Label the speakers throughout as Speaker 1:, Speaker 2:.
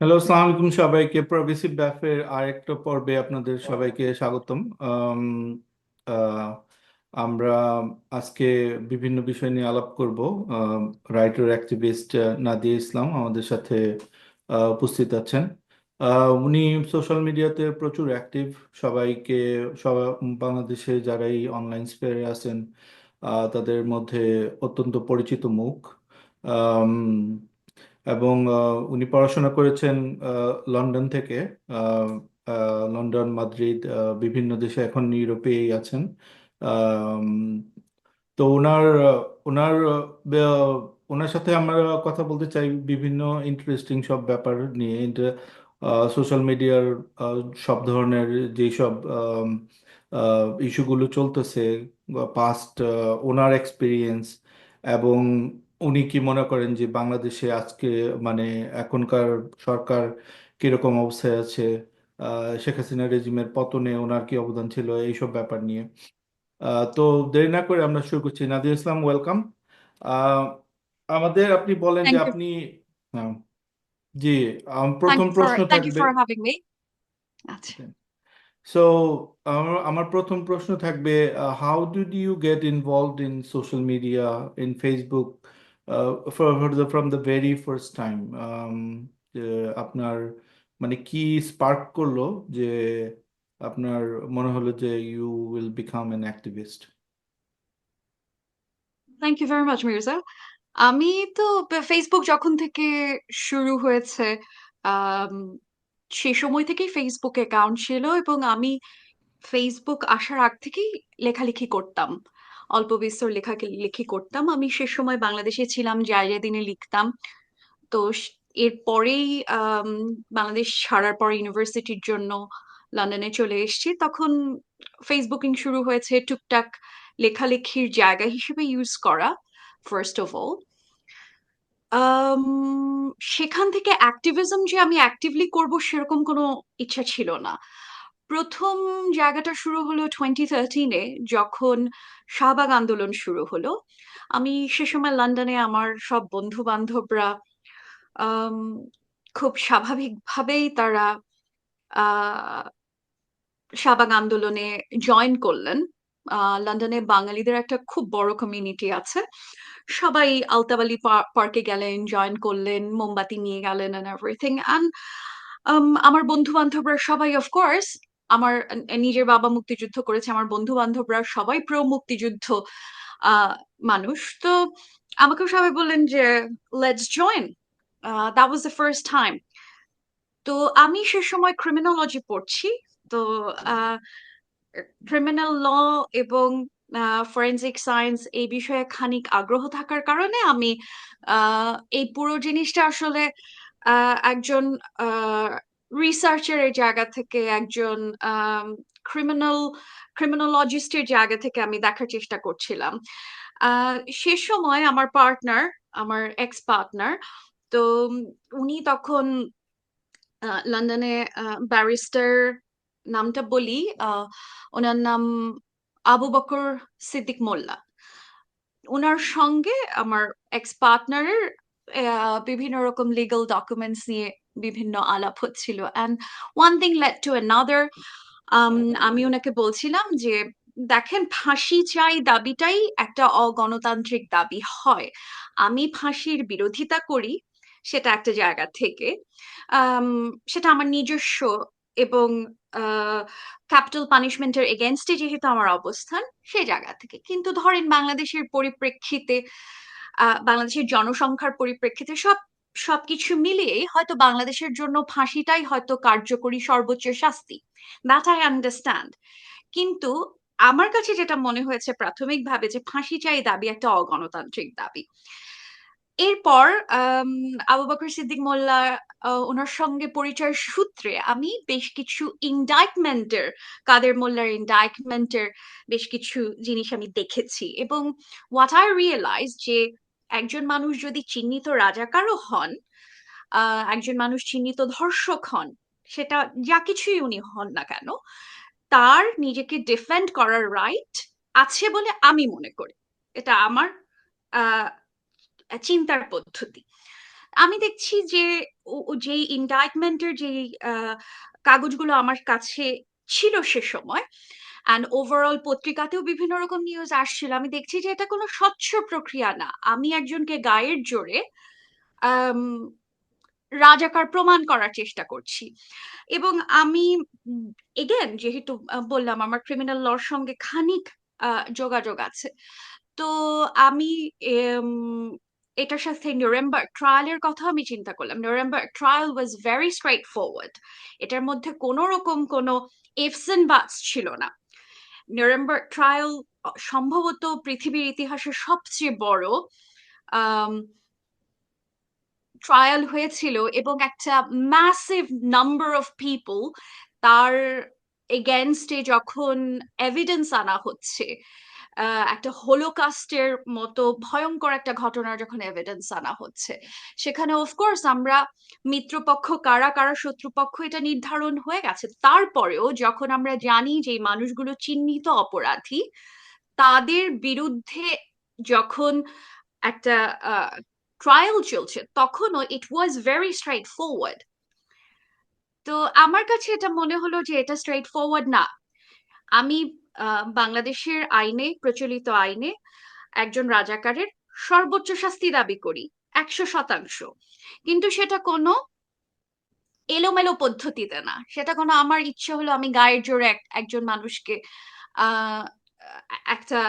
Speaker 1: Hello, আসসালামু আলাইকুম সবাইকে। প্রগ্রেসিভ ব্যাফের আরেকটা পর্বে আপনাদের সবাইকে স্বাগতম। আহ, আমরা আজকে বিভিন্ন বিষয় নিয়ে আলাপ করব। রাইটার অ্যাক্টিভিস্ট নাদিয়া ইসলাম আমাদের সাথে উপস্থিত আছেন। উনি সোশ্যাল মিডিয়াতে প্রচুর অ্যাক্টিভ। সবাইকে সব বাংলাদেশে যারাই অনলাইন স্পেয়ারে আছেন তাদের মধ্যে অত্যন্ত পরিচিত মুখ। আম, এবং উনি পড়াশোনা করেছেন লন্ডন থেকে। আহ, লন্ডন, মাদ্রিদ, বিভিন্ন দেশে, এখন ইউরোপেই আছেন। আম, তো ওনার ওনার সাথে আমরা কথা বলতে চাই বিভিন্ন ইন্টারেস্টিং সব ব্যাপার নিয়ে। সোশ্যাল মিডিয়ার সব ধরনের যেই সব ইস্যুগুলো চলতেছে, পাস্ট ওনার এক্সপিরিয়েন্স, এবং উনি কি মনে করেন যে বাংলাদেশে আজকে মানে এখনকার সরকার কিরকম অবস্থায় আছে, শেখ হাসিনা রেজিমের পতনে ওনার কি অবদান ছিল, এইসব ব্যাপার নিয়ে। তো দেরি না করে আমরা শুরু করছি। নাদিয়া ইসলাম, ওয়েলকাম। আহ, আমাদের আপনি বলেন যে
Speaker 2: Thank you.
Speaker 1: আপনি আহ, জি, প্রথম প্রশ্ন
Speaker 2: Thank you
Speaker 1: থাকবে।
Speaker 2: for having me. আচ্ছা।
Speaker 1: সো আমার প্রথম প্রশ্ন থাকবে, how did you get involved in social media, in Facebook, from the very first time? আপনার মানে কি স্পার্ক করলো যে আপনার মনে হলো যে you will become an activist?
Speaker 2: Thank you very much, Mirza. আমি তো ফেসবুক যখন থেকে শুরু হয়েছে, আম, সে সময় থেকেই ফেসবুক অ্যাকাউন্ট ছিল এবং আমি ফেসবুক আসার আগ থেকেই লেখালেখি করতাম। অল্প বিস্তর লেখালেখি করতাম। আমি সে সময় বাংলাদেশে ছিলাম, জায়গা দিনে লিখতাম। তো এরপরেই আম, বাংলাদেশ ছাড়ার পর ইউনিভার্সিটির জন্য লন্ডনে চলে এসেছি। তখন ফেসবুকিং শুরু হয়েছে টুকটাক লেখালেখির জায়গা হিসেবে ইউজ করা, ফার্স্ট অফ অল। সেখান থেকে অ্যাক্টিভিজম যে আমি অ্যাক্টিভলি করব সেরকম কোনো ইচ্ছা ছিল না। প্রথম জায়গাটা শুরু হলো 2013-এ, যখন শাহবাগ আন্দোলন শুরু হলো। আমি সে সময় লন্ডনে, আমার সব বন্ধু বান্ধবরা আম, খুব স্বাভাবিকভাবেই তারা আহ শাহবাগ আন্দোলনে জয়েন করলেন। লন্ডনে বাঙালিদের একটা খুব বড় কমিউনিটি আছে। সবাই আলতাবালি পার্কে গেলেন, জয়েন করলেন, মোমবাতি নিয়ে গেলেন এন্ড এভরিথিং। এন্ড আমার বন্ধু বান্ধবরা সবাই, অফকোর্স, আমার নিজের বাবা মুক্তিযুদ্ধ করেছে, আমার বন্ধু বান্ধবরা সবাই প্রো মুক্তিযুদ্ধ আহ মানুষ। তো আমাকেও সবাই বললেন যে let's join. That was the first time. তো আমি সে সময় ক্রিমিনোলজি পড়ছি। তো ক্রিমিনাল ল এবং ফরেনসিক সায়েন্স এই বিষয়ে খানিক আগ্রহ থাকার কারণে আমি এই পুরো জিনিসটা আসলে একজন রিসার্চারের জায়গা থেকে, একজন ক্রিমিনাল ক্রিমিনোলজিস্টের জায়গা থেকে আমি দেখার চেষ্টা করছিলাম। আহ, সে সময় আমার পার্টনার, আমার এক্স পার্টনার, তো উনি তখন লন্ডনে ব্যারিস্টার, নামটা বলি, ওনার নাম আবু বকর সিদ্দিক মোল্লা। ওনার সঙ্গে আমার এক্স পার্টনারের বিভিন্ন রকম লিগ্যাল ডকুমেন্টস নিয়ে বিভিন্ন আলাপ হচ্ছিল। And one thing led to another. আমি ওনাকে বলছিলাম যে দেখেন, ফাঁসি চাই দাবিটাই একটা অগণতান্ত্রিক দাবি হয়। আমি ফাঁসির বিরোধিতা করি, সেটা একটা জায়গা থেকে, আম, সেটা আমার নিজস্ব, এবং ক্যাপিটাল পানিশমেন্টের এগেনস্টে যেহেতু আমার অবস্থান, সেই জায়গা থেকে। কিন্তু ধরেন বাংলাদেশের পরিপ্রেক্ষিতে, বাংলাদেশের জনসংখ্যার পরিপ্রেক্ষিতে, সবকিছু মিলিয়েই হয়তো বাংলাদেশের জন্য ফাঁসিটাই হয়তো কার্যকরী সর্বোচ্চ শাস্তি। That I understand. কিন্তু আমার কাছে যেটা মনে হয়েছে প্রাথমিকভাবে, যে ফাঁসি চাই দাবি একটা অগণতান্ত্রিক দাবি। এরপর আম, আবু বকর সিদ্দিক মোল্লা, ওনার সঙ্গে পরিচয় সূত্রে আমি বেশ কিছু ইনডাইটমেন্টের, কাদের মোল্লার ইনডাইটমেন্টের বেশ কিছু জিনিস আমি দেখেছি। এবং হোয়াট আই রিয়েলাইজ, যে একজন মানুষ যদি চিহ্নিত রাজাকারও হন, একজন মানুষ চিহ্নিত ধর্ষক হন, সেটা যা কিছুই উনি হন না কেন, তার নিজেকে ডিফেন্ড করার রাইট আছে বলে আমি মনে করি। এটা আমার আহ চিন্তার পদ্ধতি। আমি দেখছি যে যেই ইন্ডাইটমেন্টের যেই কাগজগুলো আমার কাছে ছিল সে সময়, অ্যান্ড ওভারঅল পত্রিকাতেও বিভিন্ন রকম নিউজ আসছিল, আমি দেখছি যে এটা কোনো স্বচ্ছ প্রক্রিয়া না। আমি একজনকে গায়ের জোরে আম, রাজাকার প্রমাণ করার চেষ্টা করছি। এবং আমি এগেন যেহেতু বললাম আমার ক্রিমিনাল লর সঙ্গে খানিক যোগাযোগ আছে, তো আমি এম, এটার সাথে নভেম্বর ট্রায়ালের কথা আমি চিন্তা করলাম। November trial was very straight forward, এটার মধ্যে কোনো রকম কোনো ইফস এন্ড বাটস ছিল না। নভেম্বর ট্রায়াল সম্ভবত পৃথিবীর ইতিহাসে সবচেয়ে বড় ট্রায়াল হয়েছিল, এবং একটা ম্যাসিভ নাম্বার অফ পিপল তার এগেনস্টে যখন এভিডেন্স আনা হচ্ছে, একটা হোলোকাস্টের মতো ভয়ঙ্কর একটা ঘটনার যখন এভিডেন্স আনা হচ্ছে, সেখানে অফকোর্স আমরা মিত্রপক্ষ কারা কারা শত্রুপক্ষ এটা নির্ধারণ হয়ে গেছে। তারপরেও যখন আমরা জানি যে এই মানুষগুলো চিহ্নিত অপরাধী, তাদের বিরুদ্ধে যখন একটা ট্রায়াল চলছে, তখনও ইট ওয়াজ ভেরি স্ট্রেট ফরওয়ার্ড। তো আমার কাছে এটা মনে হলো যে এটা স্ট্রেট ফরওয়ার্ড না। আমি বাংলাদেশের আইনে, প্রচলিত আইনে একজন রাজাকারের সর্বোচ্চ শাস্তি দাবি করি, 100%। কিন্তু সেটা কোনো এলোমেলো পদ্ধতিতে না, সেটা কোনো আমার ইচ্ছে হলো আমি গায়ের জোরে একজন মানুষকে আহ একটা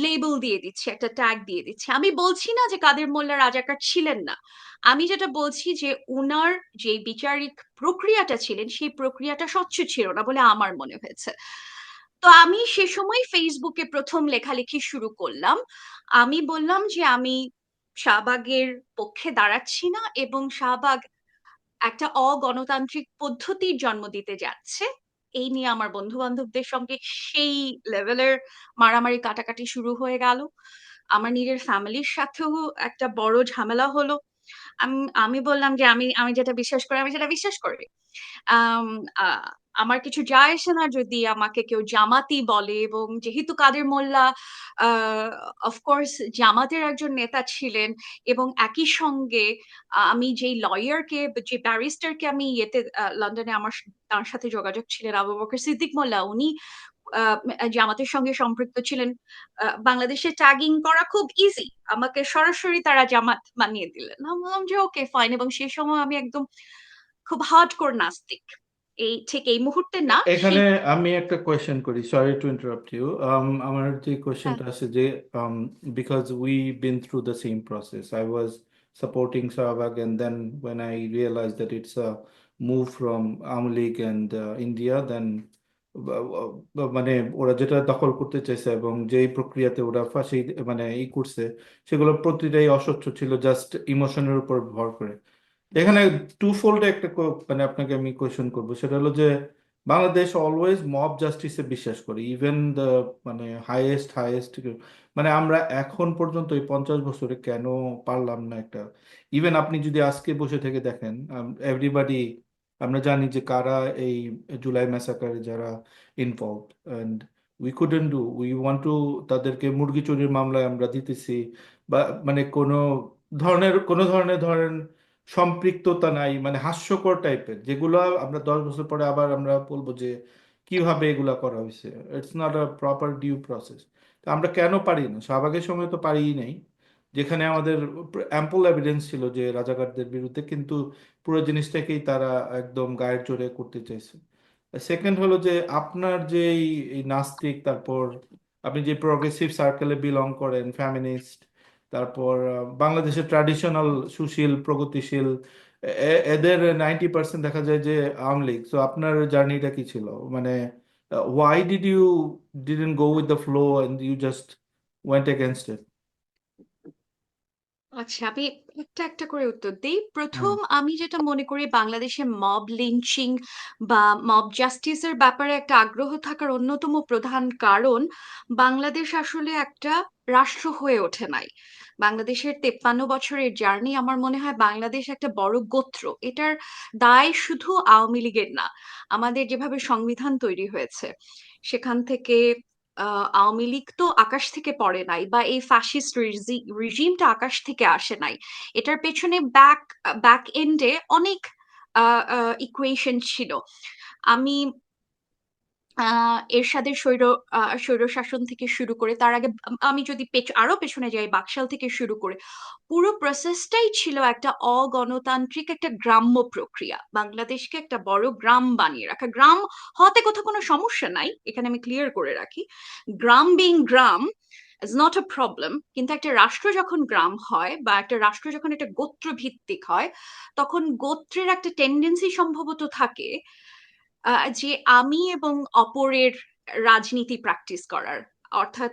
Speaker 2: লেবেল দিয়ে দিচ্ছি, একটা ট্যাগ দিয়ে দিচ্ছি। আমি বলছি না যে কাদের মোল্লা রাজাকার ছিলেন না, আমি যেটা বলছি যে উনার যে বিচারিক প্রক্রিয়াটা ছিলেন সেই প্রক্রিয়াটা স্বচ্ছ ছিল না বলে আমার মনে হয়েছে। তো আমি সে সময় ফেসবুকে প্রথম লেখালেখি শুরু করলাম। আমি বললাম যে আমি শাহবাগের পক্ষে দাঁড়াচ্ছি না, এবং শাহবাগ একটা অগণতান্ত্রিক পদ্ধতির জন্ম দিতে যাচ্ছে। এই নিয়ে আমার বন্ধু বান্ধবদের সঙ্গে সেই লেভেলের মারামারি কাটাকাটি শুরু হয়ে গেল। আমার নিজের ফ্যামিলির সাথেও একটা বড় ঝামেলা হলো। আমি আমি বললাম যে আমি আমি যেটা বিশ্বাস করি আমি সেটা বিশ্বাস করি। আম, আ- আমার কিছু যায় আসে না যদি আমাকে কেউ জামাতি বলে, এবং যেহেতু কাদের মোল্লা অফকোর্স জামাতের একজন নেতা ছিলেন, এবং একই সঙ্গে আমি যেই লয়ারকে, যে ব্যারিস্টারকে আমি ইয়েতে লন্ডনে আমার তার সাথে যোগাযোগ ছিলেন, আবু বকর সিদ্দিক মোল্লা, উনি আহ, জামাতের সঙ্গে সম্পৃক্ত ছিলেন। বাংলাদেশে ট্যাগিং করা খুব ইজি, আমাকে সরাসরি তারা জামাত বানিয়ে দিলেন। আমি বললাম যে ওকে ফাইন, এবং সেই সময় আমি একদম খুব হার্ডকোর নাস্তিক। এই ঠিক এই মুহূর্তে না,
Speaker 1: এখানে
Speaker 2: সেই
Speaker 1: আমি একটা কোয়েশ্চেন করি, সরি টু ইন্টারাপ্ট ইউ। আমার যে
Speaker 2: হ্যাঁ।
Speaker 1: কোয়েশ্চেনটা আছে যে, because we bin through the same process, I was supporting Shahbag, and then when I realized that it's a move from Awami League and India, then মানে ওরা যেটা দখল করতে চাইছে এবং যেই প্রক্রিয়াতে ওরা ফাঁসি মানে করছে, সেগুলো প্রতিটাই অস্বচ্ছ ছিল, জাস্ট ইমোশনের উপর ভর করে। এখানে টু ফোল্ড একটা মানে আপনাকে আমি কোয়েশ্চেন করবো, সেটা হলো যে বাংলাদেশ অলওয়েজ মব জাস্টিসে বিশ্বাস করে, ইভেন দ্য মানে হাইয়েস্ট হাইয়েস্ট, মানে আমরা এখন পর্যন্ত এই 50 বছরে কেন পারলাম না একটা, ইভেন আপনি যদি আজকে বসে থেকে দেখেন, এভরিবাডি, আমরা জানি যে কারা এই জুলাই ম্যাসাকারে যারা involve, and we couldn't do, we want to তাদেরকে মুরগি চুরির মামলায় আমরা দিতেছি, বা মানে কোনো ধরনের ধরেন সম্পৃক্ততা নাই, মানে হাস্যকর টাইপের, যেগুলো আমরা 10 বছর পরে আবার আমরা বলবো যে কিভাবে এগুলা করা হয়েছে, it's not a proper due process. তো আমরা কেন পারি না? শাহবাগের সময় তো পারিই নাই, যেখানে আমাদের অ্যাম্পল এভিডেন্স ছিল যে রাজাকারদের বিরুদ্ধে, কিন্তু পুরো জিনিসটাকেই তারা একদম গায়ের জোরে করতে চাইছে। সেকেন্ড হলো যে আপনার যে এই নাস্তিক, তারপর আপনি যে প্রগ্রেসিভ সার্কেলে বিলং করেন, ফ্যামিনিস্ট, তারপর বাংলাদেশের ট্র্যাডিশনাল সুশীল প্রগতিশীল, এদের 90% দেখা যায় যে আওয়ামী লীগ। তো আপনার জার্নিটা কি ছিল, মানে why did you didn't go with the flow and you just went against it?
Speaker 2: আচ্ছা, আমি একটা একটা করে উত্তর দিই। প্রথম, আমি যেটা মনে করি বাংলাদেশে মব লিঞ্চিং বা মব জাস্টিসের ব্যাপারে একটা আগ্রহ থাকার অন্যতম প্রধান কারণ, বাংলাদেশ আসলে একটা রাষ্ট্র হয়ে ওঠে নাই। বাংলাদেশের 53 বছরের জার্নি, আমার মনে হয় বাংলাদেশ একটা বড় গোত্র। এটার দায় শুধু আওয়ামী লীগের না। আমাদের যেভাবে সংবিধান তৈরি হয়েছে সেখান থেকে আওয়ামী লীগ তো আকাশ থেকে পড়ে নাই, বা এই ফ্যাসিস্ট রিজিমটা আকাশ থেকে আসে নাই। এটার পেছনে ব্যাক এন্ডে অনেক ইকুয়েশন ছিল। আমি এরশাদের স্বৈর শাসন থেকে শুরু করে, তার আগে আমি যদি আরো পেছনে যাই, বাকশাল থেকে শুরু করে পুরো প্রসেসটাই ছিল একটা অগণতান্ত্রিক, একটা গ্রাম্য প্রক্রিয়া। বাংলাদেশকে একটা বড় গ্রাম বানিয়ে রাখা। গ্রাম হতে কোথাও কোনো সমস্যা নাই, এখানে আমি ক্লিয়ার করে রাখি। গ্রাম বিং গ্রাম ইজ নট আ প্রবলেম, কিন্তু একটা রাষ্ট্র যখন গ্রাম হয়, বা একটা রাষ্ট্র যখন একটা গোত্র ভিত্তিক হয়, তখন গোত্রের একটা টেন্ডেন্সি সম্ভবত থাকে যে আমি এবং অপরের রাজনীতি প্র্যাকটিস করার। অর্থাৎ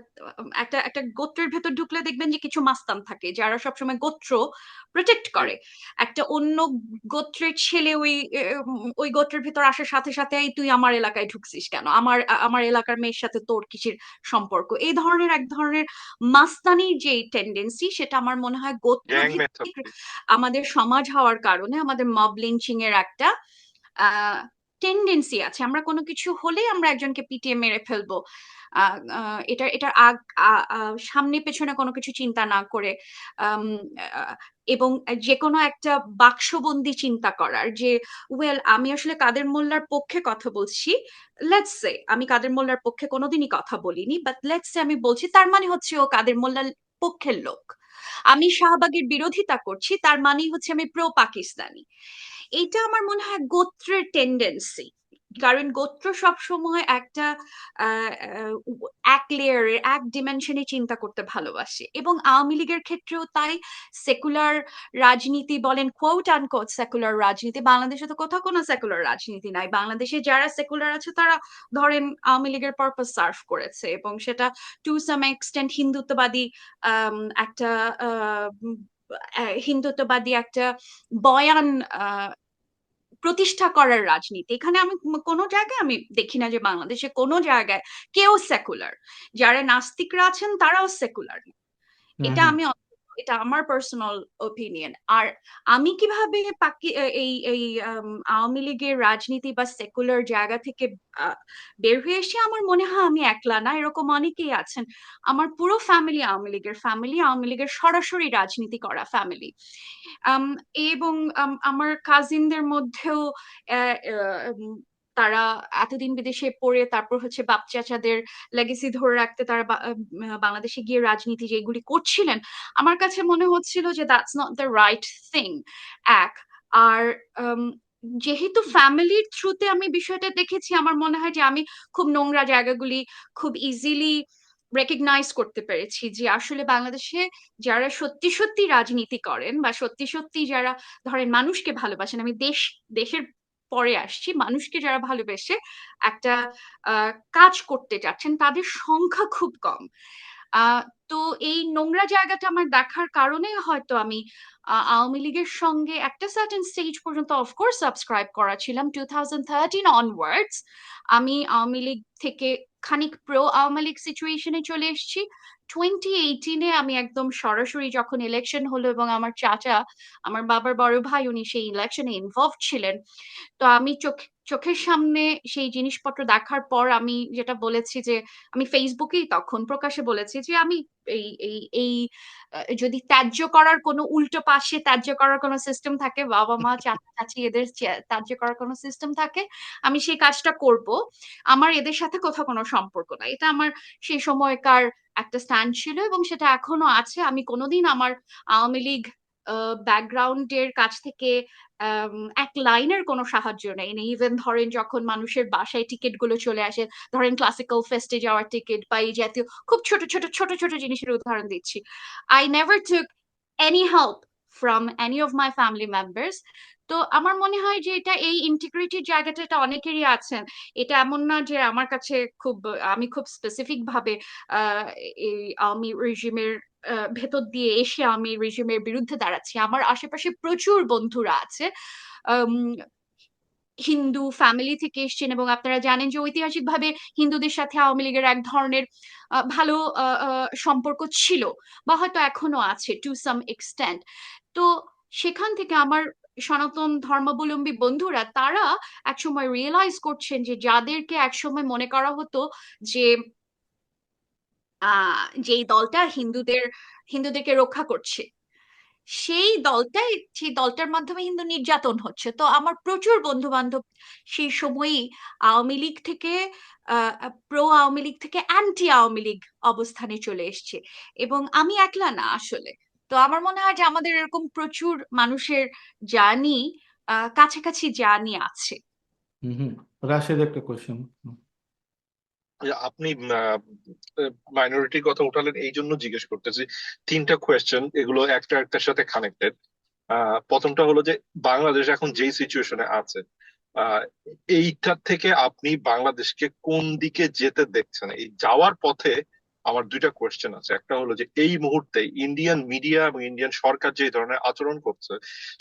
Speaker 2: একটা একটা গোত্রের ভেতর ঢুকলে দেখবেন যে কিছু মাস্তান থাকে যারা সবসময় গোত্র প্রোটেক্ট করে। একটা অন্য গোত্রের ছেলে ওই গোত্রের ভেতর আসার সাথে সাথে, "এই তুই আমার এলাকায় ঢুকছিস কেন? আমার এলাকার মেয়ের সাথে তোর কিসের সম্পর্ক?" এই ধরনের এক ধরনের মাস্তানির যে টেন্ডেন্সি, সেটা আমার মনে হয় গোত্র
Speaker 3: গ্যাং মেথড।
Speaker 2: ভিত্তিক আমাদের সমাজ হওয়ার কারণে আমাদের মব লিঞ্চিং এর একটা টেন্ডেন্সি আছে। আমরা কোনো কিছু হলেই আমরা একজনকে পিটিয়ে মেরে ফেলবো, এটার সামনে পেছনে কোনো কিছু চিন্তা না করে, আম, আহ, এবং যে কোনো একটা বাক্সবন্দি চিন্তা করার যে, ওয়েল, আমি আসলে কাদের মোল্লার পক্ষে কথা বলছি, লেটস সে আমি কাদের মোল্লার পক্ষে কোনোদিনই কথা বলিনি, বাট লেটস সে আমি বলছি, তার মানে হচ্ছে ও কাদের মোল্লার পক্ষের লোক। আমি শাহবাগের বিরোধিতা করছি, তার মানে হচ্ছে আমি প্রো পাকিস্তানি। এটা আমার মনে হয় গোত্রের টেন্ডেন্সি। কারণ গোত্র সব সময় একটা আহ, আহ, এক লেয়ারের, এক ডিমেনশনে চিন্তা করতে ভালোবাসে, এবং আওয়ামী লীগের ক্ষেত্রেও তাই। সেকুলার রাজনীতি বলেন, কোট আনকোট সেকুলার রাজনীতি, বাংলাদেশে তো কোথাও কোনো সেকুলার রাজনীতি নাই। বাংলাদেশে যারা সেকুলার আছে তারা ধরেন আওয়ামী লীগের পারপাস সার্ভ করেছে, এবং সেটা টু সাম এক্সটেন্ট হিন্দুত্ববাদী একটা হিন্দুত্ববাদী একটা বয়ান প্রতিষ্ঠা করার রাজনীতি। এখানে আমি কোনো জায়গায় আমি দেখি না যে বাংলাদেশে কোনো জায়গায় কেউ সেকুলার। যারা নাস্তিকরা আছেন তারাও সেকুলার।
Speaker 1: হুম
Speaker 2: এটা
Speaker 1: হুম
Speaker 2: আমি এটা আমার পার্সোনাল ওপিনিয়ন। আর আমি কিভাবে এই এই আওয়ামী লীগের রাজনীতি বা সেকুলার জায়গা থেকে আহ, বের হয়ে এসে, আমার মনে হয় আমি একলা না, এরকম অনেকেই আছেন। আমার পুরো ফ্যামিলি আওয়ামী লীগের ফ্যামিলি, আওয়ামী লীগের সরাসরি রাজনীতি করা ফ্যামিলি। আম, এবং আমার কাজিনদের মধ্যেও আহ, আহ, উম, তারা এতদিন বিদেশে পড়ে তারপর হচ্ছে বাপ চাচাদের লেগেসি ধরে রাখতে তারা বাংলাদেশে গিয়ে রাজনীতি যেগুলি করছিলেন, আমার কাছে মনে হচ্ছিল যে that's not the right thing. এক, আর উম, যেহেতু ফ্যামিলির থ্রুতে আমি বিষয়টা দেখেছি, আমার মনে হয় যে আমি খুব নোংরা জায়গাগুলি খুব ইজিলি রেকগনাইজ করতে পেরেছি, যে আসলে বাংলাদেশে যারা সত্যি সত্যি রাজনীতি করেন, বা সত্যি সত্যি যারা ধরেন মানুষকে ভালোবাসেন, আমি দেশের পরে আসছি, মানুষকে যারা ভালোবেসে একটা কাজ করতে যাচ্ছেন, তাদের সংখ্যা খুব কম। আহ তো এই নোংরা জায়গাটা আমার দেখার কারণে হয়তো আমি আওয়ামী লীগের সঙ্গে একটা সার্টেন স্টেজ পর্যন্ত অফকোর্স সাবস্ক্রাইব করা ছিলাম। 2013 অনওয়ার্ডস আমি আওয়ামী লীগ থেকে খানিক প্রো আওয়ামী লীগ সিচুয়েশনে চলে এসেছি। 2018-এ আমি একদম সরাসরি যখন ইলেকশন হলো, এবং আমার চাচা, আমার বাবার বড় ভাই, উনি সেই ইলেকশনে ইনভলভ ছিলেন, তো আমি চোখের সামনে সেই জিনিসপত্র দেখার পর আমি যেটা বলেছি যে, আমি ফেসবুকেই তখন প্রকাশ্যে বলেছি যে আমি এই এই এই যদি ত্যায্য করার কোনো, উল্টো পাশে ত্যায্য করার কোনো সিস্টেম থাকে, বাবা মা চাচা চাচি এদের ত্যায্য করার কোনো সিস্টেম থাকে, আমি সেই কাজটা করব। আমার এদের সাথে কোথাও কোনো সম্পর্ক নাই। এটা আমার সেই সময়কার একটা স্ট্যান্ড ছিল, এবং সেটা এখনো আছে। আমি কোনোদিন আমার আওয়ামী লীগ ব্যাকগ্রাউন্ডের কাছ থেকে এক লাইনের কোনো সাহায্য নেই। ইভেন ধরেন যখন মানুষের বাসায় টিকিট গুলো চলে আসে, ধরেন ক্লাসিক্যাল ফেস্টে যাওয়ার টিকিট বা এই জাতীয় খুব ছোট ছোট ছোট ছোট জিনিসের উদাহরণ দিচ্ছি, I never took any help from any of my family members. তো আমার মনে হয় যে এটা, এই ইন্টিগ্রিটির জায়গাটা, এটা অনেকেরই আছেন। এটা এমন না যে আমার কাছে খুব, আমি খুব স্পেসিফিক ভাবে আহ এই আওয়ামী রেজিমের ভেতর দিয়ে এসে আমি রেজিমের বিরুদ্ধে দাঁড়াচ্ছি। আমার আশেপাশে প্রচুর বন্ধুরা আছে আম, হিন্দু ফ্যামিলি থেকে এসেছেন, এবং আপনারা জানেন যে ঐতিহাসিকভাবে হিন্দুদের সাথে আওয়ামী লীগের এক ধরনের ভালো সম্পর্ক ছিল, বা হয়তো এখনো আছে টু সাম এক্সটেন্ট। তো সেখান থেকে আমার সনাতন ধর্মাবলম্বী বন্ধুরা, তারা একসময় রিয়েলাইজ করছেন যে যাদেরকে একসময় মনে করা হতো যে যেই দলটা হিন্দুদেরকে রক্ষা করছে, সেই দলটার মাধ্যমে হিন্দু নির্যাতন হচ্ছে। তো আমার প্রচুর বন্ধু বান্ধব সেই সময়ই আওয়ামী লীগ থেকে প্রো আওয়ামী লীগ থেকে অ্যান্টি আওয়ামী লীগ অবস্থানে চলে এসেছে। এবং আমি একলা না আসলে। তো আমার মনে হয় যে আমাদের এরকম প্রচুর মানুষের জার্নি, কাছাকাছি জার্নি আছে।
Speaker 1: হুম হুম। রাশেদ একটা কোশ্চেন।
Speaker 3: যে আপনি মাইনরিটির কথা উঠালেন, এই জন্য জিজ্ঞেস করতেছি। তিনটা কোয়েশ্চেন, এগুলো একটা একটার সাথে কানেক্টেড। প্রথমটা হলো যে বাংলাদেশ এখন যেই সিচুয়েশনে আছে, আহ, এইটার থেকে আপনি বাংলাদেশকে কোন দিকে যেতে দেখছেন এই যাওয়ার পথে? আমার দুইটা কোয়েশ্চেন আছে। একটা হলো যে এই মুহূর্তে ইন্ডিয়ান মিডিয়া এবং ইন্ডিয়ান সরকার যে ধরনের আচরণ করছে,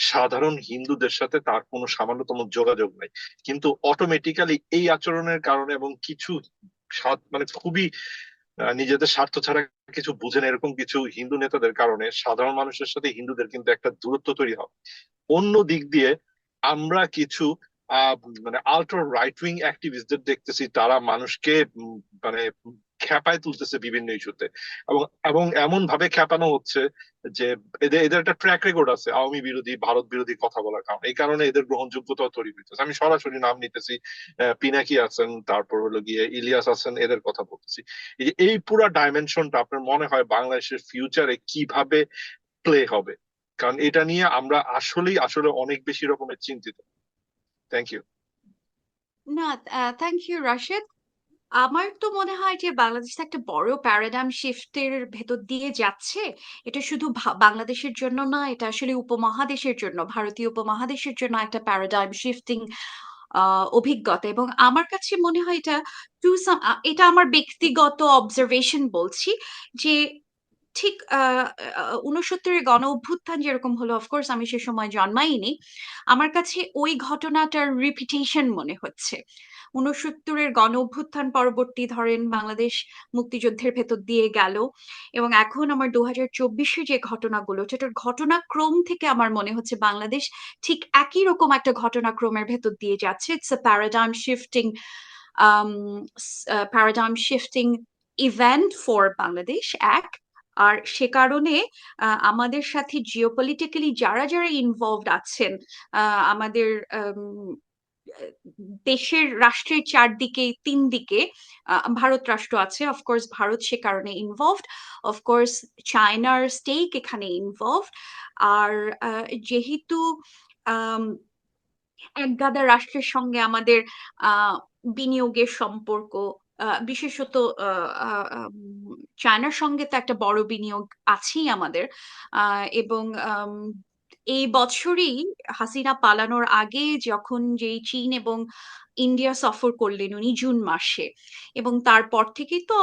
Speaker 3: সাধারণ হিন্দুদের সাথে তার কোনো সামান্যতম যোগাযোগ নাই, কিন্তু অটোমেটিক্যালি এই আচরণের কারণে এবং কিছু মানে খুবই নিজেদের স্বার্থ ছাড়া কিছু বুঝেন এরকম কিছু হিন্দু নেতাদের কারণে সাধারণ মানুষের সাথে হিন্দুদের কিন্তু একটা দূরত্ব তৈরি হবে। অন্য দিক দিয়ে আমরা কিছু আহ মানে আল্ট্রা রাইট উইং অ্যাক্টিভিস্টদের দেখতেছি, তারা মানুষকে মানে খেপায় তুলতেছে বিভিন্ন ইস্যুতে, এবং এবং এমন ভাবে খেপানো হচ্ছে যে এদের এদের একটা ট্র্যাক রেকর্ড আছে আওয়ামী বিরোধী, ভারত বিরোধী কথা বলার কারণে। এই কারণে এদের গ্রহণযোগ্যতা তৈরি হইতেছে। আমি সরাসরি নাম নিতেছি, পিনাকি আছেন, তারপর হলো গিয়ে ইলিয়াস আছেন, এদের কথা বলতেছি। এই যে এই পুরা ডাইমেনশনটা আপনার মনে হয় বাংলাদেশের ফিউচারে কিভাবে প্লে হবে? কারণ এটা নিয়ে আমরা আসলেই আসলে অনেক বেশি রকমের চিন্তিত। Thank you.
Speaker 2: না, থ্যাংক ইউ রাশেদ। আমার তো মনে হয় যে বাংলাদেশ তো একটা বড় প্যারাডাইম শিফটের ভেতর দিয়ে যাচ্ছে। এটা শুধু বাংলাদেশের জন্য না, এটা আসলে উপমহাদেশের জন্য, ভারতীয় উপমহাদেশের জন্য একটা প্যারাডাইম শিফটিং অভিজ্ঞতা। এবং আমার কাছে মনে হয় এটা এটা আমার ব্যক্তিগত অবজারভেশন বলছি, যে ঠিক 69-এর গণ অভ্যুত্থান যেরকম হলো, অফকোর্স আমি সে সময় জন্মাইনি, আমার কাছে ওই ঘটনাটার রিপিটেশন মনে হচ্ছে। 69-এর গণ অভ্যুত্থান পরবর্তী ধরেন বাংলাদেশ মুক্তিযুদ্ধের ভেতর দিয়ে গেল, এবং এখন আমার 2024-এ যে ঘটনাগুলো, সেটার ঘটনাক্রম থেকে আমার মনে হচ্ছে বাংলাদেশ ঠিক একই রকম একটা ঘটনাক্রমের ভেতর দিয়ে যাচ্ছে। It's a paradigm shifting event for Bangladesh, এক। আর সে কারণে আমাদের সাথে জিওপলিটিক্যালি যারা যারা ইনভলভড আছেন, আমাদের দেশের রাষ্ট্রের চারদিকে, তিন দিকে ভারত রাষ্ট্র আছে, অফকোর্স ভারত সে কারণে ইনভলভড, অফকোর্স চায়নার স্টেক এখানে ইনভলভড। আর যেহেতু আম, একগাদা রাষ্ট্রের সঙ্গে আমাদের বিনিয়োগের সম্পর্ক, বিশেষত চায়নার সঙ্গে তো একটা বড় বিনিয়োগ আছেই আমাদের। এবং এই বছরই হাসিনা পালানোর আগে যখন যেই চীন এবং ইন্ডিয়া সফর করলেন উনি জুন মাসে, এবং তারপর থেকেই তো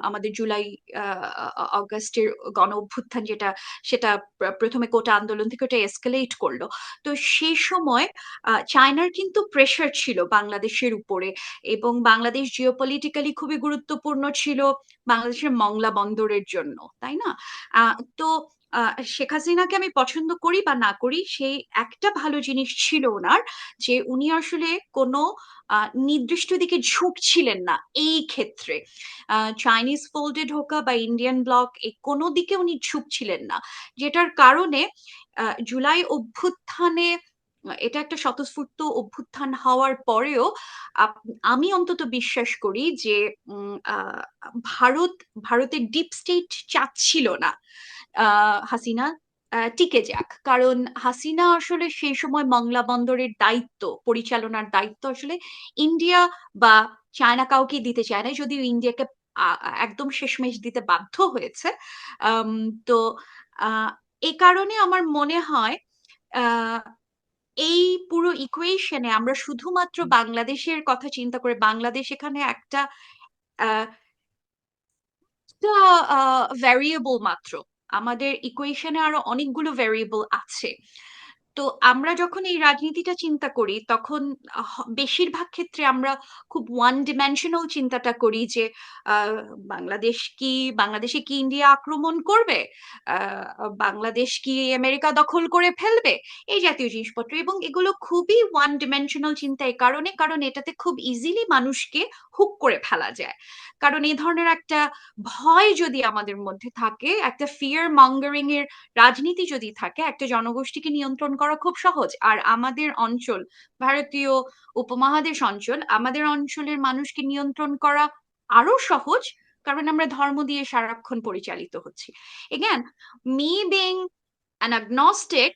Speaker 2: আমাদের জুলাই আগস্টের গণ অভ্যুত্থান যেটা, সেটা প্রথমে কোটা আন্দোলন থেকে ওটা এসকেলেট করলো। তো সেই সময় চায়নার কিন্তু প্রেশার ছিল বাংলাদেশের উপরে, এবং বাংলাদেশ জিওপলিটিক্যালি খুবই গুরুত্বপূর্ণ ছিল বাংলাদেশের মংলা বন্দরের জন্য, তাই না? তো শেখ হাসিনাকে আমি পছন্দ করি বা না করি, সেই একটা ভালো জিনিস ছিল ওনার, যে উনি আসলে কোনো নির্দিষ্ট দিকে ঝুঁকছিলেন না এই ক্ষেত্রে। চাইনিজ ফোল্ডেড হোকা বা ইন্ডিয়ান ব্লক, এই কোনো দিকে উনি ঝুঁকছিলেন না, যেটার কারণে জুলাই অভ্যুত্থানে, এটা একটা স্বতঃস্ফূর্ত অভ্যুত্থান হওয়ার পরেও আমি অন্তত বিশ্বাস করি যে ভারত, ভারতের ডিপ স্টেট চাচ্ছিল না হাসিনা টিকে যাক। কারণ হাসিনা আসলে সেই সময় মংলা বন্দরের দায়িত্ব, পরিচালনার দায়িত্ব আসলে ইন্ডিয়া বা চায়না কাউকে দিতে চায় না, যদিও ইন্ডিয়াকে একদম শেষমেশ দিতে বাধ্য হয়েছে। আম, তো আহ, এ কারণে আমার মনে হয় আহ, এই পুরো ইকুয়েশনে আমরা শুধুমাত্র বাংলাদেশের কথা চিন্তা করে, বাংলাদেশ এখানে একটা ভ্যারিয়েবল মাত্র, আমাদের ইকুয়েশনে আরো অনেকগুলো ভ্যারিয়েবল আছে। তো আমরা যখন এই রাজনীতিটা চিন্তা করি তখন বেশিরভাগ ক্ষেত্রে আমরা খুব ওয়ান ডিমেনশনাল চিন্তাটা করি যে আহ, বাংলাদেশে কি ইন্ডিয়া আক্রমণ করবে, বাংলাদেশ কি আমেরিকা দখল করে ফেলবে, এই জাতীয় জিনিসপত্র। এবং এগুলো খুবই ওয়ান ডিমেনশনাল চিন্তা এই কারণে, কারণ এটাতে খুব ইজিলি মানুষকে হুক করে ফেলা যায়। কারণ এই ধরনের একটা ভয় যদি আমাদের মধ্যে থাকে, একটা ফিয়ার মঙ্গারিং এর রাজনীতি যদি থাকে, একটা জনগোষ্ঠীকে নিয়ন্ত্রণ করা খুব সহজ। আর আমাদের অঞ্চল, ভারতীয় উপমহাদেশ অঞ্চল, আমাদের অঞ্চলের মানুষকে নিয়ন্ত্রণ করা আরো সহজ, কারণ আমরা ধর্ম দিয়ে সারাক্ষণ পরিচালিত হচ্ছি। Again, me being an agnostic,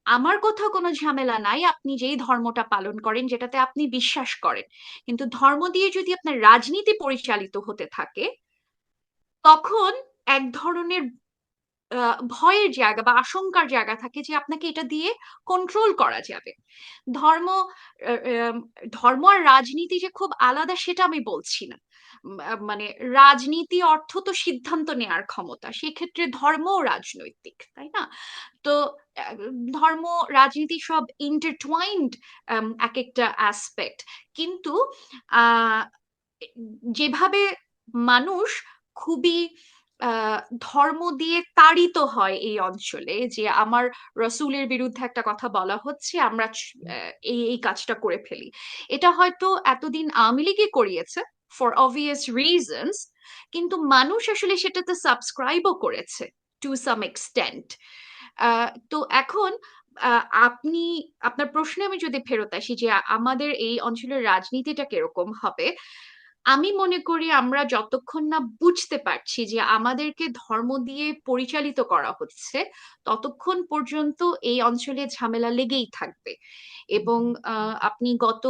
Speaker 2: আমার কোথাও কোনো ঝামেলা নাই আপনি যেই ধর্মটা পালন করেন, যেটাতে আপনি বিশ্বাস করেন। কিন্তু ধর্ম দিয়ে যদি আপনার রাজনীতি পরিচালিত হতে থাকে, তখন এক ধরনের ভয়ের জায়গা বা আশঙ্কার জায়গা থাকে যে আপনাকে এটা দিয়ে কন্ট্রোল করা যাবে। ধর্ম আহ, আহ, ধর্ম আর রাজনীতি যে খুব আলাদা সেটা আমি বলছি না। মানে রাজনীতি অর্থ তো সিদ্ধান্ত নেওয়ার ক্ষমতা, সেক্ষেত্রে ধর্মও রাজনৈতিক, তাই না? তো আহ, ধর্ম রাজনীতি সব ইন্টারটুয়াইন্ড এক একটা অ্যাসপেক্ট। কিন্তু আহ যেভাবে মানুষ খুবই আহ ধর্ম দিয়ে তাড়িত হয় এই অঞ্চলে, যে আমার রসুলের বিরুদ্ধে একটা কথা বলা হচ্ছে, আমরা এই এই কাজটা করে ফেলি। এটা হয়তো এতদিন আওয়ামী লীগই করিয়েছে ফর অবভিয়াস রিজনস, কিন্তু মানুষ আসলে সেটাতে সাবস্ক্রাইবও করেছে টু সাম এক্সটেন্ট। তো এখন আপনি, আপনার প্রশ্নে আমি যদি ফেরত আসি যে আমাদের এই অঞ্চলের রাজনীতিটা কিরকম হবে, আমি মনে করি আমরা যতক্ষণ না বুঝতে পারছি যে আমাদেরকে ধর্ম দিয়ে পরিচালিত করা হচ্ছে, ততক্ষণ পর্যন্ত এই অঞ্চলে ঝামেলা লেগেই থাকবে। এবং আপনি গত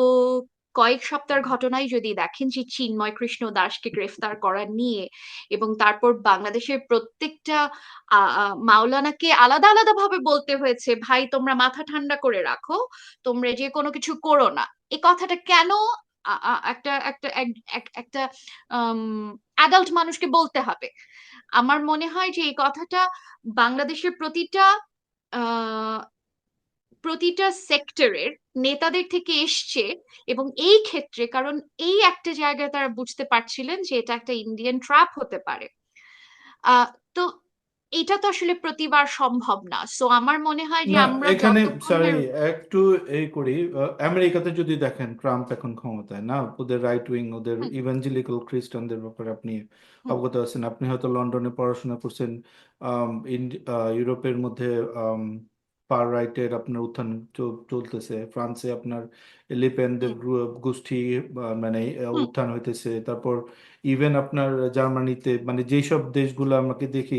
Speaker 2: কয়েক সপ্তাহের ঘটনায় যদি দেখেন যে চিন্ময় কৃষ্ণ দাসকে গ্রেফতার করা নিয়ে, এবং তারপর বাংলাদেশের প্রত্যেকটা মাওলানাকে আলাদা আলাদা ভাবে বলতে হয়েছে, ভাই তোমরা মাথা ঠান্ডা করে রাখো, তোমরা যে কোনো কিছু করো না। এই কথাটা কেন একটা একটা একটা অ্যাডাল্ট মানুষকে বলতে হবে? আমার মনে হয় যে এই কথাটা বাংলাদেশের আহ প্রতিটা সেক্টরের নেতাদের থেকে এসছে। এবং এই ক্ষেত্রে, কারণ এই একটা জায়গায় তারা বুঝতে পারছিলেন যে এটা একটা ইন্ডিয়ান ট্র্যাপ হতে পারে। আহ তো এটা তো আসলে প্রতিবার সম্ভব না। সো আমার মনে হয় যে
Speaker 1: না,
Speaker 2: আমরা
Speaker 1: এখানে
Speaker 2: যতক্ষণ না।
Speaker 1: সরি একটু এই করি। আমেরিকাতে যদি দেখেন ট্রাম্প এখন ক্ষমতায় না, ওদের রাইট উইং, ওদের
Speaker 2: হুম,
Speaker 1: ইভাঞ্জেলিক্যাল খ্রিস্টানদের ব্যাপারে আপনি
Speaker 2: হুম,
Speaker 1: অবগত আছেন। আপনি হয়তো লন্ডনে পড়াশোনা করছেন। ইউরোপের মধ্যে ফার রাইটের আপনার উত্থান চলতেছে। ফ্রান্সে আপনার লিপেনদের
Speaker 2: হুম,
Speaker 1: গোষ্ঠী মানে
Speaker 2: হুম,
Speaker 1: উত্থান হইতেছে। তারপর ইভেন আপনার জার্মানিতে, মানে যেসব দেশগুলো আমাকে দেখি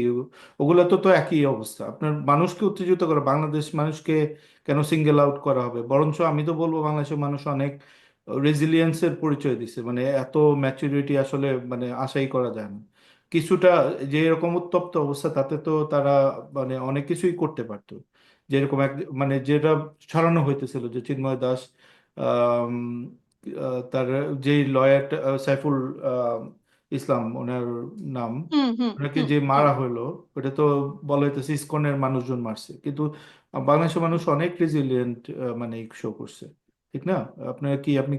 Speaker 1: ওগুলা তো একই অবস্থা। আপনার মানুষকে উত্তেজিত করা, বাংলাদেশ মানুষকে কেন সিঙ্গেল আউট করা হবে? বরঞ্চ আমি তো বলবো বাংলাদেশের মানুষ অনেক রেজিলিয়েন্সের পরিচয় দিচ্ছে, মানে এত ম্যাচুরিটি আসলে মানে আশাই করা যায় না। কিছুটা যে এরকম উত্তপ্ত অবস্থা, তাতে তো তারা মানে অনেক কিছুই করতে পারতো। যেরকম মানে যেটা ছড়ানো হইতেছিল যে চিন্ময় দাস, আম, তার যেই লয়ার, সাইফুল ইসলাম ওনার নাম,
Speaker 2: হুম, হুম,
Speaker 1: ওনাকে
Speaker 2: হুম,
Speaker 1: যে
Speaker 2: হুম।
Speaker 1: মারা হলো, ওটা তো বলা হইতেছে ইসকনের মানুষজন মারছে। কিন্তু বাংলাদেশের মানুষ অনেক রেজিলিয়েন্ট মানে শো করছে, ঠিক না? আপনি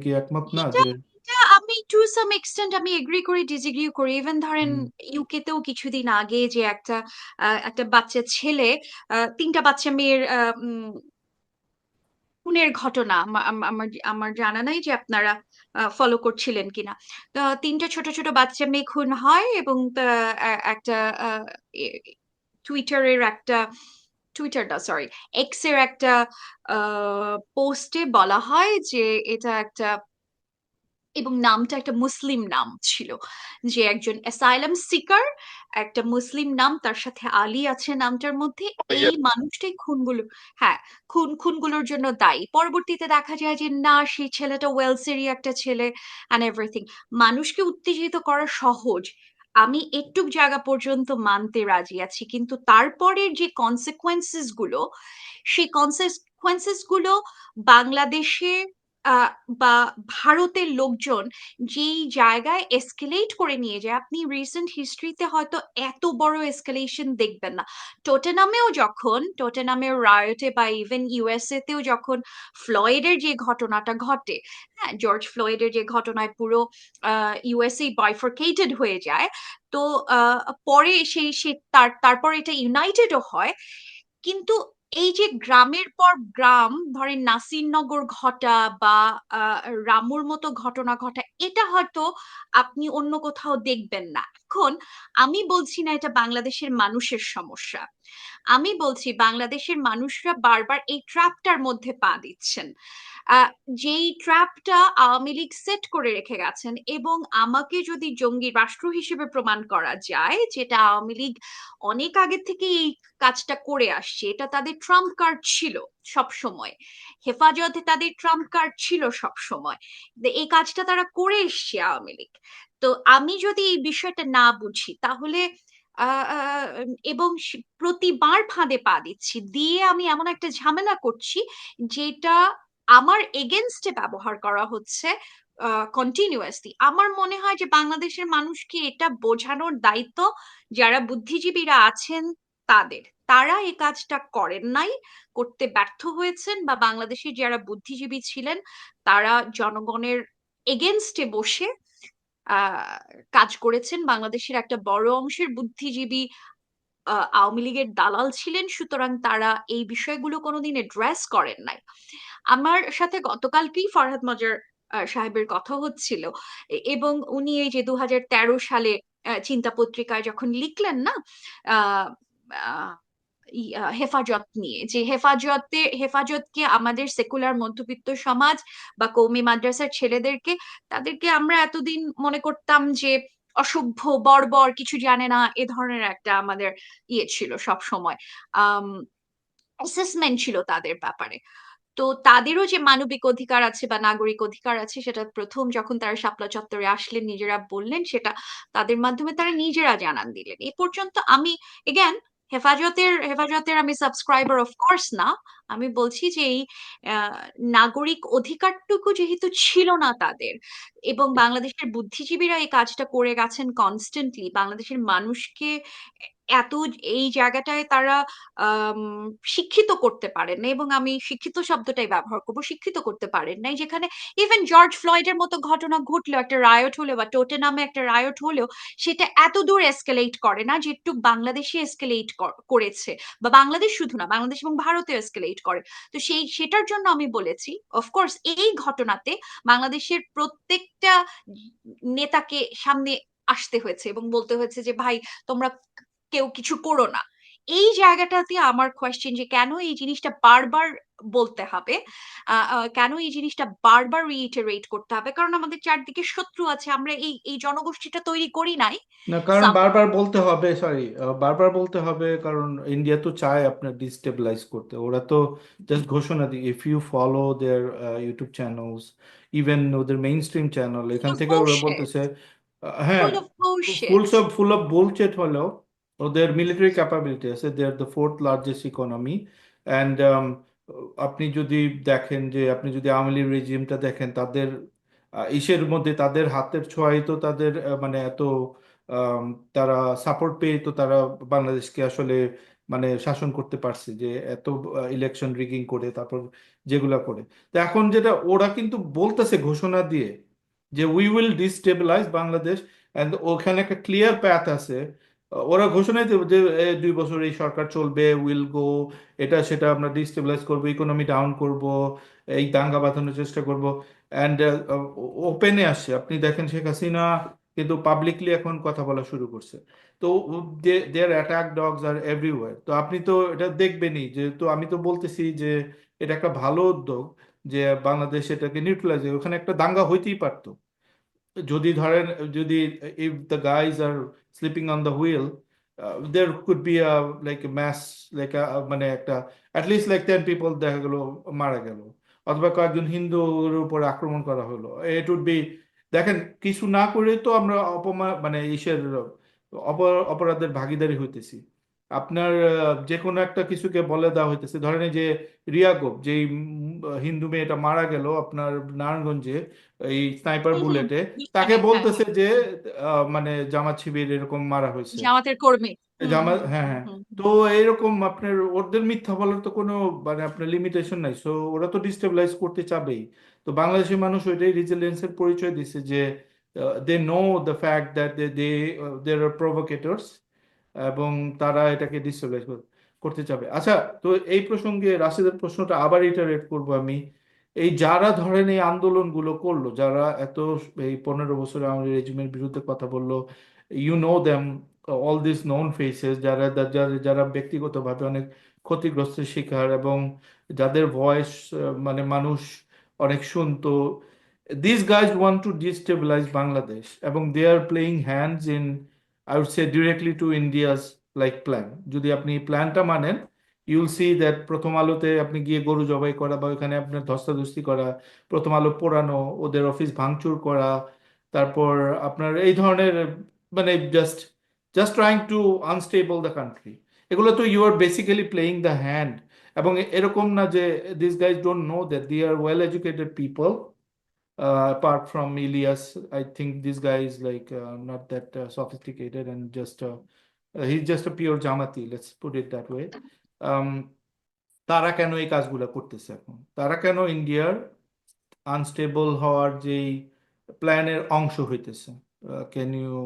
Speaker 1: কি একমত না
Speaker 2: এটা
Speaker 1: যে?
Speaker 2: এটা আমি টু সাম এক্সটেন্ট আমি এগ্রি করি, ডিসএগ্রি করি। ইভেন ধরেন
Speaker 1: হুম,
Speaker 2: ইউকে তেও কিছুদিন আগে যে একটা বাচ্চা ছেলে, তিনটা বাচ্চা মেয়ের খুনের ঘটনা, আমার আমার জানা নাই যে আপনারা ফলো করছিলেন কিনা। তো তিনটা ছোট ছোট বাচ্চা মেয়ে খুন হয়, এবং একটা টুইটারের একটা টুইটার না, সরি, এক্স এর একটা পোস্টে বলা হয় যে এটা একটা, এবং নামটা একটা মুসলিম নাম ছিল, যে একজন অ্যাসাইলাম সিকার, একটা মুসলিম নাম, তার সাথে আলী আছে নামটার মধ্যে, এই
Speaker 3: ইয়া,
Speaker 2: মানুষটাই খুনগুলো, হ্যাঁ, খুনগুলোর জন্য দায়ী। পরবর্তীতে দেখা যায় যে না, সেই ছেলেটা ওয়েলসেরই একটা ছেলে অ্যান্ড এভরিথিং। মানুষকে উত্তেজিত করা সহজ, আমি একটু জায়গা পর্যন্ত মানতে রাজি আছি, কিন্তু তারপরের যে কনসিকুয়েন্সেস গুলো, সেই কনসিকুয়েন্সেস গুলো বাংলাদেশে আহ, বা ভারতের লোকজন যেই জায়গায় এসকেলেট করে নিয়ে যায়, আপনি রিসেন্ট হিস্ট্রিতে হয়তো এত বড় এসকেলেশন দেখবেন না। টোটেনামের রায়টে বা ইভেন ইউএসএ তেও যখন ফ্লয়েডের যে ঘটনাটা ঘটে, হ্যাঁ, জর্জ ফ্লয়েডের যে ঘটনায় পুরো ইউএসএ বাইফরকেটেড হয়ে যায়, তো আহ, পরে তারপর এটা ইউনাইটেডও হয়। কিন্তু এই যে গ্রামের পর গ্রাম, ধরেন নাসিরনগর ঘটা বা রামুর মতো ঘটনা ঘটা, এটা হয়তো আপনি অন্য কোথাও দেখবেন না। এখন আমি বলছি না এটা বাংলাদেশের মানুষের সমস্যা, আমি বলছি বাংলাদেশের মানুষরা বারবার এই ট্র্যাপটার মধ্যে পা দিচ্ছেন, আহ, যেই ট্র্যাপটা আওয়ামী লীগ সেট করে রেখে গেছেন। এবং আমাকে যদি জঙ্গি রাষ্ট্র হিসেবে প্রমাণ করা যায়, যেটা আওয়ামী লীগ অনেক আগে থেকে এই কাজটা করে আসছে, এটা তাদের ট্রাম্প কার্ড ছিল সব সময়, হেফাজতে তাদের ট্রাম্প কার্ড ছিল সব সময়, এই কাজটা তারা করে এসছে আওয়ামী লীগ। তো আমি যদি এই বিষয়টা না বুঝি তাহলে এবং প্রতিবার ফাঁদে পা দিচ্ছি, দিয়ে আমি এমন একটা ঝামেলা করছি যেটা আমার এগেনস্টে ব্যবহার করা হচ্ছে কন্টিনিউয়াসলি। আমার মনে হয় যে বাংলাদেশের মানুষকে এটা বোঝানোর দায়িত্ব যারা বুদ্ধিজীবীরা আছেন তাদের। তারা এই কাজটা করেন নাই, করতে ব্যর্থ হয়েছেন, বা বাংলাদেশের যারা বুদ্ধিজীবী ছিলেন তারা জনগণের এগেনস্টে বসে আহ কাজ করেছেন। বাংলাদেশের একটা বড় অংশের বুদ্ধিজীবী আওয়ামী লীগের দালাল ছিলেন, সুতরাং তারা এই বিষয়গুলো কোনোদিন অ্যাড্রেস করেন নাই। আমার সাথে গতকালকেই ফরহাদ মজার সাহেবের কথা হচ্ছিল, এবং উনি এই যে 2013 সালে চিন্তা পত্রিকায় যখন লিখলেন না, আহ, আহ, হেফাজত নিয়ে, যে হেফাজতকে আমাদের সেকুলার মধ্যবিত্ত সমাজ বা কওমি মাদ্রাসার ছেলেদেরকে, তাদেরকে আমরা এতদিন মনে করতাম যে অসভ্য, বর্বর, কিছু জানে না, এ ধরনের একটা আমাদের ইয়ে ছিল সব সময়, অ্যাসেসমেন্ট ছিল তাদের ব্যাপারে। তো তাদেরও যে মানবিক অধিকার আছে বা নাগরিক অধিকার আছে, সেটা প্রথম যখন তারা শাপলা চত্বরে আসলেন নিজেরা বললেন, সেটা তাদের মাধ্যমে তারা নিজেরা জানান দিলেন। এ পর্যন্ত আমি এগেন হেফাজতের আমি সাবস্ক্রাইবার অফ কোর্স না, আমি বলছি যে এই আহ, নাগরিক অধিকারটুকু যেহেতু ছিল না তাদের, এবং বাংলাদেশের বুদ্ধিজীবীরা এই কাজটা করে গেছেন কনস্ট্যান্টলি, বাংলাদেশের মানুষকে এত এই জায়গাটায় তারা আম, শিক্ষিত করতে পারেন না, এবং আমি শিক্ষিত শব্দটাই ব্যবহার করবো, শিক্ষিত করতে পারেন নাই, যেখানে ইভেন জর্জ ফ্লয়েডের মতো ঘটনা ঘটলো, একটা রায়ট হলো বা টোটে নামে একটা রায়ট হলো, সেটা এত দূর এসকেলেট করে না যেটুক বাংলাদেশে এসকেলেট করেছে, বা বাংলাদেশ শুধু না, বাংলাদেশ এবং ভারতে এসকেলেট করে। তো সেটার জন্য আমি বলেছি অফকোর্স এই ঘটনাতে বাংলাদেশের প্রত্যেকটা নেতাকে সামনে আসতে হয়েছে এবং বলতে হয়েছে যে ভাই, তোমরা কেউ কিছু করো না। এই জায়গাটাতে আমার কোয়েশ্চেন যে কেন এই জিনিসটা বারবার বলতে হবে, কেন এই জিনিসটা বারবার রিইটারেট করতে হবে? কারণ আমাদের চারদিকে শত্রু আছে, আমরা এই জনগোষ্ঠীটা তৈরি করি নাই।
Speaker 1: না, কারণ
Speaker 2: সাম
Speaker 1: বারবার বলতে হবে, সরি, বারবার বলতে হবে কারণ ইন্ডিয়া তো চায় আপনার ডিস্টেবিলাইজ করতে। ওরা তো জাস্ট ঘোষণা দিই, if you follow their YouTube channels, even ওদের মেইন স্ট্রিম চ্যানেল, এখান থেকে ওরা
Speaker 2: bullshit,
Speaker 1: বলতেছে হ্যাঁ,
Speaker 2: full of bullshit.
Speaker 1: Full of bullshit হলেও ওদের মিলিটারি ক্যাপাবিলিটি আছে, they are the fourth largest economy. And আপনি যদি দেখেন, যে আপনি যদি আওয়ামী লীগ রেজিমটা দেখেন, তাদের ইসের মধ্যে তাদের হাতের ছোঁয়াই তো তাদের মানে এত আম, তারা সাপোর্ট পেয়ে তো তারা বাংলাদেশকে আসলে মানে শাসন করতে পারছে, যে এত ইলেকশন রিগিং করে তারপর যেগুলা করে। তো এখন যেটা ওরা কিন্তু বলতেছে ঘোষণা দিয়ে যে we will destabilise Bangladesh, and ওখানে একটা ক্লিয়ার প্যাথ আছে। ওরা ঘোষণাই দেবে যে 2 বছর এই সরকার চলবে, উইল গো, এটা সেটা আমরা ডিস্টেবিলাইজ করবো, ইকোনমি ডাউন করব, এই দাঙ্গা বাঁধানোর চেষ্টা করব। অ্যান্ড ওপেনে আসছে, আপনি দেখেন শেখ হাসিনা কিন্তু পাবলিকলি এখন কথা বলা শুরু করছে। তো দেয়ার অ্যাটাক ডগস আর এভরিওয়্যার। তো আপনি তো এটা দেখবেনই, যেহেতু আমি তো বলতেছি যে এটা একটা ভালো উদ্যোগ, যে বাংলাদেশ এটাকে নিউট্রালাইজ, ওখানে একটা দাঙ্গা হইতেই পারতো যদি ধরেন, যদি if the guys are sleeping on the wheel, there could be a like a mass, like a মানে একটা at least like 10 people দেখা গেল মারা গেল, অথবা কয়েকজন হিন্দুর উপর আক্রমণ করা হলো, it would be, দেখেন কিছু না করে তো আমরা অপমান মানে ইসের অপরাধের ভাগিদারি হইতেছি। আপনার যে কোনো একটা কিছুকে বলে দেওয়া হইতেছে, ধরেন এই যে রিয়াগোপ, যেই হিন্দু মেয়েটা মারা গেল আপনার নারায়ণগঞ্জে এই স্নাইপার
Speaker 2: হুম হুম,
Speaker 1: বুলেটে, তাকে
Speaker 2: বুঝতে হ্যাঁ
Speaker 1: বলতেছে
Speaker 2: হ্যাঁ,
Speaker 1: যে মানে জামাত শিবির এরকম মারা হয়েছে।
Speaker 2: জামাতের কর্মী।
Speaker 1: জামাত, হ্যাঁ হ্যাঁ।
Speaker 2: হুম
Speaker 1: তো এইরকম আপনার ওদের মিথ্যা বলার তো কোনো মানে আপনার লিমিটেশন নাই, সো ওরা তো ডিস্টেবিলাইজ করতে চাবেই। তো বাংলাদেশের মানুষ ওইটাই রেজিলিয়েন্সের পরিচয় দিচ্ছে যে they know the fact that they are provocateurs, এবং তারা এটাকে ডিস্টেবিলাইজ করতে চাবে। আচ্ছা, তো এই প্রসঙ্গে রাশিদের প্রশ্নটা আবার ইটারেট করব আমি। এই যারা ধরেন এই আন্দোলনগুলো করলো, যারা এত এই 15 বছর আমাদের রেজিমের বিরুদ্ধে কথা বললো, you know them, all this known faces, যারা যারা যারা ব্যক্তিগতভাবে অনেক ক্ষতিগ্রস্তের শিকার এবং যাদের ভয়েস মানে মানুষ অনেক শুনতো, this guys want to destabilise Bangladesh, এবং they are playing hands in, I would say directly to India's like plan. যদি আপনি প্ল্যানটা মানেন, ইউল সি দ্যাট প্রথম আলোতে আপনি গিয়ে গরু জবাই করা বা ওখানে আপনার ধস্তাধস্তি করা, প্রথম আলো পোড়ানো, ওদের অফিস ভাঙচুর করা, তারপর আপনার এই ধরনের মানে just trying to unstable the country, এগুলো তো you are basically playing the hand. এবং এরকম না যে this guys don't know that they are well educated people. Apart from Elias, I think this guy is like not that sophisticated and he's just a pure Jamati, let's put it that way. Um, তারা কেন এই কাজগুলো করতেছে এখন? তারা কেন ইন্ডিয়ার unstable হওয়ার যেই প্ল্যানের অংশ হইতেছে? Can you?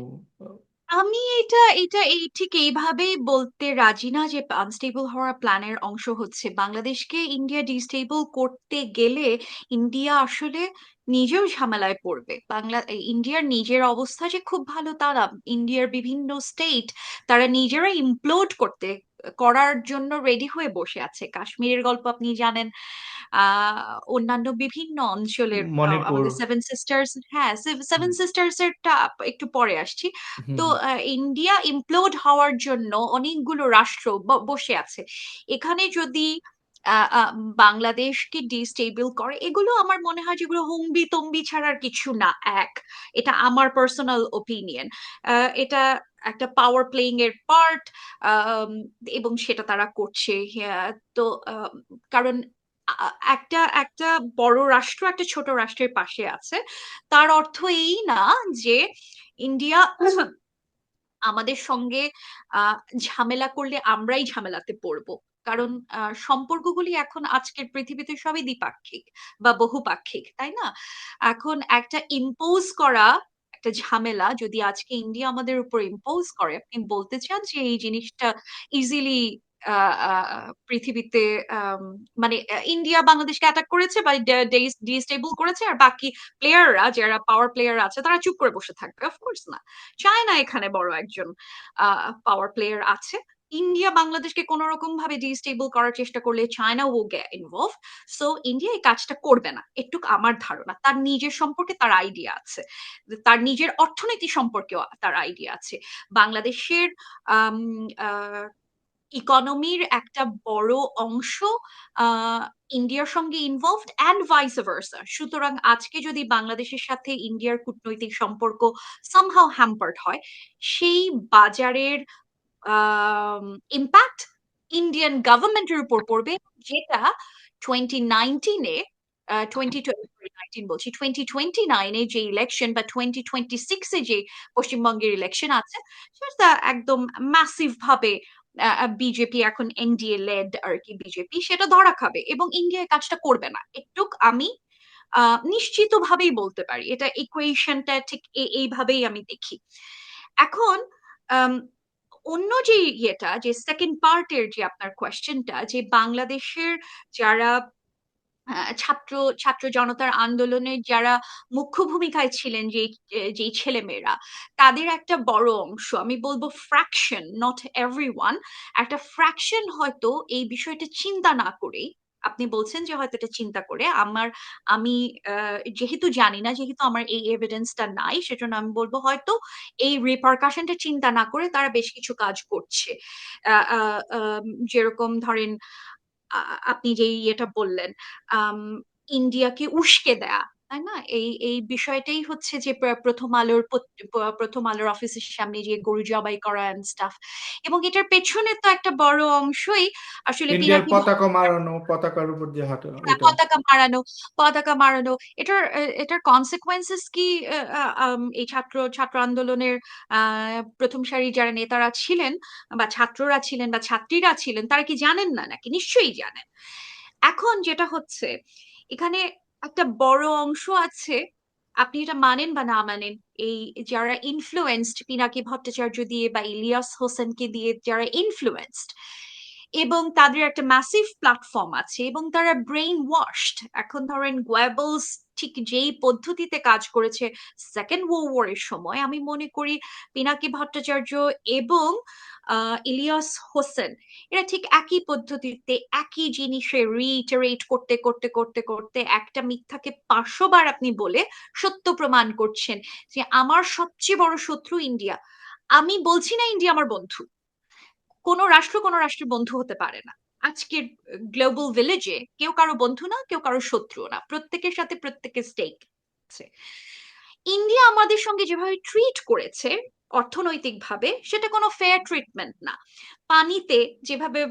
Speaker 2: আমি এটা এটা এই ঠিক এইভাবেই বলতে রাজি না যে আনস্টেবল হওয়ার প্ল্যানের অংশ হচ্ছে। বাংলাদেশকে ইন্ডিয়া ডিস্টেবল করতে গেলে ইন্ডিয়া আসলে নিজেও ঝামেলায় পড়বে। ইন্ডিয়ার নিজের অবস্থা যে খুব ভালো তা না। ইন্ডিয়ার বিভিন্ন স্টেট তারা নিজেরা ইমপ্লোড করার জন্য রেডি হয়ে বসে আছে। কাশ্মীরের গল্প আপনি জানেন। অন্যান্য বিভিন্ন অঞ্চলের
Speaker 1: মণিপুর।
Speaker 2: আমাদের সেভেন সিস্টার্স, হ্যাঁ সেভেন সিস্টার্স এরটা একটু পরে আসছি। তো
Speaker 1: হুম।
Speaker 2: ইন্ডিয়া ইমপ্লোড হওয়ার জন্য অনেকগুলো রাষ্ট্র বসে আছে। এখানে যদি আহ, আহ, বাংলাদেশকে ডিস্টেবল করে, এগুলো আমার মনে হয় যেগুলো হুম্বি তম্বি ছাড়ার কিছু না। এক, এটা আমার পার্সোনাল ওপিনিয়ন। এটা একটা পাওয়ার প্লেইং এর পার্ট, এবং সেটা তারা করছে। তো কারণ একটা একটা বড় রাষ্ট্র একটা ছোট রাষ্ট্রের পাশে আছে, তার অর্থ এই না যে ইন্ডিয়া আমাদের সঙ্গে আহ ঝামেলা করলে আমরাই ঝামেলাতে পড়বো। কারণ সম্পর্কগুলি এখন আজকের পৃথিবীতে সবই দ্বিপাক্ষিক বা বহুপাক্ষিক, তাই না? এখন একটা ইম্পোজ করা একটা ঝামেলা যদি আজকে ইন্ডিয়া আমাদের উপর ইম্পোজ করে, আপনি বলতে চান যে এই জিনিসটা ইজিলি পৃথিবীতে মানে ইন্ডিয়া বাংলাদেশকে অ্যাটাক করেছে বা ডিস্টেবল করেছে, আর বাকি প্লেয়াররা যারা পাওয়ার প্লেয়ার আছে তারা চুপ করে বসে থাকবে? অফকোর্স না। চায়না এখানে বড় একজন পাওয়ার প্লেয়ার আছে। ইন্ডিয়া বাংলাদেশকে কোন রকম ভাবে ডিস্টেবল করার চেষ্টা করলে চায়না ও গেট ইনভলভ। সো ইন্ডিয়া এই কাজটা করবে না, একটু আমার ধারণা। তার নিজের সম্পর্কে তার আইডিয়া আছে, তার নিজের অর্থনীতি সম্পর্কেও তার আইডিয়া আছে। বাংলাদেশের আম, আহ, ইকোনমির একটা বড় অংশ আহ ইন্ডিয়ার সঙ্গে ইনভলভড অ্যান্ড ভাইস ভার্সা। সুতরাং আজকে যদি বাংলাদেশের সাথে ইন্ডিয়ার কূটনৈতিক সম্পর্ক সামহাও হ্যাম্পার্ড হয়, সেই বাজারের ইম্প্যাক্ট ইন্ডিয়ান গভর্নমেন্টের উপর পড়বে, যেটা 2019-এ 2019 বলছি, 2029-এ যে ইলেকশন বা 2026-এ যে পশ্চিমবঙ্গের ইলেকশন আছে, সেটা একদম ম্যাসিভ ভাবে বিজেপি, এখন এনডিএ লেড আর কি বিজেপি, সেটা ধরা খাবে এবং ইন্ডিয়া এই কাজটা করবে না। একটু আমি নিশ্চিত ভাবেই বলতে পারি, এটা ইকুয়েশনটা ঠিক এইভাবেই আমি দেখি। এখন আম, অন্য যে ইয়েটা, যে সেকেন্ড পার্টের যে আপনার কোয়েশ্চেনটা, যে বাংলাদেশের যারা ছাত্র ছাত্র জনতার আন্দোলনের যারা মুখ্য ভূমিকায় ছিলেন, যেই ছেলেমেয়েরা, তাদের একটা বড় অংশ, আমি বলবো ফ্র্যাকশন, নট এভরিওয়ান, একটা ফ্র্যাকশন হয়তো এই বিষয়টা চিন্তা না করেই, আপনি বলছেন যে হয়তো এটা চিন্তা করে, আমি যেহেতু জানি না, যেহেতু আমার এই এভিডেন্সটা নাই, সেজন্য আমি বলবো হয়তো এই রিপারকাশনটা চিন্তা না করে তারা বেশ কিছু কাজ করছে। আহ, আহ, আম, যেরকম ধরেন আপনি যে ইয়েটা বললেন, আম, ইন্ডিয়াকে উস্কে দেয়া, তাই না? এই বিষয়টাই হচ্ছে যে প্রথম আলোর অফিসের সামনে যে গরু জবাই করা অ্যান্ড স্টাফ, এবং এটার পেছনে তো একটা বড় অংশই আসলে
Speaker 1: ইন্ডিয়ার
Speaker 2: পিনাকি
Speaker 1: পতাকা মারানো, পতাকার উপর দিয়ে হাঁটা,
Speaker 2: হ্যাঁ,
Speaker 1: এটা।
Speaker 2: পতাকা মারানো। এটার কনসিকুয়েন্সেস কি? এই ছাত্র আন্দোলনের প্রথম সারির যারা নেতারা ছিলেন বা ছাত্ররা ছিলেন বা ছাত্রীরা ছিলেন, তারা কি জানেন না নাকি? নিশ্চয়ই জানেন। এখন যেটা হচ্ছে, এখানে একটা বড় অংশ আছে, আপনি এটা মানেন বা না মানেন, এই যারা ইনফ্লুয়েন্সড পিনাকি ভট্টাচার্য দিয়ে বা ইলিয়াস হোসেনকে দিয়ে, যারা ইনফ্লুয়েন্সড এবং তাদের একটা ম্যাসিভ প্ল্যাটফর্ম আছে এবং তারা ব্রেইন ওয়াশড। এখন ধরেন গোয়েবলস ঠিক যেই পদ্ধতিতে কাজ করেছে সেকেন্ড ওয়ার্ল্ড ওয়ারের সময়, আমি মনে করি পিনাকি ভট্টাচার্য এবং ইলিয়াস হোসেন এরা ঠিক একই পদ্ধতিতে একই জিনিসে রিইটারেট করতে করতে করতে করতে একটা মিথ্যাকে 500 বার আপনি বলে সত্য প্রমাণ করছেন যে আমার সবচেয়ে বড় শত্রু ইন্ডিয়া। আমি বলছি না ইন্ডিয়া আমার বন্ধু, কোনো রাষ্ট্রের বন্ধু হতে পারে না। আজকের গ্লোবাল ভিলেজে কেউ কারো বন্ধু না, কেউ কারো শত্রু না, প্রত্যেকের সাথে প্রত্যেকের স্টেক আছে। ইন্ডিয়া আমাদের সঙ্গে যেভাবে ট্রিট করেছে অর্থনৈতিকভাবে, সেটা কোনো ফেয়ার ট্রিটমেন্ট না। পানিতে যেভাবে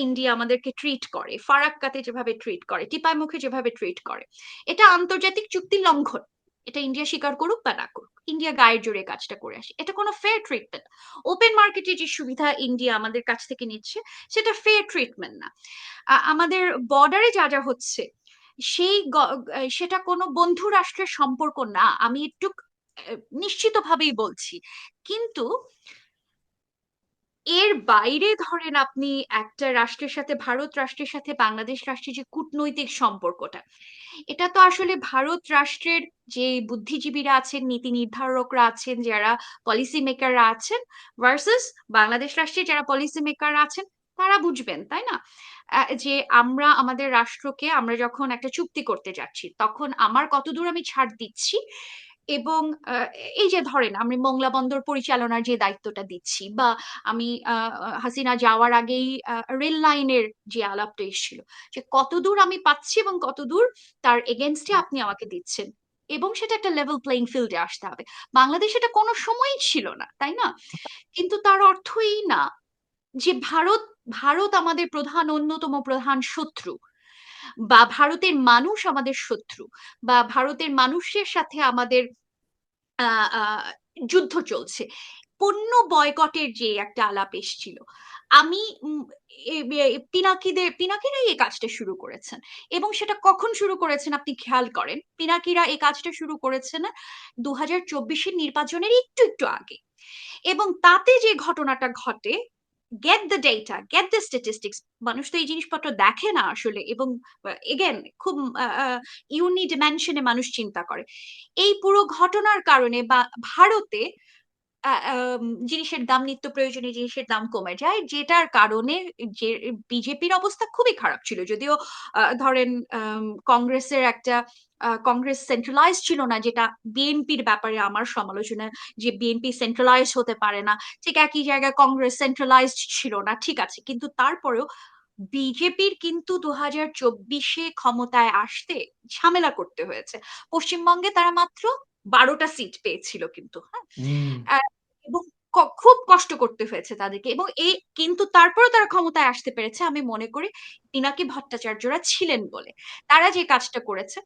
Speaker 2: ইন্ডিয়া আমাদেরকে ট্রিট করে, ফারাক্কাতে যেভাবে ট্রিট করে, টিপাইমুখে যেভাবে ট্রিট করে, এটা আন্তর্জাতিক চুক্তির লঙ্ঘন। এটা ইন্ডিয়া স্বীকার করুক বা না করুক, ইন্ডিয়া গায়ের জোরে কাজটা করে আসে, এটা কোনো ফেয়ার ট্রিটমেন্ট। ওপেন মার্কেটে যে সুবিধা ইন্ডিয়া আমাদের কাছ থেকে নিচ্ছে, সেটা ফেয়ার ট্রিটমেন্ট না। আমাদের বর্ডারে যা যা হচ্ছে, সেটা কোনো বন্ধু রাষ্ট্রের সম্পর্ক না, আমি একটু নিশ্চিতভাবেই বলছি। কিন্তু এর বাইরে ধরেন আপনি একটা রাষ্ট্রের সাথে, ভারত রাষ্ট্রের সাথে বাংলাদেশ রাষ্ট্রের যে কূটনৈতিক সম্পর্কটা, এটা তো আসলে ভারত রাষ্ট্রের যে বুদ্ধিজীবীরা আছেন, নীতি নির্ধারকরা আছেন, যারা পলিসি মেকাররা আছেন, ভার্সেস বাংলাদেশ রাষ্ট্রের যারা পলিসি মেকাররা আছেন, তারা বুঝবেন, তাই না? যে আমরা আমাদের রাষ্ট্রকে, আমরা যখন একটা চুক্তি করতে যাচ্ছি, তখন আমার কতদূর আমি ছাড় দিচ্ছি, এবং এই যে ধরেন আমি মোংলা বন্দর পরিচালনার যে দায়িত্বটা দিচ্ছি, বা আমি হাসিনা যাওয়ার আগেই রেল লাইনের যে আলাপটা এসেছিল, যে কতদূর আমি পাচ্ছি এবং কতদূর তার এগেনস্টে আপনি আমাকে দিচ্ছেন, এবং সেটা একটা লেভেল প্লেইং ফিল্ডে আসতে হবে। বাংলাদেশ এটা কোনো সময়ই ছিল না, তাই না? কিন্তু তার অর্থ এই না যে ভারত ভারত আমাদের অন্যতম প্রধান শত্রু, বা ভারতের মানুষ আমাদের শত্রু, বা ভারতের মানুষের সাথে আমাদের আহ আহ যুদ্ধ চলছে। পণ্য বয়কটের যে একটা আলাপ এসেছিল, আমি পিনাকিরাই এই কাজটা শুরু করেছেন। এবং সেটা কখন শুরু করেছেন আপনি খেয়াল করেন, পিনাকিরা এই কাজটা শুরু করেছেন 2024-এর নির্বাচনের একটু একটু আগে। এবং তাতে যে ঘটনাটা ঘটে, get the data, get the statistics, মানুষ তো এই জিনিসপত্র দেখে না আসলে, এবং এগেন খুব ইউনি ডিমেনশনে মানুষ চিন্তা করে। এই পুরো ঘটনার কারণে বা ভারতে জিনিসের দাম, নিত্য প্রয়োজনীয় জিনিসের দাম কমে যায়, যেটার কারণে যে বিজেপির অবস্থা খুবই খারাপ ছিল। যদিও ধরেন কংগ্রেসের একটা কংগ্রেস সেন্ট্রালাইজ ছিল না, যেটা বিএনপির ব্যাপারে আমার সমালোচনা, যে বিএনপি সেন্ট্রালাইজ হতে পারে না, ঠিক একই জায়গায় কংগ্রেস সেন্ট্রালাইজড ছিল না, ঠিক আছে, কিন্তু তারপরেও বিজেপির কিন্তু 2024-এ ক্ষমতায় আসতে ঝামেলা করতে হয়েছে। পশ্চিমবঙ্গে তারা মাত্র 12টা সিট পেয়েছিল কিন্তু, হ্যাঁ।
Speaker 1: হুম।
Speaker 2: আহ, এবং খুব কষ্ট করতে হয়েছে তাদেরকে, এবং কিন্তু তারপরে তারা ক্ষমতায় আসতে পেরেছে, আমি মনে করি পিনাকি ভট্টাচার্যরা ছিলেন বলে। তারা যে কাজটা করেছে,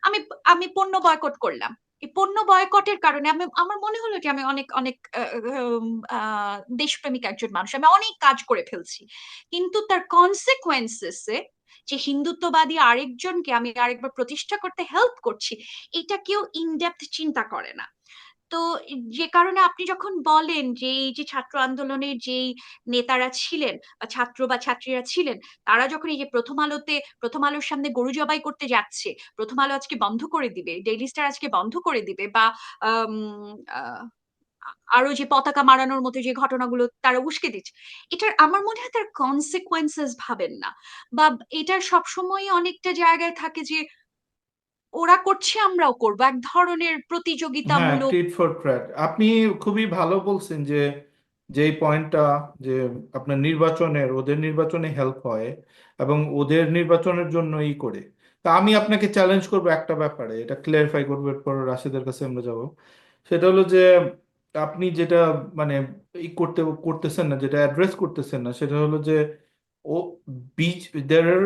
Speaker 2: আমি আমি পণ্য বয়কট করলাম, এই পণ্য বয়কটের কারণে আমার মনে হলো যে আমি অনেক অনেক দেশপ্রেমিক একজন মানুষ, আমি অনেক কাজ করে ফেলছি, কিন্তু তার কনসিকুয়েন্সেসে যে হিন্দুত্ববাদী আরেকজনকে আমি আরেকবার প্রতিষ্ঠা করতে হেল্প করছি, এটা কেউ ইনডেপথ চিন্তা করে না। তো যে কারণে আপনি যখন বলেন যে এই যে ছাত্র আন্দোলনের যেই নেতারা ছিলেন বা ছাত্র বা ছাত্রীরা ছিলেন, তারা যখন এই যে প্রথম আলোর সামনে গরু জবাই করতে যাচ্ছে, প্রথম আলো আজকে বন্ধ করে দিবে, ডেইলি স্টার আজকে বন্ধ করে দিবে, বা আম, আহ, আরো যে পতাকা মারানোর মতো যে ঘটনাগুলো তারা উস্কে দিচ্ছে, এটার আমার মনে হয় তার কনসিকুয়েন্সেস ভাবেন না। বা এটার সবসময় অনেকটা জায়গায় থাকে যে ওরা করছে আমরাও করবো, এক ধরনের
Speaker 1: হ্যাঁ,
Speaker 2: প্রতিযোগিতামূলক।
Speaker 1: টিট ফর ট্র্যাট। আপনি খুবই ভালো বলছেন যে যেই পয়েন্টটা, যে আপনার ওদের নির্বাচনে হেল্প হয় এবং ওদের নির্বাচনের জন্য ই করে। তা আমি আপনাকে চ্যালেঞ্জ করবো একটা ব্যাপারে, এটা ক্লিয়ারিফাই করবো, এরপর রাশেদের কাছে আমরা যাব। সেটা হলো যে আপনি যেটা মানে করতেছেন না, যেটা অ্যাড্রেস করতেছেন না, সেটা হলো যে ও বিচ দের আর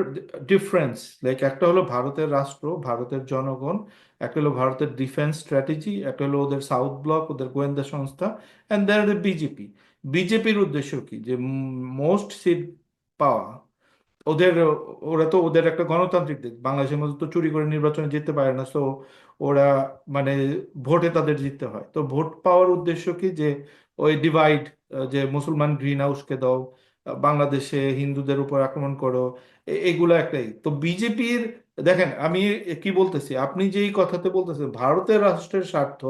Speaker 1: ডিফারেন্স, লাইক একটা হলো ভারতের রাষ্ট্র, ভারতের জনগণ, একটা হলো ভারতের ডিফেন্স স্ট্র্যাটেজি, একটা হলো ওদের সাউথ ব্লক, ওদের গোয়েন্দা সংস্থা, অ্যান্ড দেয়ার বিজেপি। বিজেপির উদ্দেশ্য কি? যে মোস্ট সিট পাওয়া। ওদের ওরা তো ওদের একটা গণতান্ত্রিক দেশ, বাংলাদেশের মধ্যে তো চুরি করে নির্বাচনে জিততে পারে না। সো ওরা মানে ভোটে তাদের জিততে হয়। তো ভোট পাওয়ার উদ্দেশ্য কি? যে ওই ডিভাইড, যে মুসলমান গ্রিন হাউসকে দাও, বাংলাদেশে হিন্দুদের উপর আক্রমণ করো, এগুলো একটাই তো বিজেপির। দেখেন আমি কি বলতেছি, আপনি যেই কথাতে বলতেছেন ভারতের রাষ্ট্রের স্বার্থ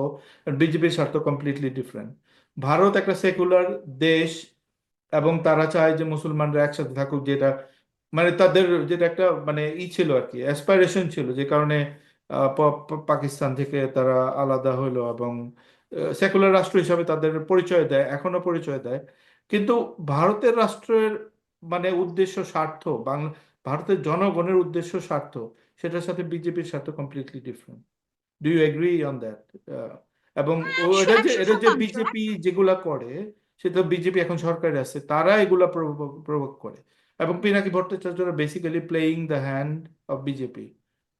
Speaker 1: আর বিজেপির স্বার্থ কমপ্লিটলি ডিফারেন্ট। ভারত একটা সেকুলার দেশ, এবং তারা চায় যে মুসলমানরা একসাথে থাকুক, যেটা মানে তাদের যেটা একটা মানে ছিল আর কি, অ্যাসপাইরেশন ছিল, যে কারণে পাকিস্তান থেকে তারা আলাদা হলো, এবং সেকুলার রাষ্ট্র হিসাবে তাদের পরিচয় দেয়, এখনো পরিচয় দেয়। কিন্তু ভারতের রাষ্ট্রের মানে উদ্দেশ্য স্বার্থ, ভারতের জনগণের উদ্দেশ্য স্বার্থ, সেটার সাথে বিজেপির স্বার্থ completely different. Do you agree on that? এবং
Speaker 2: একশো
Speaker 1: এটা যে
Speaker 2: একশো
Speaker 1: এটা যে
Speaker 2: শতাংশ
Speaker 1: বিজেপি যেগুলা করে, সেটা বিজেপি এখন সরকারে আছে, তারা এগুলা প্রভোগ করে। এবং পিনাকি ভট্টাচার্যরা basically playing the hand of BJP.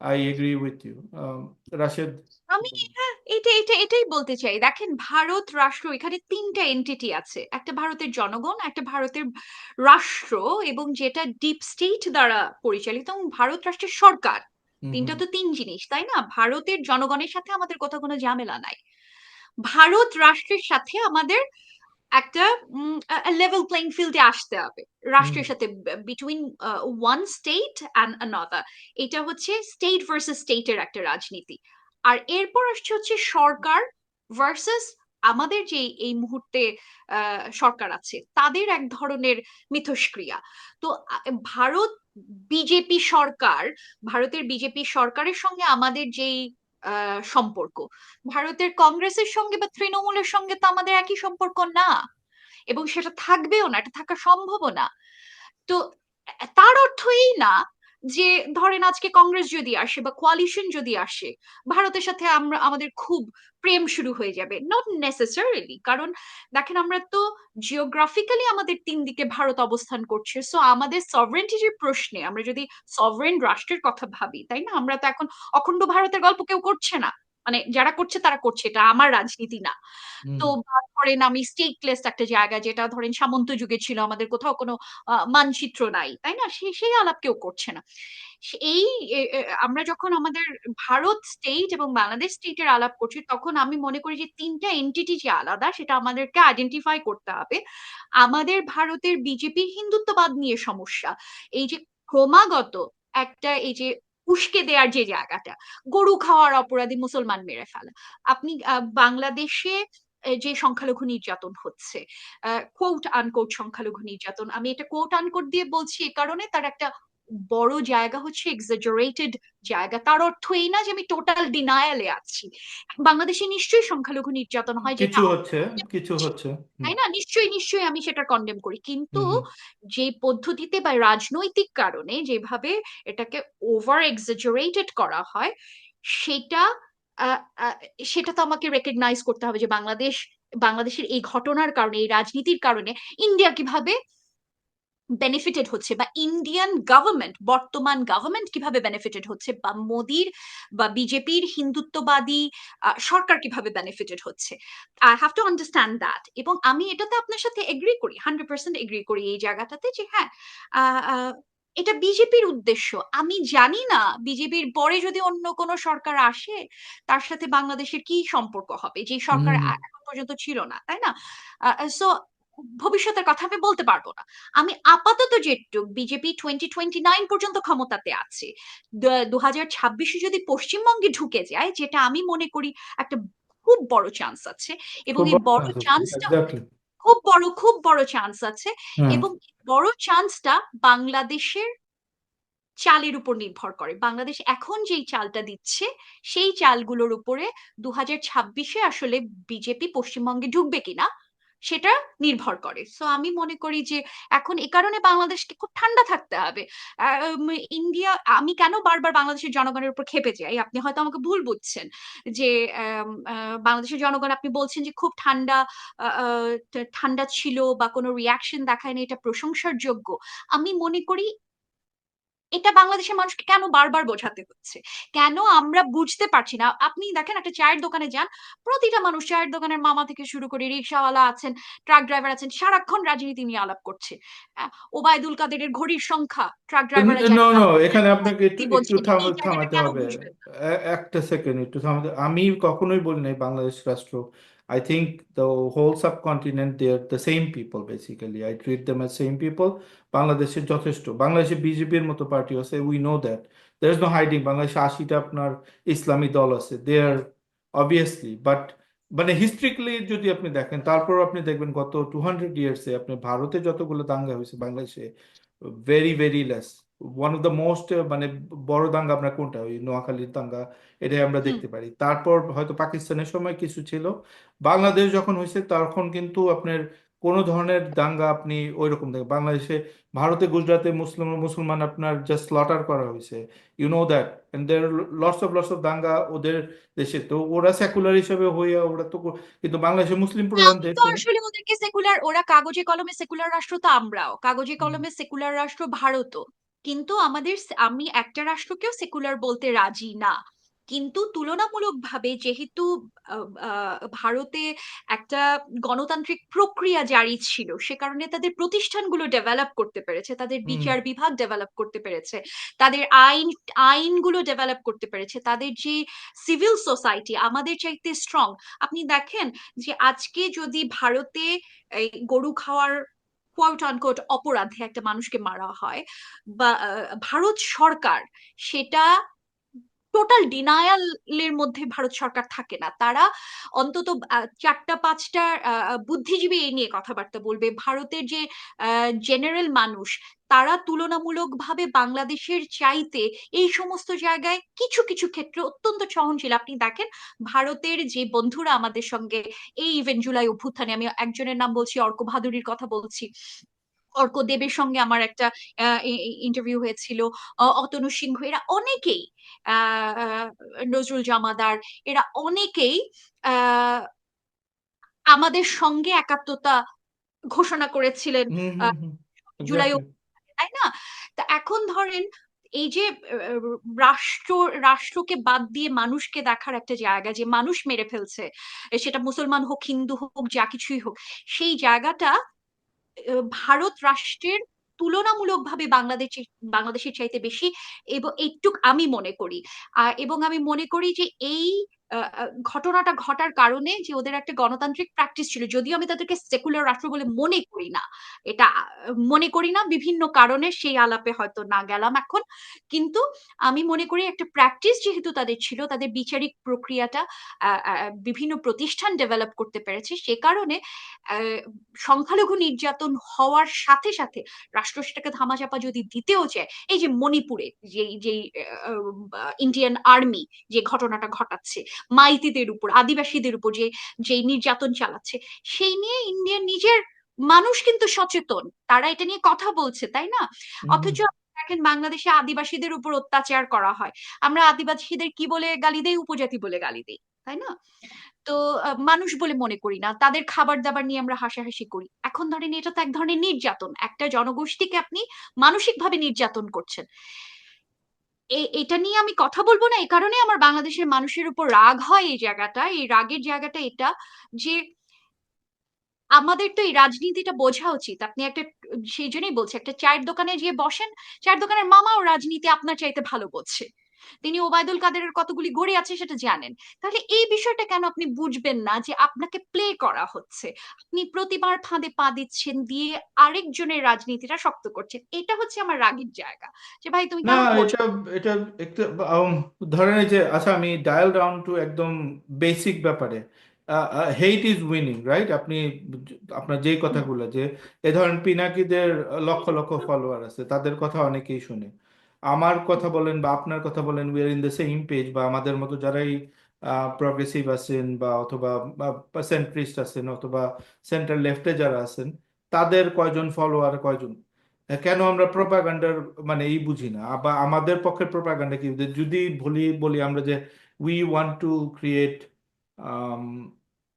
Speaker 1: I agree with you. Rashed.
Speaker 2: আমি হ্যাঁ এটাই বলতে চাই। দেখেন, ভারত রাষ্ট্র, এখানে তিনটা এন্টিটি আছে, একটা ভারতের জনগণ, একটা ভারতের রাষ্ট্র, এবং যেটা ডিপ স্টেট দ্বারা পরিচালিত, এবং ভারত রাষ্ট্রের সরকার।
Speaker 1: হুম
Speaker 2: তিনটা
Speaker 1: হুম
Speaker 2: তো তিন জিনিস, তাই না? ভারতের জনগণের সাথে আমাদের কোথাও কোনো ঝামেলা নাই, ভারত রাষ্ট্রের সাথে আমাদের একটা লেভেল প্লেইং ফিল্ডে আসতে হবে
Speaker 1: হুম
Speaker 2: রাষ্ট্রের সাথে, between one state and another. এটা হচ্ছে স্টেট ভার্সেস স্টেটের একটা রাজনীতি। আর এরপর আসছে হচ্ছে সরকার ভার্সেস আমাদের যে এই মুহূর্তে সরকার আছে, তাদের এক ধরনের মিথস্ক্রিয়া। তো ভারত বিজেপি সরকার, ভারতের বিজেপি সরকারের সঙ্গে আমাদের যেই সম্পর্ক, ভারতের কংগ্রেসের সঙ্গে বা তৃণমূলের সঙ্গে তো আমাদের একই সম্পর্ক না, এবং সেটা থাকবেও না, এটা থাকা সম্ভবও না। তো তার অর্থ এই না যে ধরেন আজকে কংগ্রেস যদি আসে বা কোয়ালিশন যদি আসে, ভারতের সাথে আমাদের খুব প্রেম শুরু হয়ে যাবে, নট নেসেসারিলি। কারণ দেখেন, আমরা তো জিওগ্রাফিক্যালি আমাদের তিন দিকে ভারত অবস্থান করছে। সো আমাদের সভরেন্টিটির প্রশ্নে আমরা যদি সভরেন রাষ্ট্রের কথা ভাবি, তাই না, আমরা তো এখন অখণ্ড ভারতের গল্প কেউ করছে না। মানে যারা করছে তারা করছে, এটা আমার রাজনীতি না।
Speaker 1: হুম
Speaker 2: তো ধরেন আমি স্টেটলেস একটা জায়গা, যেটা ধরেন সামন্ত যুগে ছিল, আমাদের কোথাও কোনো মানচিত্র নাই, তাই না, সেই আলাপ কেউ করছে না। এই আমরা যখন আমাদের ভারত স্টেট এবং বাংলাদেশ স্টেটের আলাপ করছি, তখন আমি মনে করি যে তিনটা এন্টিটি যে আলাদা, সেটা আমাদেরকে আইডেন্টিফাই করতে হবে। আমাদের ভারতের বিজেপির হিন্দুত্ববাদ নিয়ে সমস্যা, এই যে ক্রমাগত একটা এই যে উস্কে দেওয়ার যে জায়গাটা, গরু খাওয়ার অপরাধী মুসলমান মেরে ফেলা। আপনি বাংলাদেশে যে সংখ্যালঘু নির্যাতন হচ্ছে, কোট আনকোট সংখ্যালঘু নির্যাতন, আমি এটা কোট আনকোট দিয়ে বলছি এ কারণে, তার একটা বড় জায়গা হচ্ছে এক্সাজারেটেড জায়গা। তার অর্থ এই না যে আমি টোটাল ডিনায়ালে আছি। বাংলাদেশে নিশ্চয়ই সংখ্যালঘু নির্যাতন হয়, যেটা
Speaker 1: কিছু হচ্ছে, কিছু হচ্ছে। হুম
Speaker 2: তাই না, নিশ্চয়ই নিশ্চয়ই আমি সেটা কন্ডেম করি, কিন্তু
Speaker 1: হুম হুম
Speaker 2: যে পদ্ধতিতে বা রাজনৈতিক কারণে যেভাবে এটাকে ওভার এক্সাজারেটেড করা হয়, সেটা আহ, আহ, সেটা তো আমাকে রেকগনাইজ করতে হবে যে বাংলাদেশের এই ঘটনার কারণে, এই রাজনীতির কারণে ইন্ডিয়া কিভাবে বেনিফিটেড হচ্ছে, বা ইন্ডিয়ান গভর্নমেন্ট, বর্তমান গভর্নমেন্ট কিভাবে বেনিফিটেড হচ্ছে, বা মোদির বা বিজেপির হিন্দুত্ববাদী সরকার কিভাবে বেনিফিটেড হচ্ছে। I have to understand that. এবং আমি এটাতে আপনার সাথে এগ্রি করি, 100% এগ্রি করি এই জায়গাটাতে, যে হ্যাঁ, আহ, আহ, এটা বিজেপির উদ্দেশ্য। আমি জানি না বিজেপির পরে যদি অন্য কোনো সরকার আসে, তার সাথে বাংলাদেশের কি সম্পর্ক হবে, যে সরকার
Speaker 1: হুম
Speaker 2: এখন পর্যন্ত ছিল না, তাই না? সো ভবিষ্যতের কথা আমি বলতে পারবো না। আমি আপাতত যেটুক, বিজেপি 2029 পর্যন্ত ক্ষমতাতে আছে, 2026-এ যদি পশ্চিমবঙ্গে ঢুকে যায়, যেটা আমি মনে করি একটা খুব বড় চান্স আছে, এবং
Speaker 1: খুব
Speaker 2: এই
Speaker 1: বড়
Speaker 2: বড়
Speaker 1: চান্স আছে,
Speaker 2: চান্সটা
Speaker 1: এক্স্যাক্টলি।
Speaker 2: খুব বড় চান্স আছে।
Speaker 1: হুম
Speaker 2: এবং এই বড় চান্সটা বাংলাদেশের চালের উপর নির্ভর করে। বাংলাদেশ এখন যেই চালটা দিচ্ছে, সেই চালগুলোর উপরে 2026-এ আসলে বিজেপি পশ্চিমবঙ্গে ঢুকবে কিনা, সেটা নির্ভর করে। সো আমি মনে করি যে এখন এ কারণে বাংলাদেশকে খুব ঠান্ডা থাকতে হবে। ইন্ডিয়া, আমি কেন বারবার বাংলাদেশের জনগণের উপর ক্ষেপে যাই, আপনি হয়তো আমাকে ভুল বুঝছেন যে বাংলাদেশের জনগণ, আপনি বলছেন যে খুব ঠান্ডা ঠান্ডা ছিল বা কোনো রিয়াকশন দেখায়নি, এটা প্রশংসার যোগ্য। আমি মনে করি এটা বাংলাদেশের মানুষকে কেন বারবার বোঝাতে হচ্ছে, কেন আমরা বুঝতে পারছি না। আপনি দেখেন একটা চায়ের দোকানে যান, প্রতিটা মানুষ, চায়ের দোকানের মামা থেকে শুরু করে রিক্সাওয়ালা আছেন, ট্রাক ড্রাইভার আছেন, সারাক্ষণ রাজনীতি নিয়ে আলাপ করছে। ওবায়দুল কাদেরের ঘড়ির সংখ্যা ট্রাক ড্রাইভাররা
Speaker 1: নো
Speaker 2: জানে না।
Speaker 1: নো, এখানে আপনাকে একটু
Speaker 2: কি
Speaker 1: একটু
Speaker 2: বলছেন এই জায়গাটা
Speaker 1: থামাতে
Speaker 2: কেন
Speaker 1: হবে।
Speaker 2: বুঝবেন?
Speaker 1: একটা সেকেন্ড, একটু থামাতে। আমি কখনোই বলি নাই বাংলাদেশ রাষ্ট্র। I think the whole subcontinent they are the same people, basically I treat them as same people. বাংলাদেশের যথেষ্ট, বাংলাদেশে বিজেপির মতো পার্টি আছে, we know that. There is no hiding. বাংলাদেশে 80টা আপনার ইসলামী দল আছে, দে আর অবভিয়াসলি। বাট মানে হিস্ট্রিক্যালি যদি আপনি দেখেন, তারপর আপনি দেখবেন গত 200 ইয়ার্সে আপনি ভারতে যতগুলো দাঙ্গা হয়েছে, বাংলাদেশে very very less. One of the most মানে বড় দাঙ্গা আপনার কোনটা, ওই নোয়াখালীর দাঙ্গা, এটাই আমরা
Speaker 2: হুম।
Speaker 1: দেখতে পারি। তারপর হয়তো পাকিস্তানের সময় কিছু ছিল। বাংলাদেশ যখন হয়েছে তখন কিন্তু আপনার কোনো ধরনের দাঙ্গা আপনি ওই রকম দেখেন বাংলাদেশে। ভারতে, গুজরাটে মুসলমান আপনার জাস্ট স্লটার করা হয়েছে, you know that. And there lots of দাঙ্গা ওদের দেশে। তো ওরা সেকুলার হিসেবে হইয়া ওরা তো কিন্তু বাংলাদেশে মুসলিম প্রধান
Speaker 2: আমি
Speaker 1: দেশ।
Speaker 2: তো আসলে ওদেরকে সেকুলার, ওরা কাগজে কলমে সেকুলার রাষ্ট্র, তো আমরাও কাগজে কলমে সেকুলার রাষ্ট্র ভারতও। কিন্তু আমি একটা রাষ্ট্রকেও সেকুলার বলতে রাজি না। কিন্তু তুলনামূলকভাবে যেহেতু ভারতে একটা গণতান্ত্রিক প্রক্রিয়া জারি ছিল, সে কারণে তাদের প্রতিষ্ঠানগুলো ডেভেলপ করতে পেরেছে, তাদের
Speaker 1: হুম
Speaker 2: বিচার বিভাগ ডেভেলপ করতে পেরেছে, তাদের আইনগুলো ডেভেলপ করতে পেরেছে, তাদের যে সিভিল সোসাইটি আমাদের চাইতে স্ট্রং। আপনি দেখেন যে আজকে যদি ভারতে এই গরু খাওয়ার কোয়াট আনকোট অপরাধে একটা মানুষকে মারা হয়, বা ভারত সরকার সেটা টোটাল ডিনায়ালের মধ্যে ভারত সরকার থাকে না। তারা অন্তত চারটা পাঁচটা বুদ্ধিজীবী এই নিয়ে কথাবার্তা বলবে। ভারতের যে জেনারেল মানুষ, তারা তুলনামূলকভাবে বাংলাদেশের চাইতে এই সমস্ত জায়গায় কিছু কিছু ক্ষেত্রে অত্যন্ত সহনশীল। আপনি দেখেন ভারতের যে বন্ধুরা আমাদের সঙ্গে এই ইভেন্ট জুলাই অভ্যুত্থানে, আমি একজনের নাম বলছি, অর্ক ভাদুরীর কথা বলছি, অর্ক দেবের সঙ্গে আমার একটা ইন্টারভিউ হয়েছিল, অতনু সিংহ, এরা অনেকেই, আহ, নজরুল জামাদার, এরা অনেকেই আহ, আমাদের সঙ্গে একাত্মতা ঘোষণা করেছিলেন
Speaker 1: হুম হুম
Speaker 2: আহ,
Speaker 1: হুম,
Speaker 2: জুলাই
Speaker 1: এক্স্যাক্টলি।
Speaker 2: অভ্যুত্থানে, তাই না? তা এখন ধরেন এই যে রাষ্ট্র রাষ্ট্রকে বাদ দিয়ে মানুষকে দেখার একটা জায়গা, যে মানুষ মেরে ফেলছে, সেটা মুসলমান হোক, হিন্দু হোক, যা কিছুই হোক, সেই জায়গাটা ভারত রাষ্ট্রের তুলনামূলকভাবে বাংলাদেশের চাইতে বেশি। এবং এইটুক আমি মনে করি। এবং আমি মনে করি যে এই ঘটনাটা ঘটার কারণে যে ওদের একটা গণতান্ত্রিক প্র্যাকটিস ছিল, যদিও আমি তাদেরকে সেকুলার রাষ্ট্র বলে মনে করি না, এটা মনে করি না, বিভিন্ন কারণে সেই আলাপে হয়তো না গেলাম এখন। কিন্তু আমি মনে করি একটা প্র্যাকটিস যেহেতু তাদের ছিল, তাদের বিচারিক প্রক্রিয়াটা, বিভিন্ন প্রতিষ্ঠান ডেভেলপ করতে পেরেছে, সে কারণে আহ, সংখ্যালঘু নির্যাতন হওয়ার সাথে সাথে রাষ্ট্র সেটাকে ধামাচাপা যদি দিতেও চায়, এই যে মণিপুরে যেই যেই ইন্ডিয়ান আর্মি যে ঘটনাটা ঘটাচ্ছে, মাইতিদের উপর, আদিবাসীদের উপর যে যেই নির্যাতন চালাচ্ছে, সেই নিয়ে ইন্ডিয়ার নিজের মানুষ কিন্তু সচেতন, তারা এটা নিয়ে কথা বলছে, তাই না?
Speaker 1: হুম
Speaker 2: অথচ দেখেন বাংলাদেশে আদিবাসীদের উপর অত্যাচার করা হয়, আমরা আদিবাসীদের কি বলে গালি দেই? উপজাতি বলে গালি দেই, তাই না? তো মানুষ বলে মনে করি না, তাদের খাবার দাবার নিয়ে আমরা হাসাহাসি করি। এখন ধরেন এটা তো এক ধরনের নির্যাতন, একটা জনগোষ্ঠীকে আপনি মানসিক ভাবে নির্যাতন করছেন। এটা নিয়ে আমি কথা বলবো না, এই কারণে আমার বাংলাদেশের মানুষের উপর রাগ হয়। এই জায়গাটা, এই রাগের জায়গাটা এটা, যে আমাদের তো এই রাজনীতিটা বোঝা উচিত। আপনি একটা, সেই জন্যই বলছি, একটা চায়ের দোকানে গিয়ে বসেন, চায়ের দোকানের মামাও রাজনীতি আপনার চাইতে ভালো বোঝে, তিনি ওবায়দুল কাদেরের কতগুলি গড়ি আছে সেটা জানেন। তাহলে এই বিষয়টা কেন আপনি বুঝবেন না যে আপনাকে প্লে করা হচ্ছে, আপনি প্রতিবার ফাঁদে পা দিচ্ছেন, দিয়ে আরেকজনের রাজনীতিটা শক্ত করছেন? এটা হচ্ছে আমার রাগের জায়গা, যে ভাই তুমি
Speaker 1: না,
Speaker 2: কেন বোঝো?
Speaker 1: এটা এটা একটু ধরেন এই যে, আচ্ছা আমি ডায়াল ডাউন টু একদম বেসিক ব্যাপারে। Hate is winning, right? আপনি আপনার যেই
Speaker 2: হুম।
Speaker 1: কথাগুলো, যে এ ধরেন পিনাকিদের লক্ষ লক্ষ ফলোয়ার আছে, তাদের কথা অনেকেই শুনে। আমার কথা বলেন বা আপনার কথা বলেন, we are in the same page, বা আমাদের মতো যারাই প্রগ্রেসিভ আছেন বা অথবা সেন্ট্রিস্ট আছেন অথবা সেন্টার লেফটে যারা আছেন, তাদের কয়জন ফলোয়ার কয়জন। কেন আমরা প্রোপাগান্ডার মানে এই বুঝি না, বা আমাদের পক্ষে প্রোপাগান্ডা কি, যে যদি বলি বলি আমরা যে উই ওয়ান্ট টু ক্রিয়েট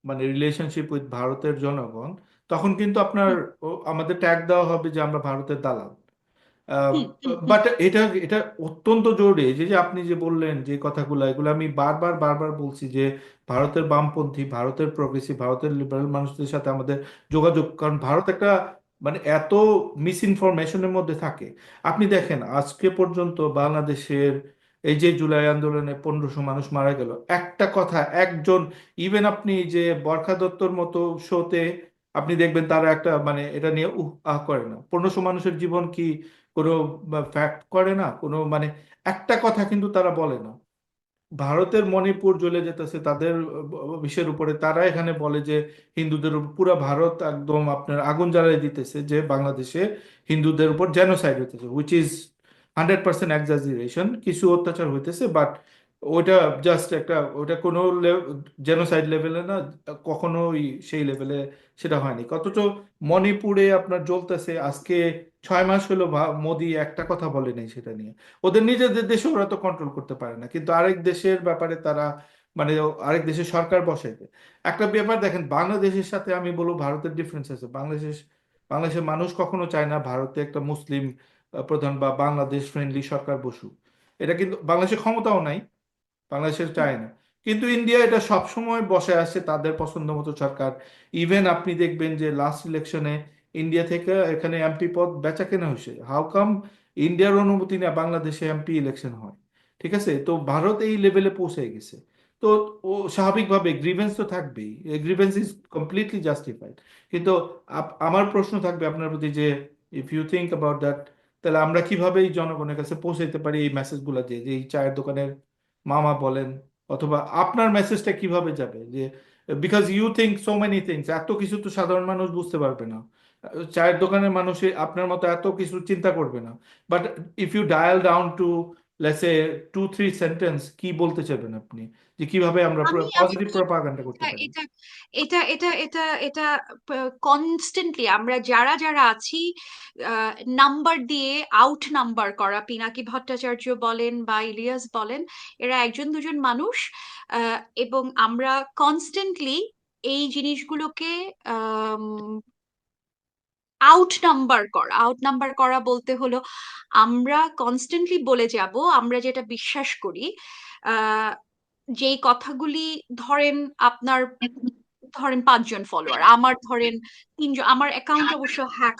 Speaker 1: মানে রিলেশনশিপ উইথ ভারতের জনগণ, তখন কিন্তু আপনার
Speaker 2: হুম
Speaker 1: আমাদের ট্যাগ দেওয়া হবে যে আমরা ভারতের দালাল।
Speaker 2: হুম হুম হুম
Speaker 1: বাট এটা এটা অত্যন্ত জরুরি, এই যে যে আপনি যে বললেন যে কথাগুলো, এগুলো আমি বারবার বারবার বলছি যে ভারতের বামপন্থী, ভারতের প্রগ্রেসিভ, ভারতের লিবারেল মানুষদের সাথে আমাদের যোগাযোগ, কারণ ভারত একটা মানে এত মিস ইনফরমেশনের মধ্যে থাকে। আপনি দেখেন আজকে পর্যন্ত বাংলাদেশের এই যে জুলাই আন্দোলনে 1500 মানুষ মারা গেল, একটা কথা একজন, ইভেন আপনি যে বরখা দত্তর মতো শোতে আপনি দেখবেন তারা একটা মানে এটা নিয়ে উহ আহ করে না। 1500 মানুষের জীবন কি কোনো ফ্যাক্ট করে না, কোনো মানে একটা কথা কিন্তু তারা বলে না। ভারতের মণিপুর জ্বলে যেতেছে তাদের বিষয়ের উপরে, তারা এখানে বলে যে হিন্দুদের উপর পুরো ভারত একদম আপনার আগুন জ্বালিয়ে দিতেছে, যে বাংলাদেশে হিন্দুদের উপর জেনোসাইড হইতেছে, হুইচ ইজ 100% এক্সাজারেশন, কিছু অত্যাচার হইতেছে, বাট ওইটা জাস্ট একটা, ওটা কোনো জেনোসাইড লেভেলে না, কখনোই সেই লেভেলে সেটা হয়নি। অথচ মণিপুরে আপনার জ্বলতেছে আজকে 6 মাস হলো, মোদি একটা কথা বলে নাই সেটা নিয়ে। ওদের নিজেদের দেশে ওরা তো কন্ট্রোল করতে পারে না, কিন্তু আরেক দেশের ব্যাপারে তারা মানে আরেক দেশের সরকার বসাইতে। একটা ব্যাপার দেখেন, বাংলাদেশের সাথে আমি বলবো ভারতের ডিফারেন্স আছে। বাংলাদেশের মানুষ কখনো চায় না ভারতে একটা মুসলিম প্রধান বা বাংলাদেশ ফ্রেন্ডলি সরকার বসুক। এটা কিন্তু বাংলাদেশের ক্ষমতাও নাই, বাংলাদেশের
Speaker 2: হুম।
Speaker 1: চায় না। কিন্তু ইন্ডিয়া এটা সবসময় বসে আছে তাদের পছন্দ মতো সরকার। ইভেন আপনি দেখবেন যে লাস্ট ইলেকশনে ইন্ডিয়া থেকে এখানে এমপি পদ বেচা কেনা হয়েছে। হাউ কাম ইন্ডিয়ার অনুমতি না বাংলাদেশে এমপি ইলেকশন হয়? ঠিক আছে, তো ভারত এই লেভেলে পৌঁছে গেছে। তো ও স্বাভাবিকভাবে গ্রিভেন্স তো থাকবেই, গ্রিভেন্স ইজ কমপ্লিটলি জাস্টিফাইড। কিন্তু আমার প্রশ্ন থাকবে আপনার প্রতি যে if you think about that, তাহলে আমরা কিভাবে এই জনগণের কাছে পৌঁছাইতে পারি এই মেসেজগুলো, যে যে এই চায়ের দোকানের মামা বলেন, অথবা আপনার মেসেজটা কিভাবে যাবে, যে because you think so many things, এত কিছু তো সাধারণ মানুষ বুঝতে পারবে না। চায়ের দোকানের মানুষে আপনার মতো এত কিছু চিন্তা করবে না। But if you dial down to let's say 2-3 sentence, কি বলতে চাইবেন আপনি, যে কিভাবে আমরা
Speaker 2: আমি
Speaker 1: পজিটিভ
Speaker 2: আসলে
Speaker 1: প্রপাগান্ডা করতে
Speaker 2: এটা
Speaker 1: পারি?
Speaker 2: এটা এটা এটা এটা এটা কনস্ট্যান্টলি আমরা যারা যারা আছি, নাম্বার দিয়ে আউট নাম্বার করা, পিনাকি ভট্টাচার্য বলেন বা ইলিয়াস বলেন, এরা একজন দুজন মানুষ। এবং আমরা কনস্ট্যান্টলি এই জিনিসগুলোকে আউট নাম্বার করা বলতে হলো আমরা কনস্ট্যান্টলি বলে যাব আমরা যেটা বিশ্বাস করি। আহ যেই কথাগুলি, ধরেন আপনার, ধরেন 5 জন ফলোয়ার, আমার ধরেন 3 জন, আমার অ্যাকাউন্ট অবশ্য হ্যাক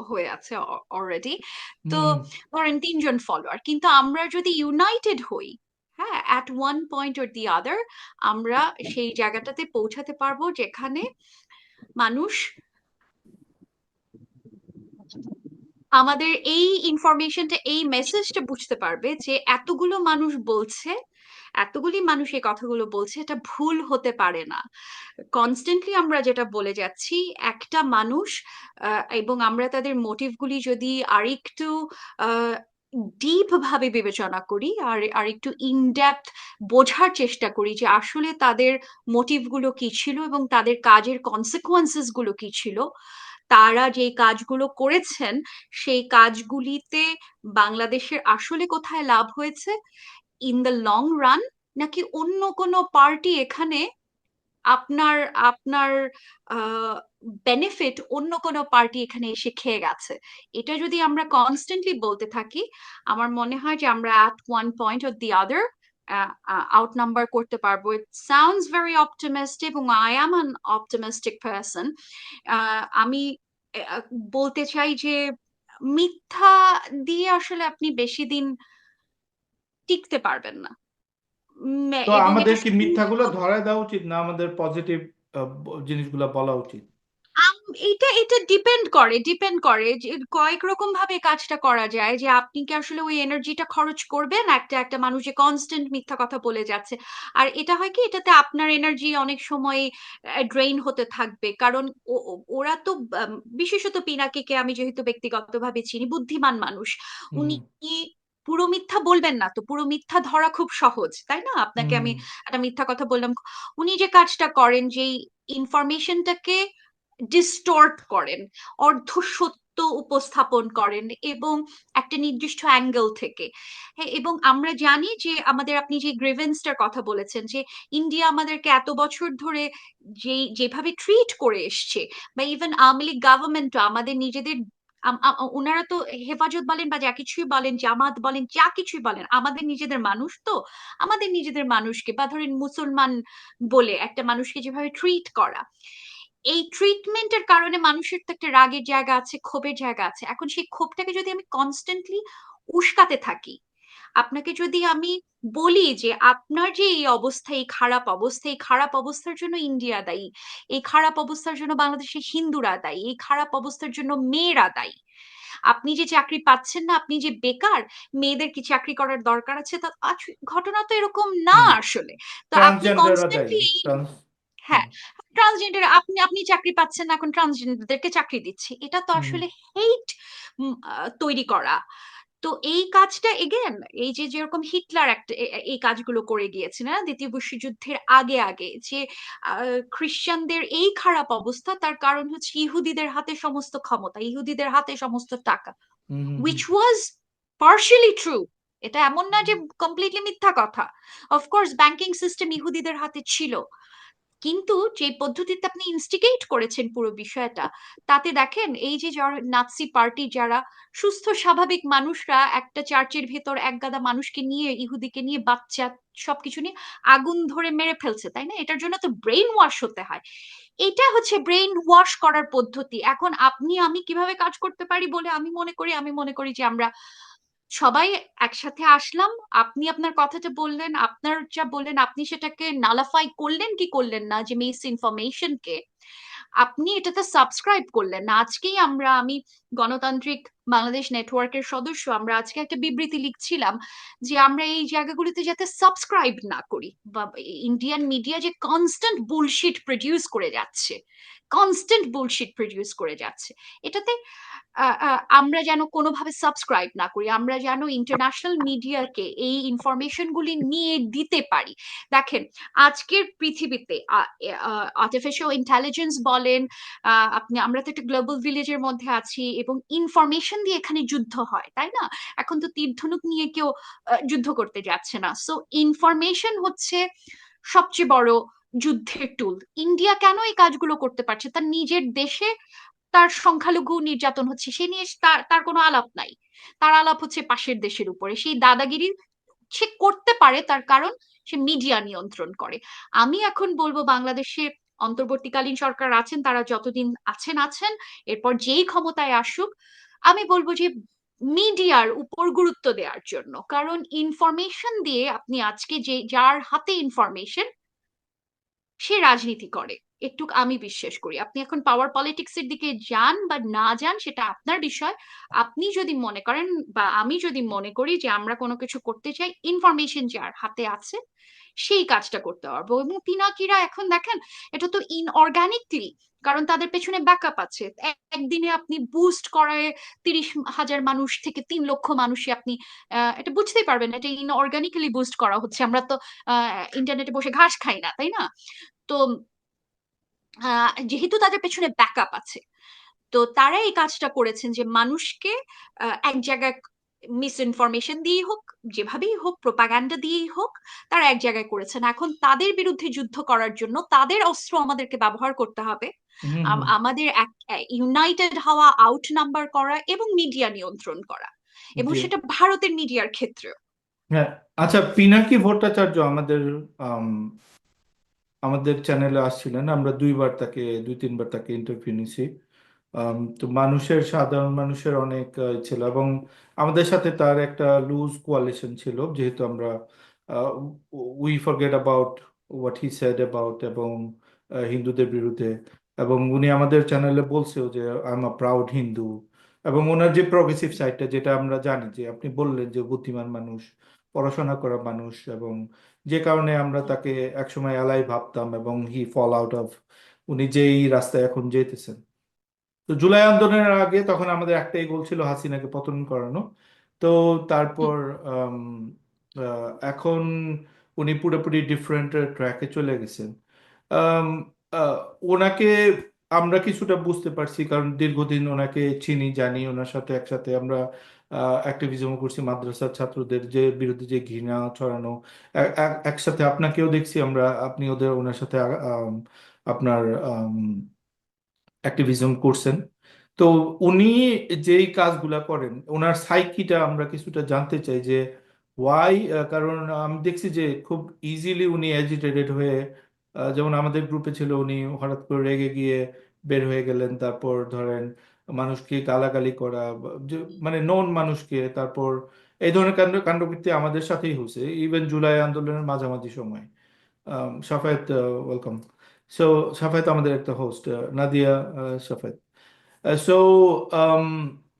Speaker 2: হয়ে আছে অলরেডি। তো
Speaker 1: হুম।
Speaker 2: ধরেন 3 জন ফলোয়ার, কিন্তু আমরা যদি ইউনাইটেড হই, হ্যাঁ, at one point or the other, আমরা সেই জায়গাটাতে পৌঁছাতে পারবো যেখানে মানুষ আমাদের এই ইনফরমেশনটা, এই মেসেজটা বুঝতে পারবে যে এতগুলো মানুষ বলছে, এতগুলি মানুষ এই কথাগুলো বলছে, এটা ভুল হতে পারে না। কনস্ট্যান্টলি আমরা যেটা বলে যাচ্ছি, একটা মানুষ, এবং আমরা তাদের মোটিভগুলি যদি আরেকটু ডিপ ভাবে বিবেচনা করি, আর আর একটু ইনডেপথ বোঝার চেষ্টা করি যে আসলে তাদের মোটিভগুলো কি ছিল এবং তাদের কাজের কনসিকুয়েন্সেস গুলো কি ছিল, তারা যে কাজগুলো করেছেন সেই কাজগুলিতে বাংলাদেশের আসলে কোথায় লাভ হয়েছে ইন দ্য লং রান, নাকি অন্য কোনো পার্টি এখানে আপনার আপনার বেনিফিট অন্য কোনো পার্টি এখানে এসে খেয়ে গেছে, এটা যদি আমরা কনস্ট্যান্টলি বলতে থাকি, আমার মনে হয় যে আমরা at one point or the other out number করতে পারবো। ইট সাউন্ডস ভেরি অপটিমিস্টিক এবং I am an optimistic person. আমি আহ, বলতে চাই যে মিথ্যা দিয়ে আসলে আপনি বেশি দিন টিকতে পারবেন না।
Speaker 1: তো
Speaker 2: এবং
Speaker 1: আমাদের
Speaker 2: এটা
Speaker 1: কি মিথ্যাগুলো ধরায় দেওয়া উচিত, না আমাদের পজিটিভ জিনিসগুলো বলা উচিত?
Speaker 2: এটা এটা ডিপেন্ড করে যে কয়েক রকম ভাবে কাজটা করা যায়, যে আপনি কি আসলে ওই এনার্জিটা খরচ করবেন একটা একটা মানুষ যে কনস্ট্যান্ট মিথ্যা কথা বলে যাচ্ছে। আর এটা হয় কি, এটাতে আপনার এনার্জি অনেক সময় ড্রেইন হতে থাকবে, কারণ ওরা তো বিশেষত পিনাকিকে আমি যেহেতু ব্যক্তিগতভাবে চিনি, বুদ্ধিমান মানুষ
Speaker 1: হুম
Speaker 2: উনি,
Speaker 1: হুম
Speaker 2: পুরো মিথ্যা বলবেন না তো, পুরো মিথ্যা ধরা খুব সহজ, তাই না? আপনাকে
Speaker 1: হুম
Speaker 2: আমি একটা মিথ্যা কথা বললাম, উনি যে কাজটা করেন, যে ইনফরমেশনটাকে ডিস্টর্ট করেন, অর্ধ সত্য উপস্থাপন করেন, এবং একটা নির্দিষ্ট অ্যাঙ্গেল থেকে। হ্যাঁ, এবং আমরা জানি যে আমাদের, আপনি যে গ্রিভেন্সটার কথা বলেছেন, যে ইন্ডিয়া আমাদেরকে এত বছর ধরে যেভাবে ট্রিট করে এসছে, বা ইভেন আওয়ামী লীগ গভর্নমেন্টও আমাদের নিজেদের, ওনারা তো হেফাজত বলেন বা যা কিছুই বলেন, জামাত বলেন, যা কিছুই বলেন, আমাদের নিজেদের মানুষ তো, আমাদের নিজেদের মানুষকে, বা ধরেন মুসলমান বলে একটা মানুষকে যেভাবে ট্রিট করা, এই ট্রিটমেন্টের কারণে মানুষের তো একটা রাগের জায়গা আছে, ক্ষোভের জায়গা আছে। এখন সেই ক্ষোভটাকে যদি আমি কনস্ট্যান্টলি উস্কাতে থাকি, আপনাকে যদি আমি বলি যে আপনার যে এই অবস্থা, এই খারাপ অবস্থা, এই খারাপ অবস্থার জন্য ইন্ডিয়া দায়ী, এই খারাপ অবস্থার জন্য বাংলাদেশের হিন্দুরা দায়ী, এই খারাপ অবস্থার জন্য মেয়েরা দায়ী, আপনি যে চাকরি পাচ্ছেন না, আপনি যে বেকার, মেয়েদের কি চাকরি করার দরকার আছে, তা ঘটনা তো এরকম না
Speaker 1: হুম
Speaker 2: আসলে। তো আপনি
Speaker 1: ট্রান্সজেন্ডাররা দায়ী
Speaker 2: কনস্ট্যান্টলি,
Speaker 1: ট্রান্স হুম
Speaker 2: হ্যাঁ, ট্রান্সজেন্ডার, আপনি আপনি চাকরি পাচ্ছেন না, এখন ট্রান্সজেন্ডারদেরকে চাকরি দিচ্ছি, এটা তো
Speaker 1: হুম
Speaker 2: আসলে হেট তৈরি করা। তো এই কাজটা এগেন, এই যে যেরকম হিটলার একটা এই কাজগুলো করে গিয়েছে না দ্বিতীয় বিশ্বযুদ্ধের আগে আগে, যে খ্রিস্টানদের এই খারাপ অবস্থা, তার কারণ হচ্ছে ইহুদিদের হাতে সমস্ত ক্ষমতা, ইহুদিদের হাতে সমস্ত টাকা,
Speaker 1: হুম হুম হুম
Speaker 2: which was partially true, এটা এমন না যে কমপ্লিটলি মিথ্যা কথা। অফকোর্স ব্যাংকিং সিস্টেম ইহুদিদের হাতে ছিল, কিন্তু যে পদ্ধতিতে আপনি ইনস্টিগেট করেছেন পুরো বিষয়টা, তাতে দেখেন এই যে নাৎসি পার্টি, যারা সুস্থ স্বাভাবিক মানুষরা, একটা চার্চের ভেতর এক গাদা মানুষকে নিয়ে, ইহুদিকে নিয়ে, বাচ্চা সবকিছু নিয়ে আগুন ধরে মেরে ফেলছে, তাই না? এটার জন্য তো ব্রেইন ওয়াশ হতে হয়, এটা হচ্ছে ব্রেইন ওয়াশ করার পদ্ধতি। এখন আপনি আমি কিভাবে কাজ করতে পারি বলে আমি মনে করি যে আমরা সবাই একসাথে আসলাম, আপনি আপনার কথাটা বললেন, আপনার যা বললেন, আপনি সেটাকে নালাফাই করলেন কি করলেন না, যে মিস ইনফরমেশনকে আপনি এটাতে সাবস্ক্রাইব করলেন না। আজকেই আমি গণতান্ত্রিক বাংলাদেশ নেটওয়ার্কের সদস্য, আমরা আজকে একটা বিবৃতি লিখছিলাম যে আমরা এই জায়গাগুলিতে যাতে সাবস্ক্রাইব না করি, বা ইন্ডিয়ান মিডিয়া যে কনস্ট্যান্ট বুলশিট প্রডিউস করে যাচ্ছে, কনস্ট্যান্ট বুলশিট প্রডিউস করে যাচ্ছে, এটাতে আমরা যেন কোনোভাবে সাবস্ক্রাইব না করি, আমরা যেন ইন্টারন্যাশনাল মিডিয়াকে এই ইনফরমেশন গুলি নিয়ে দিতে পারি। দেখেন, আজকের পৃথিবীতে আর্টিফিশিয়াল ইন্টেলিজেন্স বলেন, আমরা তো একটা গ্লোবাল ভিলেজের মধ্যে আছি, এবং ইনফরমেশন দিয়ে এখানে যুদ্ধ হয়, তাই না? এখন তো তীর ধনুক নিয়ে কেউ যুদ্ধ করতে যাচ্ছে না। সো ইনফরমেশন হচ্ছে সবচেয়ে বড় যুদ্ধের টুল। ইন্ডিয়া কেন এই কাজগুলো করতে পারছে? তার নিজের দেশে তার সংখ্যালঘু নির্যাতন হচ্ছে, সে নিয়ে তার তার কোনো আলাপ নাই, তার আলাপ হচ্ছে পাশের দেশের উপরে। সেই দাদাগিরি সে করতে পারে, তার কারণ সে মিডিয়া নিয়ন্ত্রণ করে। আমি এখন বলবো, বাংলাদেশে অন্তর্বর্তীকালীন সরকার আছেন, তারা যতদিন আছেন আছেন, এরপর যেই ক্ষমতায় আসুক, আমি বলবো যে মিডিয়ার উপর গুরুত্ব দেওয়ার জন্য। কারণ ইনফরমেশন দিয়ে আপনি আজকে যে যার হাতে ইনফরমেশন, সে রাজনীতি করে, একটু আমি বিশ্বাস করি। আপনি এখন পাওয়ার পলিটিক্স এর দিকে যান বা না যান, সেটা আপনার বিষয়। আপনি যদি মনে করেন, বা আমি যদি মনে করি যে আমরা কোনো কিছু করতে চাই, ইনফরমেশন যার হাতে আছে সেই কাজটা করতে পারবো। এবং পিনাকিরা এখন দেখেন, এটা তো ইনঅর্গানিকলি, কারণ তাদের পেছনে ব্যাকআপ আছে। একদিনে আপনি বুস্ট করায় 30,000 মানুষ থেকে 3 লক্ষ মানুষই আপনি এটা বুঝতেই পারবেন না, এটা ইনঅর্গানিক্যালি বুস্ট করা হচ্ছে। আমরা তো ইন্টারনেটে বসে ঘাস খাই না, তাই না? তো যেহেতু তাদের পেছনে ব্যাকআপ আছে, তো তারা এই কাজটা করেছেন, যে মানুষকে এক জায়গায় মিস ইনফরমেশন দিয়েই হোক, যেভাবেই হোক, প্রোপাগান্ডা দিয়েই হোক, তারা এক জায়গায় করেছেন। এখন তাদের বিরুদ্ধে যুদ্ধ করার জন্য তাদের অস্ত্র আমাদেরকে ব্যবহার করতে হবে।
Speaker 1: হুম হুম
Speaker 2: আমাদের ইউনাইটেড হওয়া, আউট নাম্বার করা, এবং মিডিয়া নিয়ন্ত্রণ করা, এবং
Speaker 1: জি
Speaker 2: সেটা ভারতের মিডিয়ার ক্ষেত্রে।
Speaker 1: হ্যাঁ আচ্ছা পিনাকি ভট্টাচার্য আমাদের আম, আমাদের চ্যানেলে আসছিলেন, আমরা দুই তিনবার তাকে ইন্টারভিউ নিছি। তো সাধারণ মানুষের অনেক ছিল, এবং আমাদের সাথে তার একটা লুজ কোয়ালিশন ছিল, যেহেতু আমরা we forget about what he said about এবং হিন্দুদের বিরুদ্ধে। এবং উনি আমাদের চ্যানেলে বলছেও যে I am a proud Hindu, এবং ওনার যে প্রগ্রেসিভ সাইডটা, যেটা আমরা জানি, যে আপনি বললেন যে বুদ্ধিমান মানুষ, পড়াশোনা করা মানুষ, এবং যে কারণে আমরা তাকে একসময় এলাই ভাবতাম, এবং হি ফল আউট অফ উনি যেই রাস্তায় এখন যেতেছেন। তো জুলাই আন্দোলনের আগে তখন আমাদের একটাই গোল ছিল হাসিনাকে পতন করানো, তো তারপর এখন উনি পুরোপুরি ডিফারেন্ট ট্র্যাকে চলে গেছেন। আম, আহ, ওনাকে আমরা কিছুটা বুঝতে পারছি, কারণ দীর্ঘদিন ওনাকে চিনি, জানি। ওনার সাথে একসাথে আমরা অ্যাক্টিভিজম করছি, মাদ্রাসার ছাত্রদের যে বিরুদ্ধে যে ঘৃণা ছড়ানো। একসাথে আপনাকেও দেখছি আমরা, আপনি ওনার সাথে আপনার অ্যাক্টিভিজম করছেন। তো উনি যেই কাজগুলা করেন, ওনার সাইকিটা আমরা কিছুটা জানতে চাই যে ওয়াই। কারণ আমি দেখছি যে খুব ইজিলি উনি অ্যাজিটেটেড হয়ে, যেমন আমাদের গ্রুপে ছিল, উনি হঠাৎ করে রেগে গিয়ে বের হয়ে গেলেন। তারপর ধরেন মানুষকে গালাগালি করা, মানে নন মানুষকে। তারপর এই ধরনের কাণ্ডকীর্তি আমাদের সাথেই হয়েছে, ইভেন জুলাই আন্দোলনের মাঝামাঝি সময়। সাফায়েত, ওয়েলকাম। সো সাফায়েত আমাদের একটা হোস্ট, নাদিয়া, সাফায়েত। সো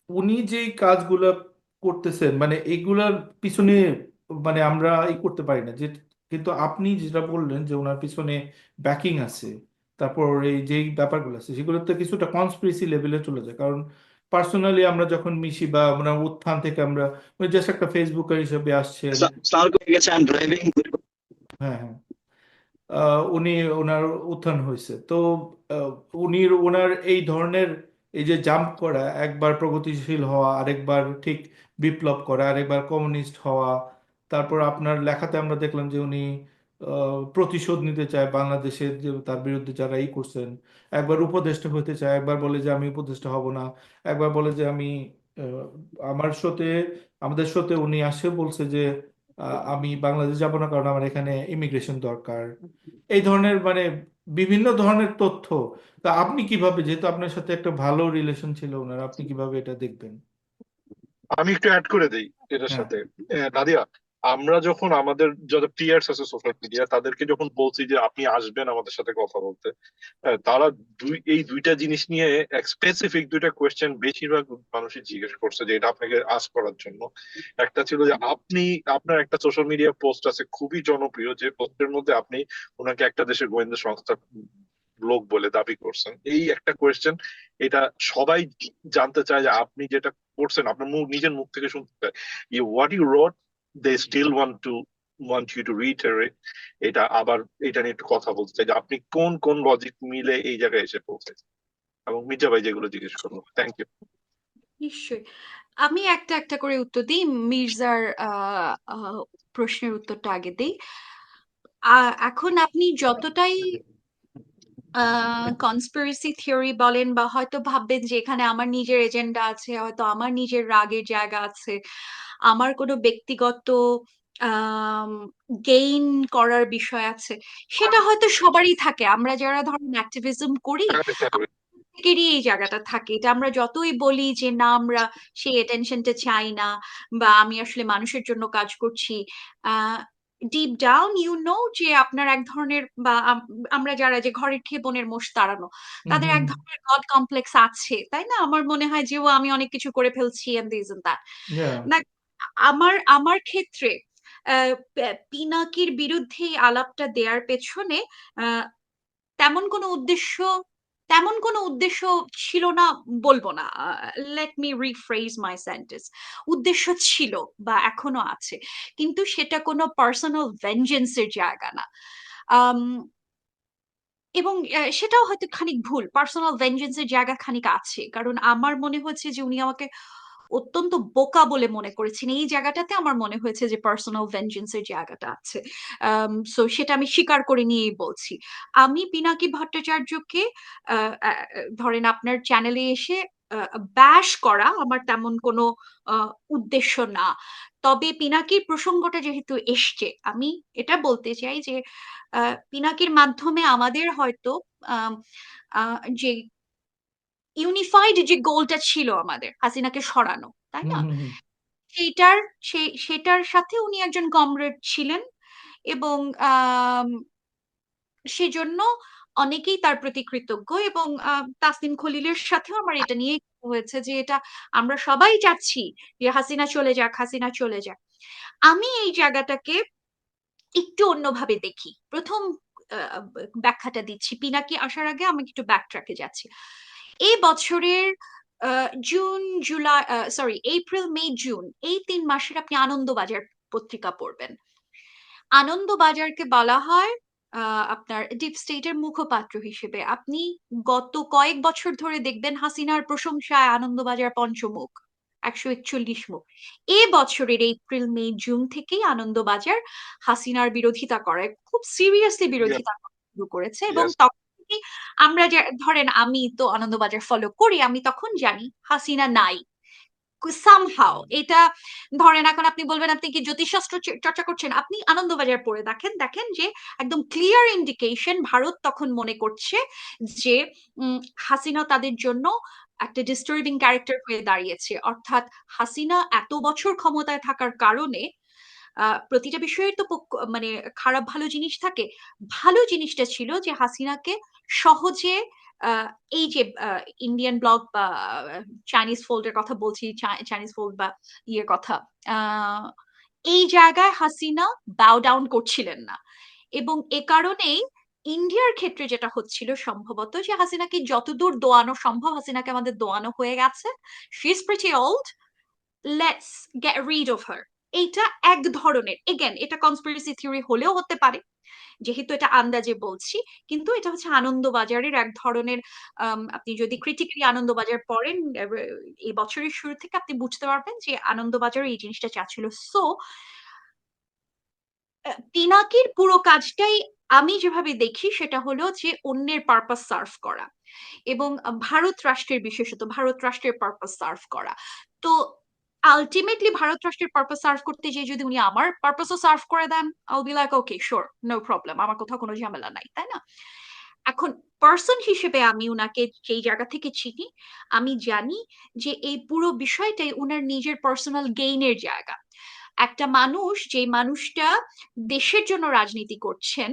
Speaker 1: উনি যে কাজগুলো করতেছেন, মানে এইগুলার পিছনে মানে আমরা করতে পারি না যে। কিন্তু আপনি যেটা বললেন যে ওনার পিছনে ব্যাকিং আছে, তারপর এই যে ব্যাপারগুলো আছে, সেগুলো তো কিছুটা কনস্পিরেসি লেভেলে চলে যায়। কারণ পার্সোনালি আমরা যখন মিশি বা আমরা উত্থান থেকে আমরা জাস্ট একটা ফেসবুকার হিসেবে আসছেন। হ্যাঁ, হ্যাঁ। উনি, ওনার উত্থান হয়েছে তো আহ, উনি ওনার এই ধরনের এই যে জাম্প করা, একবার প্রগতিশীল হওয়া, আরেকবার ঠিক বিপ্লব করা, আরেকবার কমিউনিস্ট হওয়া। তারপর আপনার লেখাতে আমরা দেখলাম যে উনি প্রতিশোধ নিতে চায় বাংলাদেশের যে তার বিরুদ্ধে যারা করছেন। একবার উপদেষ্টা হতে চায়, একবার বলে যে আমি উপদেষ্টা হব না, একবার বলে যে আমি আহ, আমার শোতে, আমাদের শোতে উনি আসে বলছে যে আমি বাংলাদেশ যাব না, কারণ আমার এখানে ইমিগ্রেশন দরকার। এই ধরনের মানে বিভিন্ন ধরনের তথ্য। তা আপনি কিভাবে, যেহেতু আপনার সাথে একটা ভালো রিলেশন ছিল ওনার, আপনি কিভাবে এটা দেখবেন?
Speaker 3: আমি একটু অ্যাড করে দেই এটার
Speaker 1: হ্যাঁ।
Speaker 3: সাথে। নাদিয়া, আমরা যখন আমাদের যত পিয়ার্স আছে সোশ্যাল মিডিয়া, তাদেরকে যখন বলছি যে আপনি আসবেন আমাদের সাথে কথা বলতে, তারা এই দুইটা জিনিস নিয়ে স্পেসিফিক দুইটা কোয়েশ্চেন বেশিরভাগ মানুষই জিজ্ঞেস করছে যে এটা আপনাকে আস্ক করার জন্য। একটা ছিল যে আপনি, আপনার একটা সোশ্যাল মিডিয়া পোস্ট আছে খুবই জনপ্রিয়, যে পোস্টের মধ্যে আপনি ওনাকে একটা দেশের গোয়েন্দা সংস্থা লোক বলে দাবি করছেন, এই একটা কোয়েশ্চেন। এটা সবাই জানতে চায় যে আপনি যেটা করছেন, আপনার নিজের মুখ থেকে শুনতে চায় what you wrote, they still want you to reiterate এটা আবার। এটা নিয়ে একটু কথা বলতে চাই যে আপনি কোন কোন লজিক মিলে এই জায়গায় এসে পৌঁছেছেন, এবং মির্জা ভাই যেগুলো জিজ্ঞেস করবো। Thank you.
Speaker 2: নিশ্চয়ই। আমি একটা একটা করে উত্তর দিই। মির্জার প্রশ্নের উত্তরটা আগে দিই। এখন আপনি যতটাই কনস্পিরেসি থিওরি বলেন, বা হয়তো ভাববেন যে এখানে আমার নিজের এজেন্ডা আছে, হয়তো আমার নিজের রাগের জায়গা আছে, আমার কোনো ব্যক্তিগত গেইন করার বিষয় আছে, সেটা হয়তো সবারই থাকে। আমরা যারা ধরেন অ্যাক্টিভিজম করি, প্রত্যেকেরই এই জায়গাটা থাকে। এটা আমরা যতই বলি যে না, আমরা সেই অ্যাটেনশনটা চাই না, বা আমি আসলে মানুষের জন্য কাজ করছি, ডিপ ডাউন ইউ নো যে আপনার এক ধরনের, বা আমরা যারা যে ঘরের খেয়ে বনের মোষ তাড়ানো,
Speaker 1: হুম,
Speaker 2: তাদের
Speaker 1: হুম,
Speaker 2: এক ধরনের গড কমপ্লেক্স আছে, তাই না? আমার মনে হয় যে ও আমি অনেক কিছু করে ফেলছি, এন্ড দিস এন্ড দ্যাট।
Speaker 1: হ্যাঁ।
Speaker 2: না, আমার আমার ক্ষেত্রে পিনাকির বিরুদ্ধে এই আলাপটা দেওয়ার পেছনে আহ, তেমন কোনো উদ্দেশ্য তেমন কোনো উদ্দেশ্য ছিল না, বলবো না। লেট মি রিফ্রেজ মাই সেন্টেন্স। উদ্দেশ্য ছিল, বা এখনো আছে, কিন্তু সেটা কোনো পার্সোনাল ভেঞ্জেন্সের জায়গা না। আম, এবং সেটাও হয়তো খানিক ভুল। পার্সোনাল ভেঞ্জেন্সের জায়গা খানিক আছে, কারণ আমার মনে হচ্ছে যে উনি আমাকে অত্যন্ত বোকা বলে মনে করেছেন। এই জায়গাটাতে আমার মনে হয়েছে যে পার্সোনাল ভেঞ্জেন্সের জায়গাটা আছে। সো সেটা আমি স্বীকার করে নিয়েই বলছি। আমি পিনাকি ভট্টাচার্যকে ধরেন আপনার চ্যানেলে এসে ব্যাশ করা আমার তেমন কোনো উদ্দেশ্য না। তবে পিনাকির প্রসঙ্গটা যেহেতু এসছে, আমি এটা বলতে চাই যে পিনাকির মাধ্যমে আমাদের হয়তো আম, যে ইউনিফাইড যে গোলটা ছিল আমাদের, হাসিনাকে সরানো, তাই
Speaker 1: হুম,
Speaker 2: না?
Speaker 1: হুম, হুম,
Speaker 2: সেইটার সেটার সাথে উনি একজন কমরেড ছিলেন, এবং আম, সেজন্য অনেকেই তার প্রতি কৃতজ্ঞ। এবং তাসনিম খলিলের সাথেও আমার এটা নিয়ে হয়েছে যে এটা আমরা সবাই চাচ্ছি যে হাসিনা চলে যাক, হাসিনা চলে যাক। আমি এই জায়গাটাকে একটু অন্যভাবে দেখি। প্রথম আহ, ব্যাখ্যাটা দিচ্ছি, পিনাকি আসার আগে আমি একটু ব্যাক ট্র্যাকে যাচ্ছি। এই বছরের June July, sorry, April May June, এই 3 মাসের আপনি আনন্দবাজার পত্রিকা পড়বেন। আনন্দবাজারকে বলা হয় আপনার ডিপ স্টেটের মুখপাত্র হিসেবে। আপনি গত কয়েক বছর ধরে দেখবেন হাসিনার প্রশংসায় আনন্দবাজার পঞ্চমুখ, 141 মুখ। এ বছরের এপ্রিল মে জুন থেকেই আনন্দবাজার হাসিনার বিরোধিতা করে, খুব সিরিয়াসলি
Speaker 3: Yeah,
Speaker 2: বিরোধিতা করা শুরু করেছে। এবং
Speaker 3: yes.
Speaker 2: তখন থেকেই আমরা ধরেন আমি তো আনন্দবাজার ফলো করি, আমি তখন জানি হাসিনা নাই সামহাও। এটা ধরেন এখন আপনি বলবেন আপনি কি জ্যোতিষশাস্ত্র চর্চা করছেন, আপনি আনন্দবাজার পড়ে দেখেন, দেখেন যে একদম ক্লিয়ার ইন্ডিকেশন ভারত তখন মনে করছে যে হাসিনা তাদের জন্য একটা ডিস্টার্বিং ক্যারেক্টার হয়ে দাঁড়িয়েছে। অর্থাৎ হাসিনা এত বছর ক্ষমতায় থাকার কারণে প্রতিটা বিষয়ের তো মানে খারাপ ভালো জিনিস থাকে। ভালো জিনিসটা ছিল যে হাসিনাকে সহজে এই যে ইন্ডিয়ান ব্লগ বা চাইনিজ ফোল্ডের কথা বলছি, চাইনিজ ফোল্ড বা ইয়ের কথা, আহ, এই জায়গায় হাসিনা বাউ ডাউন করছিলেন না। এবং এ কারণেই ইন্ডিয়ার ক্ষেত্রে যেটা হচ্ছিল সম্ভবত যে হাসিনাকে যতদূর দোয়ানো সম্ভব, হাসিনাকে আমাদের দোয়ানো হয়ে গেছে, she is pretty old, let's get rid of her. এইটা এক ধরনের, এগেন এটা কনস্পিরেসি থিওরি হলেও হতে পারে, যেহেতু এটা আন্দাজে বলছি, কিন্তু এটা হচ্ছে আনন্দবাজারের এক ধরনের আপনি যদি ক্রিটিক্যালি আনন্দবাজার পড়েন এই বছরের শুরু থেকে আপনি বুঝতে পারবেন যে আনন্দবাজার এই জিনিসটা চাচ্ছিল। সো পিনাকির পুরো কাজটাই আমি যেভাবে দেখি সেটা হলো যে অন্যের পারপাস সার্ভ করা, এবং ভারত রাষ্ট্রের, বিশেষত ভারত রাষ্ট্রের পারপাস সার্ভ করা। তো আলটিমেটলি ভারত রাষ্ট্রের পারপাস সার্ভ করতে যে যদি উনি আমার পারপাসও সার্ভ করে দেন, I be like okay sure, no problem, আমার কোথাও কোনো ঝামেলা নাই, তাই না? এখন পার্সন হিসেবে আমি উনাকে যেই জায়গা থেকে চিনি, আমি জানি যে এই পুরো বিষয়টাই উনার নিজের পার্সোনাল গেইনের জায়গা। একটা মানুষ, যে মানুষটা দেশের জন্য রাজনীতি করছেন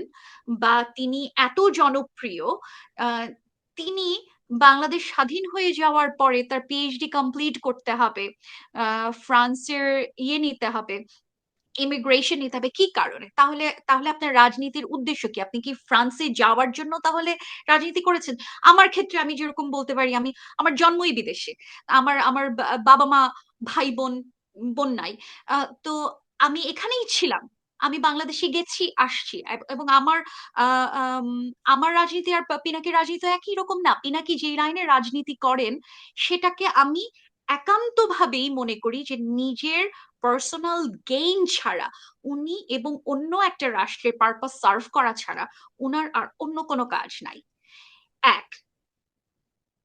Speaker 2: বা তিনি এত জনপ্রিয়, তিনি বাংলাদেশ স্বাধীন হয়ে যাওয়ার পরে তার পিএইচডি কমপ্লিট করতে হবে, ফ্রান্সের ইয়ে নিতে হবে, ইমিগ্রেশন নিতে হবে, কি কারণে? তাহলে তাহলে আপনার রাজনীতির উদ্দেশ্য কি? আপনি কি ফ্রান্সে যাওয়ার জন্য তাহলে রাজনীতি করেছেন? আমার ক্ষেত্রে আমি যেরকম বলতে পারি, আমি আমার জন্মই বিদেশে, আমার আমার বাবা মা ভাই বোন বোন নাই, তো আমি এখানেই ছিলাম, আমি বাংলাদেশে গেছি আসছি, এবং আমার আমার রাজনীতি আর পিনাকির রাজনীতি একই রকম না। পিনাকি যে লাইনে রাজনীতি করেন সেটাকে আমি একান্তভাবেই মনে করি যে নিজের পার্সোনাল গেইন ছাড়া উনি, এবং অন্য একটা রাষ্ট্রের পারপাস সার্ভ করা ছাড়া উনার আর অন্য কোনো কাজ নাই। এক।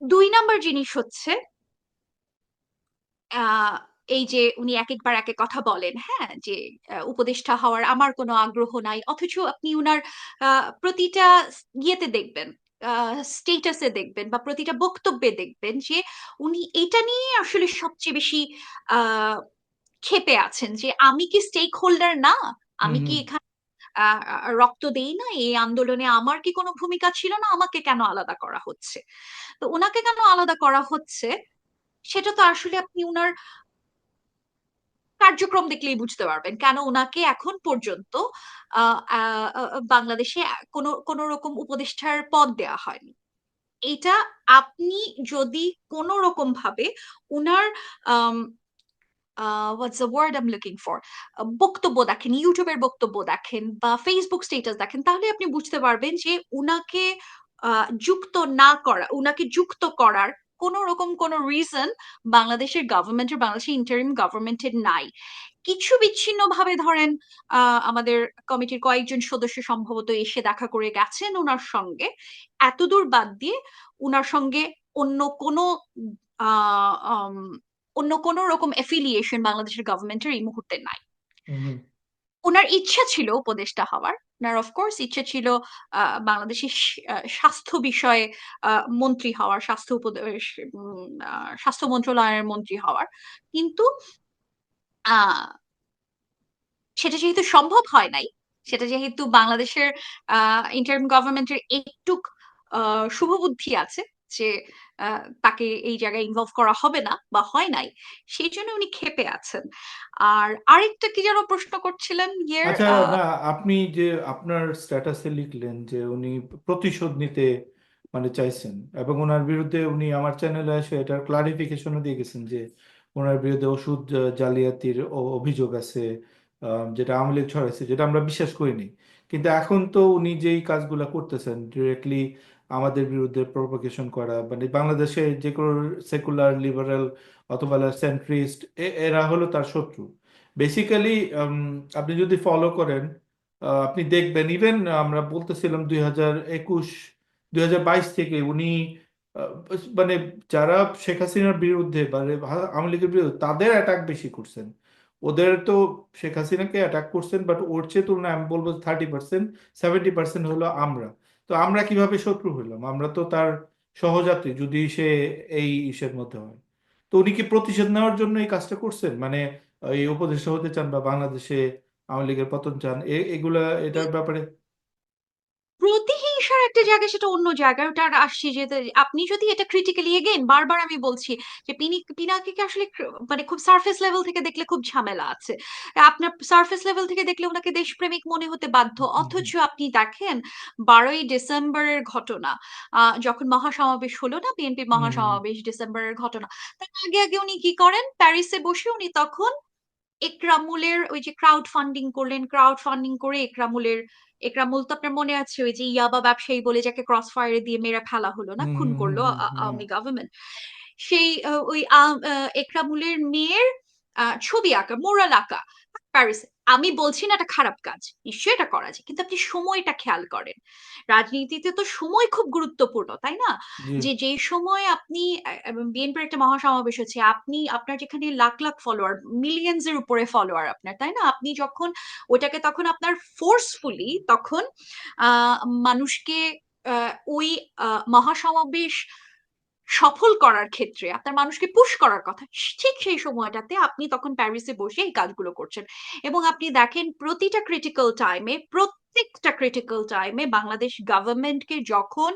Speaker 2: 2 নাম্বার জিনিস হচ্ছে আহ এই যে উনি এক একবার এক এক কথা বলেন, হ্যাঁ, যে উপদেষ্টা হওয়ার আমার কোনো আগ্রহ নাই, অথচ আপনি উনার প্রতিটা ইয়েতে দেখবেন, স্টেটাসে দেখবেন বা প্রতিটা বক্তব্যে দেখবেন যে উনি এটা নিয়ে আসলে সবচেয়ে বেশি আহ ক্ষেপে আছেন যে আমি কি স্টেক হোল্ডার না,
Speaker 1: হুম
Speaker 2: আমি কি
Speaker 1: হুম
Speaker 2: এখানে রক্ত দেই না, এই আন্দোলনে আমার কি কোনো ভূমিকা ছিল না, আমাকে কেন আলাদা করা হচ্ছে? তো ওনাকে কেন আলাদা করা হচ্ছে সেটা তো আসলে আপনি উনার কার্যক্রম দেখলেই বুঝতে পারবেন কেন ওনাকে এখন পর্যন্ত বাংলাদেশে কোনো কোনো রকম উপদেষ্টার পদ দেওয়া হয়নি। এটা আপনি যদি কোনো রকম ভাবে উনার what's the word I am looking for, বক্তব্য দেখেন, ইউটিউবের বক্তব্য দেখেন বা ফেসবুক স্ট্যাটাস দেখেন, তাহলে আপনি বুঝতে পারবেন যে উনাকে যুক্ত না করা, উনাকে যুক্ত করার কোন রকম কোন রিজন বাংলাদেশের গভর্নমেন্টের, বাংলাদেশের ইন্টারিম গভর্নমেন্টের নাই। কিছু বিচ্ছিন্ন ভাবে ধরেন আমাদের কমিটির কয়েকজন সদস্য সম্ভবত এসে দেখা করে গেছেন ওনার সঙ্গে, এতদূর বাদ দিয়ে উনার সঙ্গে অন্য কোনো আহ আম, অন্য কোনো রকম এফিলিয়েশন বাংলাদেশের গভর্নমেন্টের এই মুহূর্তে নাই।
Speaker 1: হুম হুম
Speaker 2: ওনার ইচ্ছা ছিল উপদেষ্টা হওয়ার, ওনার অফকোর্স ইচ্ছা ছিল বাংলাদেশের স্বাস্থ্য বিষয়ে মন্ত্রী হওয়ার, স্বাস্থ্য মন্ত্রণালয়ের মন্ত্রী হওয়ার, কিন্তু আহ সেটা যেহেতু সম্ভব হয় নাই, সেটা যেহেতু বাংলাদেশের ইন্টারিম গভর্নমেন্টের একটুক শুভবুদ্ধি আছে যে তাকে এই জায়গায় ইনভলভ করা হবে না বা হয় নাই, সেই জন্য উনি ক্ষেপে আছেন। আর আরেকটা কি যেন প্রশ্ন করছিলেন ইয়ের
Speaker 1: আচ্ছা, না, আপনি যে আপনার স্ট্যাটাসে লিখলেন যে উনি প্রতিশোধ নিতে মানে চাইছেন, এবং ওনার বিরুদ্ধে উনি আমার চ্যানেলে এসে এটার ক্লারিফিকেশনও দিয়ে গেছেন যে ওনার বিরুদ্ধে ওষুধ জালিয়াতির অভিযোগ আছে, যেটা আওয়ামী লীগ ছড়াইছে, যেটা আমরা বিশ্বাস করিনি। কিন্তু এখন তো উনি যেই কাজগুলো করতেছেন ডিরেক্টলি আমাদের বিরুদ্ধে প্রোপাগেশন করা, মানে বাংলাদেশে যে কোনো সেকুলার লিবারেল অথবা সেন্ট্রিস্ট এরা হলো তার শত্রু বেসিক্যালি। আপনি যদি ফলো করেন আপনি দেখবেন, ইভেন আমরা বলতেছিলাম 2022 থেকে উনি আহ, মানে যারা শেখ হাসিনার বিরুদ্ধে মানে আওয়ামী লীগের বিরুদ্ধে তাদের অ্যাটাক বেশি করছেন। ওদের তো শেখ হাসিনাকে অ্যাটাক করছেন, বাট ওর চেয়ে তুলনায় আমি বলবো 30%, 70% হলো আমরা। তো আমরা কিভাবে শত্রু হইলাম? আমরা তো তার সহযাত্রী যদি সে এই ইসের মধ্যে হয়। তো উনি কি প্রতিশোধ নেওয়ার জন্য এই কাজটা করছেন, মানে এই উপদেষ্টা হতে চান বা বাংলাদেশে আওয়ামী লীগের পতন চান, এগুলা এটার ব্যাপারে?
Speaker 2: প্রতিহিংসার একটা জায়গা, সেটা অন্য জায়গায়, ওটা আর আসছি যে আপনি যদি এটা ক্রিটিক্যালি, এগেন বারবার আমি বলছি যে পিনাকিকে আসলে মানে খুব সারফেস লেভেল থেকে দেখলে খুব ঝামেলা আছে। আপনার সারফেস লেভেল থেকে দেখলে ওনাকে দেশপ্রেমিক মনে হতে বাধ্য, অথচ আপনি দেখেন 12ই ডিসেম্বরের ঘটনা, যখন মহাসমাবেশ হলো না, বিএনপি মহাসমাবেশ, ডিসেম্বরের ঘটনা, তার আগে আগে উনি কি করেন, প্যারিসে বসে উনি তখন একরামুলের ওই যে ক্রাউড ফান্ডিং করলেন, ক্রাউড ফান্ডিং করে একরামুল তো আপনার মনে আছে, ওই যে ইয়াবা ব্যবসায়ী বলে যাকে ক্রস ফায়ারে দিয়ে মেরে ফেলা হলো না,
Speaker 1: হুম
Speaker 2: খুন
Speaker 1: হুম হুম
Speaker 2: করলো
Speaker 1: হুম হুম।
Speaker 2: আওয়ামী গভর্নমেন্ট, সেই ওই একরামুলের মেয়ের ছবি আঁকা, মোরাল আঁকা প্যারিসে। আমি বলছি না এটা খারাপ কাজ, নিশ্চয়ই এটা করা যায়, কিন্তু আপনি সময়টা খেয়াল করেন। রাজনীতিতে তো সময় খুব গুরুত্বপূর্ণ, তাই না?
Speaker 1: জি।
Speaker 2: যে যেই সময় আপনি বিএনপির একটা মহাসমাবেশ হচ্ছে, আপনি আপনার যেখানে লাখ লাখ ফলোয়ার, মিলিয়ন্স এর উপরে ফলোয়ার আপনার, তাই না? আপনি যখন ওটাকে তখন আপনার ফোর্সফুলি তখন আহ মানুষকে ওই মহাসমাবেশ সফল করার ক্ষেত্রে আপনার মানুষকে পুশ করার কথা, ঠিক সেই সময়টাতে আপনি তখন প্যারিসে বসে এই কাজগুলো করছেন। এবং আপনি দেখেন প্রত্যেকটা ক্রিটিক্যাল টাইমে বাংলাদেশ গভর্নমেন্টকে যখন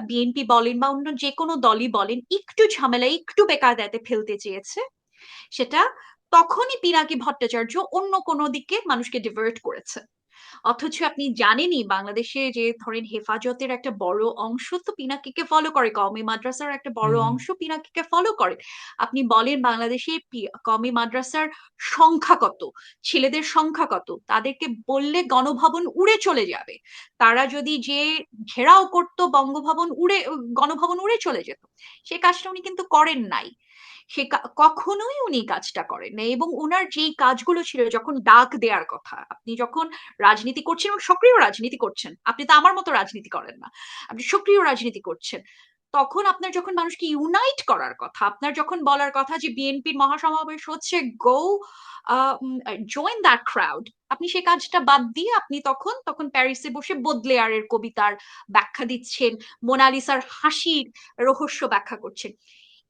Speaker 2: বিএনপি বলেন বা অন্য যে কোনো দলই বলেন একটু ঝামেলা, একটু বেকায়দাতে ফেলতে চেয়েছে, সেটা তখনই পিনাকি ভট্টাচার্য অন্য কোনো দিকে মানুষকে ডিভার্ট করেছে। অথচ আপনি জানেনই বাংলাদেশে যে ধরেন হেফাজতের একটা বড় অংশ তো পিনাকিকে ফলো করে, কওমি মাদ্রাসার একটা
Speaker 1: হুম
Speaker 2: বড়
Speaker 1: হুম।
Speaker 2: অংশ পিনাকিকে ফলো করে। আপনি বলেন বাংলাদেশে কওমি মাদ্রাসার সংখ্যা কত, ছেলেদের সংখ্যা কত, তাদেরকে বললে গণভবন উড়ে চলে যাবে। তারা যদি যে ঘেরাও করতো বঙ্গভবন, উড়ে গণভবন উড়ে চলে যেত। সে কাজটা উনি কিন্তু করেন নাই। কখনোই উনি কাজটা করেন না। এবং ওনার যেই কাজগুলো ছিল, যখন ডাক দেওয়ার কথা, আপনি যখন রাজনীতি করছেন এবং সক্রিয় রাজনীতি করছেন, আপনি তো আমার মতো রাজনীতি করেন না, আপনি সক্রিয় রাজনীতি করছেন, তখন আপনার যখন মানুষকে ইউনাইট করার কথা, আপনার যখন বলার কথা যে বিএনপির মহাসমাবেশ হচ্ছে, গো জয়েন দ্যাট ক্রাউড, আপনি সেই কাজটা বাদ দিয়ে আপনি তখন তখন প্যারিসে বসে বোদলেয়ারের কবিতার ব্যাখ্যা দিচ্ছেন, মোনালিসার হাসির রহস্য ব্যাখ্যা করছেন।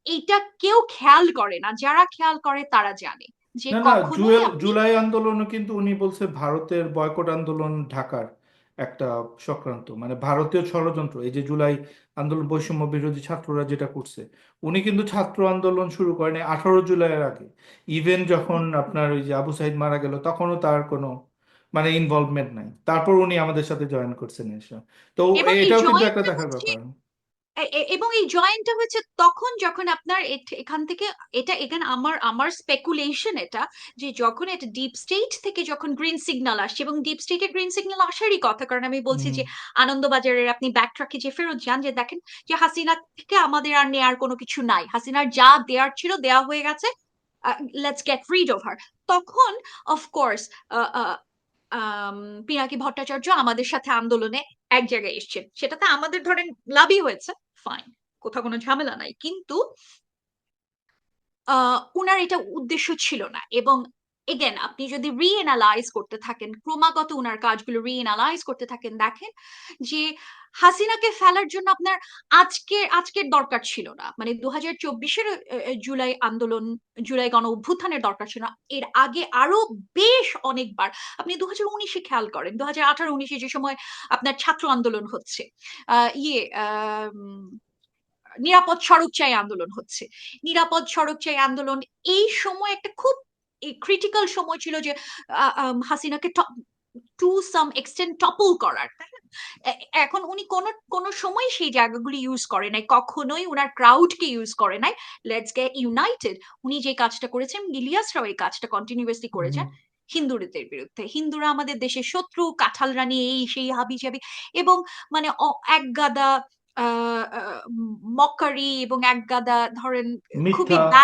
Speaker 2: এইটা কেউ খেয়াল করে না, যারা খেয়াল করে তারা জানে যে
Speaker 1: না না,
Speaker 2: কখনোই আপনি
Speaker 1: জুলাই আন্দোলনও কিন্তু উনি বলছে ভারতের বয়কট আন্দোলন ঢাকার একটা চক্রান্ত, মানে ভারতীয় ষড়যন্ত্র। এই যে জুলাই আন্দোলন, বৈষম্য বিরোধী ছাত্ররা যেটা করছে, উনি কিন্তু ছাত্র আন্দোলন শুরু করেন 18 জুলাইয়ের আগে। ইভেন যখন আপনার ওই যে আবু সাইদ মারা গেল তখনও তার কোনো মানে ইনভলভমেন্ট নাই, তারপর উনি আমাদের সাথে জয়েন করছেন এসব। তো
Speaker 2: এবং এই
Speaker 1: এটাও কিন্তু একটা
Speaker 2: জয়েন্টটা
Speaker 1: দেখার
Speaker 2: হচ্ছে
Speaker 1: ব্যাপার।
Speaker 2: এবং এই জয়েন্টটা হয়েছে তখন যখন আপনার এখান থেকে, এটা এখানে আমার আমার স্পেকুলেশন এটা, যে যখন এটা ডিপ স্টেট থেকে যখন গ্রিন সিগন্যাল আসছে, এবং ডিপ স্টেটের গ্রিন সিগন্যাল আসারই কথা, কারণ আমি বলছি
Speaker 1: হুম
Speaker 2: যে আনন্দবাজারের আপনি ব্যাক ট্রাকে যে ফেরত যান, যে দেখেন যে হাসিনা থেকে আমাদের আর নেয়ার কোনো কিছু নাই, হাসিনার যা দেয়ার ছিল দেয়া হয়ে গেছে, লেটস গেট রিড ওভার হার। তখন অফকোর্স আম, পিনাকি ভট্টাচার্য আমাদের সাথে আন্দোলনে এক জায়গায় এসছেন, সেটাতে আমাদের ধরেন লাভই হয়েছে, ফাইন, কোথাও কোনো ঝামেলা নাই, কিন্তু উনার এটা উদ্দেশ্য ছিল না। এবং এগেন আপনি যদি রিএনালাইজ করতে থাকেন, ক্রমাগত উনার কাজগুলো রিএনালাইজ করতে থাকেন, দেখেন যে হাসিনাকে ফেলার জন্য আপনার আজকের দরকার ছিল না, মানে 2024-এর জুলাই আন্দোলন, জুলাই গণ অভ্যুত্থানের দরকার ছিল না, এর আগে আরো বেশ অনেকবার। আপনি 2019-এ খেয়াল করেন, 2018-19-এ যে সময় আপনার ছাত্র আন্দোলন হচ্ছে, নিরাপদ সড়ক চাই আন্দোলন হচ্ছে, নিরাপদ সড়ক চাই আন্দোলন, এই সময় একটা খুব ক্রিটিক্যাল সময় ছিল যে হাসিনাকে টু সাম এক্সটেন্ট টপল করার, তাই না? এখন উনি কোন কোন সময় সেই জায়গাগুলি ইউজ করে নাই, কখনোই উনার ক্রাউডকে ইউজ করে নাই। Let's get United. উনি যে কাজটা করেছেন, ইলিয়াসরাও এই কাজটা কন্টিনিউয়াসলি করেছেন হিন্দুদের বিরুদ্ধে। হিন্দুরা আমাদের দেশের শত্রু, কাঁঠাল রানী, এই সেই হাবি জাবি, এবং মানে একগাদা মক্কারি, এবং একগাদা ধরেন খুবই
Speaker 1: মিথ্যা।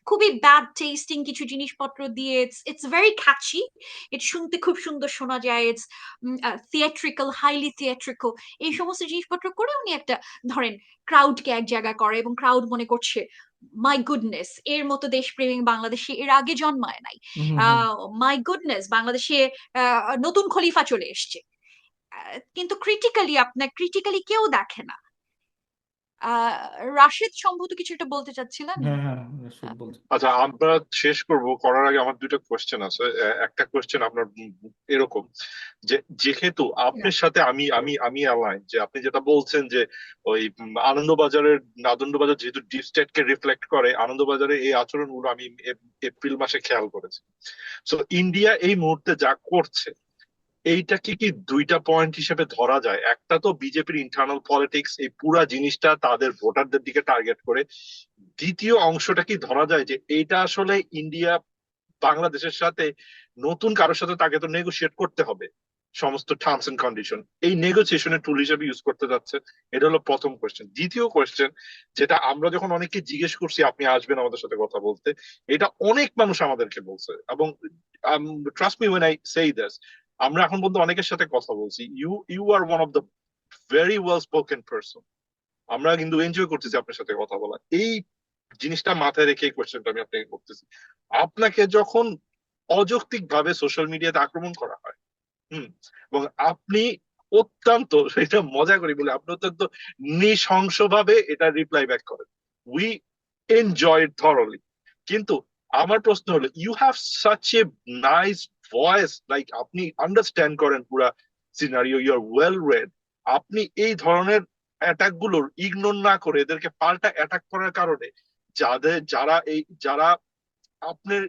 Speaker 2: খুবই ব্যাড টেস্টিং কিছু জিনিসপত্র দিয়ে, ইটস ভেরি ক্যাচি, এটা শুনতে খুব সুন্দর শোনা যায়, ইটস থিয়েট্রিক্যাল, হাইলি থিয়েট্রিক্যাল। এই সমস্ত জিনিসপত্র করে উনি একটা ধরেন ক্রাউডকে এক জায়গায় করে, এবং ক্রাউড মনে করছে মাই গুডনেস, এর মতো দেশপ্রেমিক বাংলাদেশে এর আগে জন্মায় নাই,
Speaker 1: হুম হুম
Speaker 2: মাই গুডনেস বাংলাদেশে নতুন খলিফা চলে এসছে। কিন্তু ক্রিটিক্যালি কেউ দেখে না। আহ রাশেদ সম্ভবত কিছু একটা বলতে চাচ্ছিলেন।
Speaker 1: হ্যাঁ হ্যাঁ রাশিদ বলছি।
Speaker 3: আচ্ছা, আমরা শেষ করব করার আগে আমার দুইটা কোয়েশ্চেন আছে। একটা কোয়েশ্চেন আপনার এরকম যে, যেহেতু আপনার সাথে আমি আমি আমি অ্যালাইন, যে আপনি যেটা বলছেন যে ওই আনন্দবাজার যেহেতু ডিপ স্টেট কে রিফ্লেক্ট করে, আনন্দবাজারের এই আচরণগুলো আমি এপ্রিল মাসে খেয়াল করেছি। সো ইন্ডিয়া এই মুহূর্তে যা করছে, এইটাকে কি দুইটা পয়েন্ট হিসেবে ধরা যায়? একটা তো বিজেপির ইন্টারনাল পলিটিক্স, এই পুরা জিনিসটা তাদের ভোটারদের দিকে টার্গেট করে। দ্বিতীয় অংশটা কি ধরা যায় যে এটা আসলে ইন্ডিয়া বাংলাদেশের সাথে নতুন কারোর সাথে তাকে তো নেগোশিয়েট করতে হবে সমস্ত টার্মস এন্ড কন্ডিশন, এই নেগোসিয়েশনের টুল হিসেবে ইউজ করতে যাচ্ছে? এটা হলো প্রথম কোয়েশ্চেন। দ্বিতীয় কোয়েশ্চেন, যেটা আমরা যখন অনেককে জিজ্ঞেস করছি আপনি আসবেন আমাদের সাথে কথা বলতে, এটা অনেক মানুষ আমাদেরকে বলছে, এবং trust me when I say this, আমরা এখন পর্যন্ত অনেকের সাথে কথা বলছি, you you are one of the very well spoken person. আমরা কিন্তু এনজয় করতেছি আপনার সাথে কথা বলা। এই জিনিসটা মাথায় রেখে এই কোয়েশ্চেনটা আমি আপনাকে করতেছি। আপনাকে যখন অযৌক্তিক ভাবে সোশ্যাল মিডিয়াতে আক্রমণ করা হয়, হুম, এবং আপনি অত্যন্ত, এটা মজা করি বলে, আপনি অত্যন্ত নৃশংসভাবে এটা রিপ্লাই ব্যাক করেন, উই এনজয় ইট থরলি। কিন্তু আমার প্রশ্ন হলো, you have such a nice voice, like আপনি আন্ডারস্ট্যান্ড করেন পুরা scenario, you are well read. আপনি এই ধরনের অ্যাটাক গুলোর ইগনোর না করে এদেরকে পাল্টা অ্যাটাক করার কারণে যারা আপনার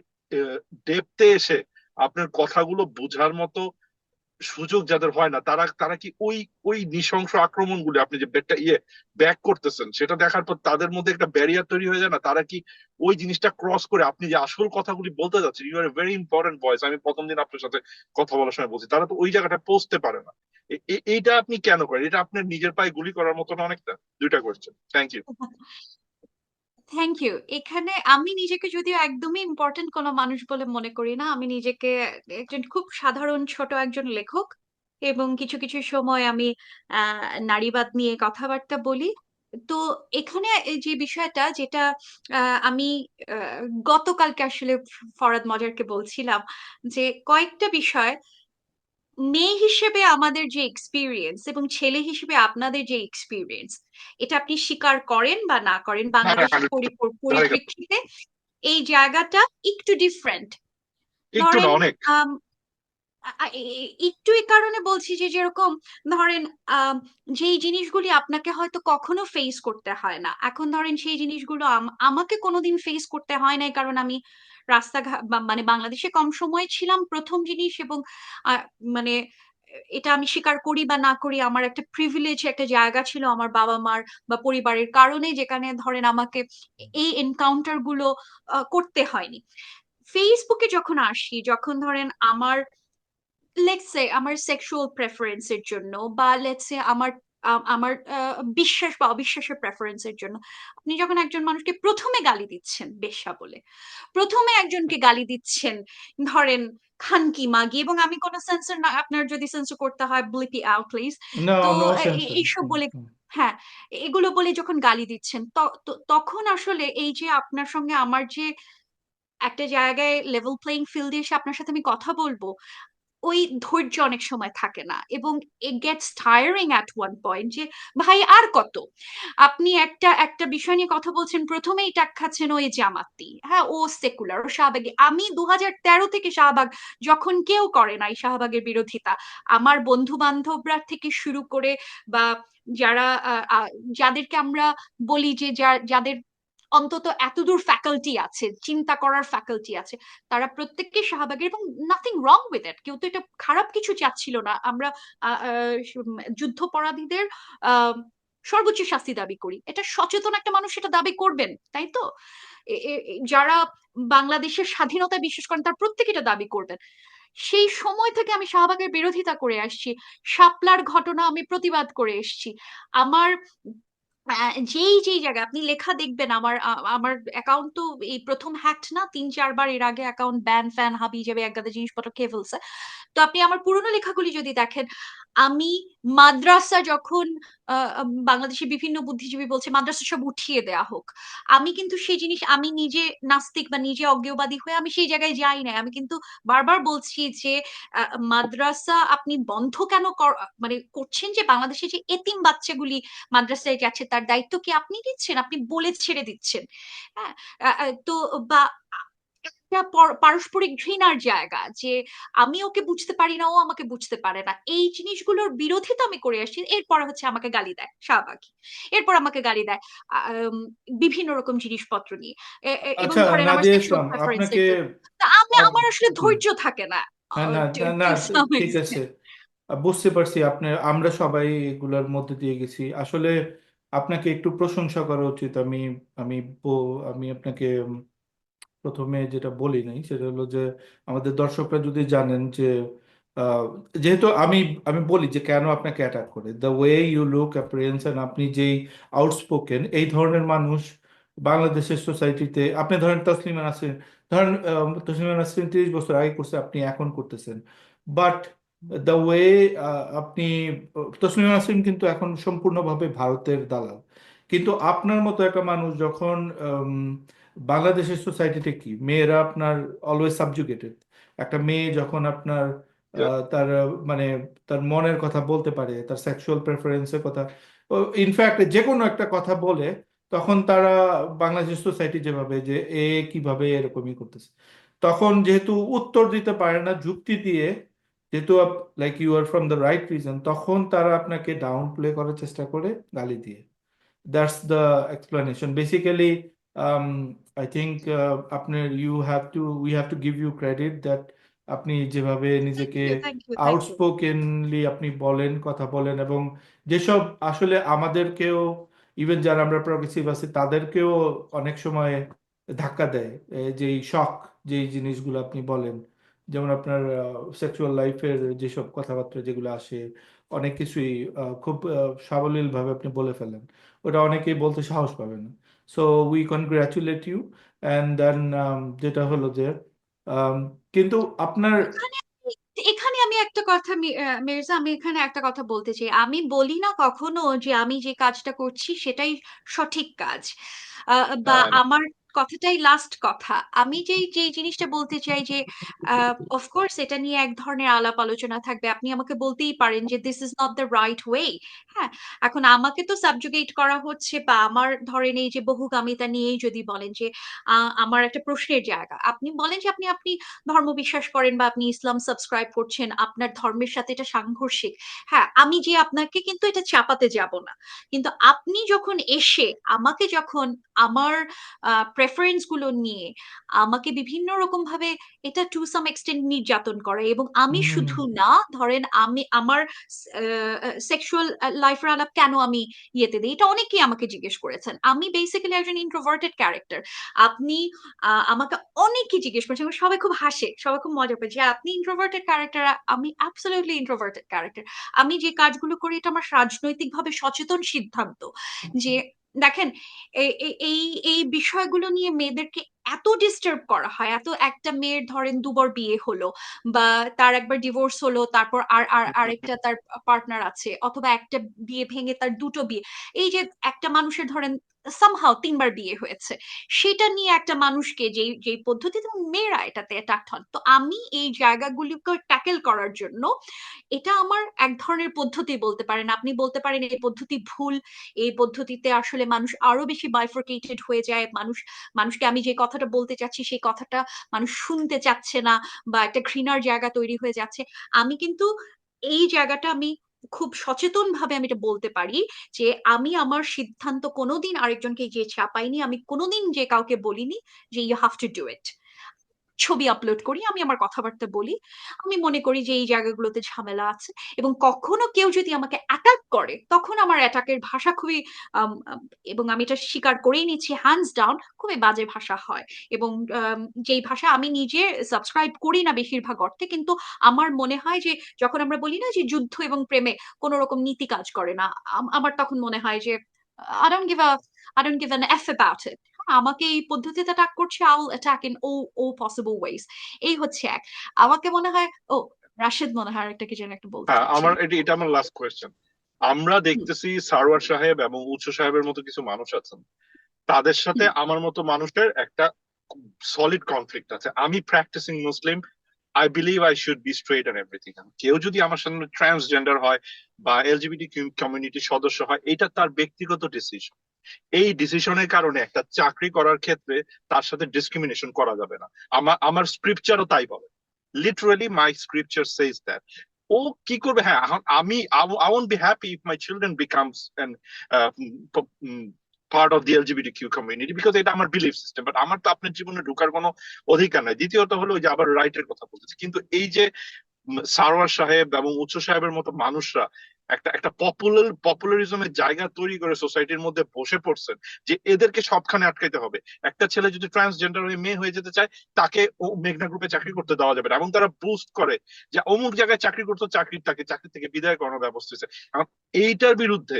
Speaker 3: ডেপতে এসে আপনার কথাগুলো বোঝার মতো সুযোগ যাদের হয় না, তারা তারা কি ওই ওই নৃশংস আক্রমণগুলো আপনি যে ব্যাক করতেছেন, সেটা দেখার পর তাদের মধ্যে একটা ব্যারিয়ার তৈরি হয়ে যায় না? তারা কি ওই জিনিসটা ক্রস করে আপনি যে আসল কথাগুলি বলতে যাচ্ছেন, you are a very important voice, আমি প্রথম দিন আপনার সাথে কথা বলার সময় বলছি, তারা তো ওই জায়গাটা পৌঁছতে পারে না। এইটা আপনি কেন করেন? এটা আপনার নিজের পায়ে গুলি করার মতো না অনেকটা? দুইটা question. Thank you.
Speaker 2: Thank you. এখানে আমি নিজেকে যদিও একদমই ইম্পর্টেন্ট কোনো মানুষ বলে মনে করি না, আমি নিজেকে একজন খুব সাধারণ ছোট একজন লেখক, এবং কিছু কিছু সময় আমি নারীবাদ নিয়ে কথাবার্তা বলি। তো এখানে এই যে বিষয়টা, যেটা আমি আহ, গতকালকে আসলে ফরাদ মজারকে বলছিলাম, যে কয়েকটা বিষয়, মেয়ে হিসেবে আমাদের যে এক্সপিরিয়েন্স এবং ছেলে হিসেবে আপনাদের যে এক্সপিরিয়েন্স, এটা আপনি স্বীকার করেন বা না করেন,
Speaker 3: হ্যাঁ হ্যাঁ,
Speaker 2: বাংলাদেশের
Speaker 3: 100%।
Speaker 2: পরিপ্রেক্ষিতে এই জায়গাটা একটু ডিফারেন্ট।
Speaker 3: একটু না,
Speaker 2: ধরেন
Speaker 3: অনেক।
Speaker 2: আম, একটু এই কারণে বলছি যে, যেরকম ধরেন আম, যেই জিনিসগুলি আপনাকে হয়তো কখনো ফেস করতে হয় না, এখন ধরেন সেই জিনিসগুলো আমাকে কোনোদিন ফেস করতে হয় নাই, কারণ আমি রাস্তাঘাট মানে বাংলাদেশে কম সময় ছিলাম প্রথম জিনিস, এবং আহ, মানে এটা আমি স্বীকার করি বা না করি, আমার একটা প্রিভিলেজ একটা জায়গা ছিল আমার বাবা মার বা পরিবারের কারণে, যেখানে ধরেন আমাকে এই এনকাউন্টার গুলো করতে হয়নি। ফেসবুকে যখন আসি, যখন ধরেন আমার লেটস সে আমার সেক্সুয়াল প্রেফারেন্সের জন্য, বা লেটস সে আমার বিশ্বাস বা অবিশ্বাসের প্রেফারেন্সের জন্য, আপনি যখন একজন মানুষকে প্রথমে গালি দিচ্ছেন বেশ্যা বলে, প্রথমে একজনকে গালি দিচ্ছেন ধরেন খানকি মাগি, এবং আমি কোনো সেন্সর না, আপনার যদি সেন্সর করতে হয় ব্লিপি আউট প্লিজ।
Speaker 1: নো
Speaker 2: তো
Speaker 1: নো সেন্সর।
Speaker 2: এইসব বলে, হ্যাঁ, এগুলো বলে যখন গালি দিচ্ছেন, তখন আসলে এই যে আপনার সঙ্গে আমার যে একটা জায়গায় লেভেল প্লেইং ফিল্ডে এসে আপনার সাথে আমি কথা বলবো, ওই ধৈর্য অনেক সময় থাকে না, এবং it gets tiring at one point, যে ভাই আর কত, আপনি একটা একটা বিষয় নিয়ে কথা বলছেন, প্রথমেই টাক খাচ্ছেন ওই জামাতি, হ্যাঁ ও সেকুলার, ও শাহবাগী। আমি 2013 থেকে শাহবাগ, যখন কেউ করে নাই শাহবাগের বিরোধিতা, আমার বন্ধু বান্ধবরা থেকে শুরু করে, বা যারা যাদেরকে আমরা বলি যে যাদের অন্তত এতদূর ফ্যাকাল্টি আছে, চিন্তা করার ফ্যাকাল্টি আছে, তারা প্রত্যেককে শাহবাগের, এবং নাথিং রং উইথ ইট, কেউ তো এটা খারাপ কিছু চাচ্ছিল না। আমরা যুদ্ধপরাধীদের আহ সর্বোচ্চ শাস্তি দাবি করি, এটা সচেতন একটা মানুষ সেটা দাবি করবেন, তাই তো? যারা বাংলাদেশের স্বাধীনতায় বিশ্বাস করেন তার প্রত্যেকে এটা দাবি করবেন। সেই সময় থেকে আমি শাহবাগের বিরোধিতা করে আসছি, শাপলার ঘটনা আমি প্রতিবাদ করে এসেছি। আমার যেই যেই জায়গায় আপনি লেখা দেখবেন, আমার অ্যাকাউন্ট তো এই প্রথম হ্যাকড না, 3-4 বার এর আগে অ্যাকাউন্ট ব্যান ফ্যান হাবি যাবে এক গাদা জিনিসপত্র খেয়ে ফেলছে। তো আপনি আমার পুরনো লেখাগুলি যদি দেখেন, আমি মাদ্রাসা যখন বাংলাদেশের বিভিন্ন বুদ্ধিজীবী বলছে মাদ্রাসা সব উঠিয়ে দেয়া হোক, আমি কিন্তু সেই জিনিস, আমি নিজে নাস্তিক বা নিজে অজ্ঞেয়বাদী হয়ে আমি সেই জায়গায় যাই না। আমি কিন্তু বারবার বলছি যে মাদ্রাসা আপনি বন্ধ কেন মানে করছেন, যে বাংলাদেশে যে এতিম বাচ্চাগুলি মাদ্রাসায় যাচ্ছে তার দায়িত্ব কি আপনি দিচ্ছেন? আপনি বলে ছেড়ে দিচ্ছেন। হ্যাঁ, তো বা একটা পারস্পরিক ঘৃণার জায়গা, যে আমি ওকে বুঝতে পারি না, ও আমাকে বুঝতে পারে না, এই জিনিসগুলোর বিরোধিতা আমি করে আসছি। এরপর হচ্ছে আমাকে গালি দেয় শাহবাগী, এরপর আমাকে গালি দেয় বিভিন্ন রকম জিনিসপত্র নিয়ে, এবং
Speaker 1: আচ্ছা,
Speaker 2: ধরেন আমার
Speaker 1: নাদিয়া
Speaker 2: সেক্সুয়াল
Speaker 1: ইসলাম,
Speaker 2: প্রেফারেন্স
Speaker 1: আপনাকে
Speaker 2: একটু, তা আমার আসলে
Speaker 1: হুম,
Speaker 2: ধৈর্য থাকে না
Speaker 1: হ্যাঁ, না
Speaker 2: টু
Speaker 1: না না,
Speaker 2: সাম
Speaker 1: ঠিক আছে,
Speaker 2: এক্সটেন্ট।
Speaker 1: বুঝতে পারছি। আমরা সবাই এগুলোর মধ্যে দিয়ে গেছি আসলে। আপনাকে একটু প্রশংসা করা উচিত। আমি আমি আপনাকে প্রথমে যেটা বলি নাই সেটা হলো যে আমাদের দর্শকরা যদি জানেন যে আহ, যেহেতু আমি বলি যে কেন আপনাকে অ্যাটাক করে, the way you look appearance, আপনি যেই আউটস্পোকেন, এই ধরনের মানুষ বাংলাদেশের সোসাইটিতে, আপনি ধরেন তসলিমা নাসরিন, ধরেন তসলিমা নাসরিন 30 বছর আগে করছে, আপনি এখন করতেছেন, বাট দ্য ওয়ে আপনি তসলিমা নাসরিন কিন্তু এখন সম্পূর্ণভাবে ভারতের দালাল। কিন্তু আপনার মতো একটা মানুষ যখন বাংলাদেশের সোসাইটিতে কি মেয়েরা আপনার অলওয়েজ সাবজুগেটেড, একটা মেয়ে যখন আপনার তার মানে তার মনের কথা বলতে পারে, তার সেক্সুয়াল প্রেফারেন্সের কথা, ইনফ্যাক্ট যে কোনো একটা কথা বলে, তখন তারা বাংলাদেশ সোসাইটি যেভাবে যে কিভাবে এরকমই করতেছে, তখন যেহেতু উত্তর দিতে পারে না যুক্তি দিয়ে, যেহেতু like you are from the right reason, তখন তারা আপনাকে ডাউন প্লে করার চেষ্টা করে গালি দিয়ে। That's the explanation. Basically, I think আপনার we have to give you credit that আপনি যেভাবে
Speaker 2: থ্যাংক
Speaker 1: নিজেকে
Speaker 2: you, thank you, thank you.
Speaker 1: Outspokenly আপনি বলেন, কথা বলেন, এবং যেসব আসলে আমাদেরকেও, ইভেন যারা আমরা প্রগ্রেসিভ আছি তাদেরকেও অনেক সময় ধাক্কা দেয়, যেই শখ, যেই জিনিসগুলো আপনি বলেন, যেমন আপনার সেক্সুয়াল লাইফের যেসব কথাবার্তা যেগুলো আসে, অনেক কিছুই খুব সাবলীল ভাবে আপনি বলে ফেলেন, ওটা অনেকেই বলতে সাহস পাবে না। So we congratulate you. And then যেটা হলো যে um, কিন্তু আপনার
Speaker 2: এখানে এখানে আমি একটা কথা মির্জা, আমি এখানে একটা কথা বলতে চাই। আমি বলি না কখনো যে আমি যে কাজটা করছি সেটাই সঠিক কাজ, বা
Speaker 3: হ্যাঁ, না,
Speaker 2: আমার কথাটাই লাস্ট কথা। আমি যেই যেই জিনিসটা বলতে চাই যে অফকোর্স এটা নিয়ে এক ধরনের আলাপ আলোচনা থাকবে, আপনি আমাকে বলতেই পারেন যে this is not the right way. হ্যাঁ, এখন আমাকে তো সাবজুগেট করা হচ্ছে, বা আমার ধরেন এই যে বহুগামিতা নিয়েই যদি বলেন যে আমার একটা প্রশ্নের জায়গা, আপনি বলেন যে আপনি আপনি ধর্ম বিশ্বাস করেন বা আপনি ইসলাম সাবস্ক্রাইব করছেন, আপনার ধর্মের সাথে এটা সাংঘর্ষিক। হ্যাঁ, আমি যে আপনাকে কিন্তু এটা চাপাতে যাব না, কিন্তু আপনি যখন এসে আমাকে যখন আমার প্রেফারেন্স গুলো নিয়ে আমাকে বিভিন্ন রকম ভাবে এটা টু সাম এক্সটেন্ট নির্যাতন করে, এবং আমি
Speaker 1: হুম,
Speaker 2: শুধু না, ধরেন আমি আমার সেক্সুয়াল লাইফের আলাপ কেন আমি ইয়েতে দিই, এটা অনেকেই আমাকে জিজ্ঞেস করেছেন। আমি বেসিক্যালি একজন ইন্ট্রোভার্টেড ক্যারেক্টার। আপনি আমাকে অনেকে জিজ্ঞেস করছে এবং সবাই খুব হাসে, সবাই খুব মজা পায় যে আপনি ইন্ট্রোভার্টেড ক্যারেক্টার। আমি অ্যাবসলিউটলি ইন্ট্রোভার্টেড ক্যারেক্টার। আমি যে কাজগুলো করি এটা আমার রাজনৈতিকভাবে সচেতন সিদ্ধান্ত। যে দেখেন, এই এই বিষয়গুলো নিয়ে মেয়েদেরকে এত ডিস্টার্ব করা হয়, এত, একটা মেয়ের ধরেন দুবার বিয়ে হলো, বা তার একবার ডিভোর্স হলো, তারপর আর আর আরেকটা তার পার্টনার আছে, অথবা একটা বিয়ে ভেঙে তার দুটো বিয়ে, এই যে একটা মানুষের ধরেন সামহাও 3 বার বিয়ে হয়েছে, সেটা নিয়ে একটা মানুষকে যেই যেই পদ্ধতিতে মেয়েরা এটাতে অ্যাট্রাক্ট হন, তো আমি এই জায়গাগুলিকে ট্যাকেল করার জন্য, এটা আমার এক ধরনের পদ্ধতি বলতে পারেন। আপনি বলতে পারেন এই পদ্ধতি ভুল, এই পদ্ধতিতে আসলে মানুষ আরো বেশি বাইফরকেটেড হয়ে যায়, মানুষকে আমি যে কথাটা বলতে চাচ্ছি সেই কথাটা মানুষ শুনতে চাচ্ছে না, বা একটা ঘৃণার জায়গা তৈরি হয়ে যাচ্ছে। আমি কিন্তু এই জায়গাটা আমি খুব সচেতন ভাবে আমি এটা বলতে পারি যে আমি আমার সিদ্ধান্ত কোনোদিন আরেকজনকে যে চাপাইনি, আমি কোনোদিন যে কাউকে বলিনি যে you have to do it. ছবি আপলোড করি, আমি আমার কথাবার্তা বলি, আমি মনে করি যে এই জায়গাগুলোতে ঝামেলা আছে, এবং কখনো কেউ যদি আমাকে অ্যাটাক করে তখন আমার অ্যাটাকের ভাষা খুবই এবং আমি এটা স্বীকার করেই নিচ্ছি হ্যান্ডস ডাউন, খুবই বাজে ভাষা হয়। এবং যেই ভাষা আমি নিজে সাবস্ক্রাইব করি না বেশিরভাগ অর্থে, কিন্তু আমার মনে হয় যে যখন আমরা বলি না যে যুদ্ধ এবং প্রেমে কোনো রকম নীতি কাজ করে না, আমার তখন মনে হয় যে I don't give a I don't give an F about it. আমাকে এই পদ্ধতিতে অ্যাটাক করছে, I will attack in all possible ways। এই হচ্ছে এক। আমাকে মনে হয়, ও রাশেদ মনে হয় একটা কি যেন একটা বলতে
Speaker 3: হ্যাঁ,
Speaker 2: চাচ্ছেন।
Speaker 3: এটা আমার লাস্ট কোয়েশ্চেন। আমরা
Speaker 2: হুম,
Speaker 3: দেখতেছি সারোয়ার সাহেব এবং উৎস সাহেবের মতো কিছু মানুষ আছেন, তাদের সাথে
Speaker 2: হুম,
Speaker 3: আমার মতো মানুষের একটা সলিড কনফ্লিক্ট আছে। আমি practicing Muslim, I believe I should be straight and everything. কেউ যদি আমার সামনে ট্রান্সজেন্ডার হয় বা এলজিবিটি কমিউনিটির সদস্য হয়, এটা তার ব্যক্তিগত ডিসিশন। এই ডিসিশনের কারণে একটা চাকরি করার ক্ষেত্রে তার সাথে ডিসক্রিমিনেশন করা যাবে না। আমার স্ক্রিপচারও তাই বলে, literally my scripture says that. ও কি করবে? হ্যাঁ, এখন I won't be happy if my children becomes an part of the LGBTQ community, because এটা আমার বিলিফ সিস্টেম। বাট আমার তো আপনার জীবনে ঢোকার কোনো অধিকার নাই। দ্বিতীয়ত হলো ওই যে আবার রাইটের কথা বলতেছি, কিন্তু এই যে সারোয়ার সাহেব এবং উৎস সাহেবের মতো মানুষরা একটা একটা পপুলারিজমের জায়গা তৈরি করে সোসাইটির মধ্যে বসে পড়ছেন যে এদেরকে সবখানে আটকাইতে হবে। একটা ছেলে যদি ট্রান্সজেন্ডার হয়ে মেয়ে হয়ে যেতে চায়, তাকে মেঘনা গ্রুপে চাকরি করতে দেওয়া যাবে না, এবং তারা বুস্ট করে যে অমুক জায়গায় চাকরি করতো, তাকে চাকরি থেকে বিদায় করানোর ব্যবস্থা হয়েছে। এখন এইটার বিরুদ্ধে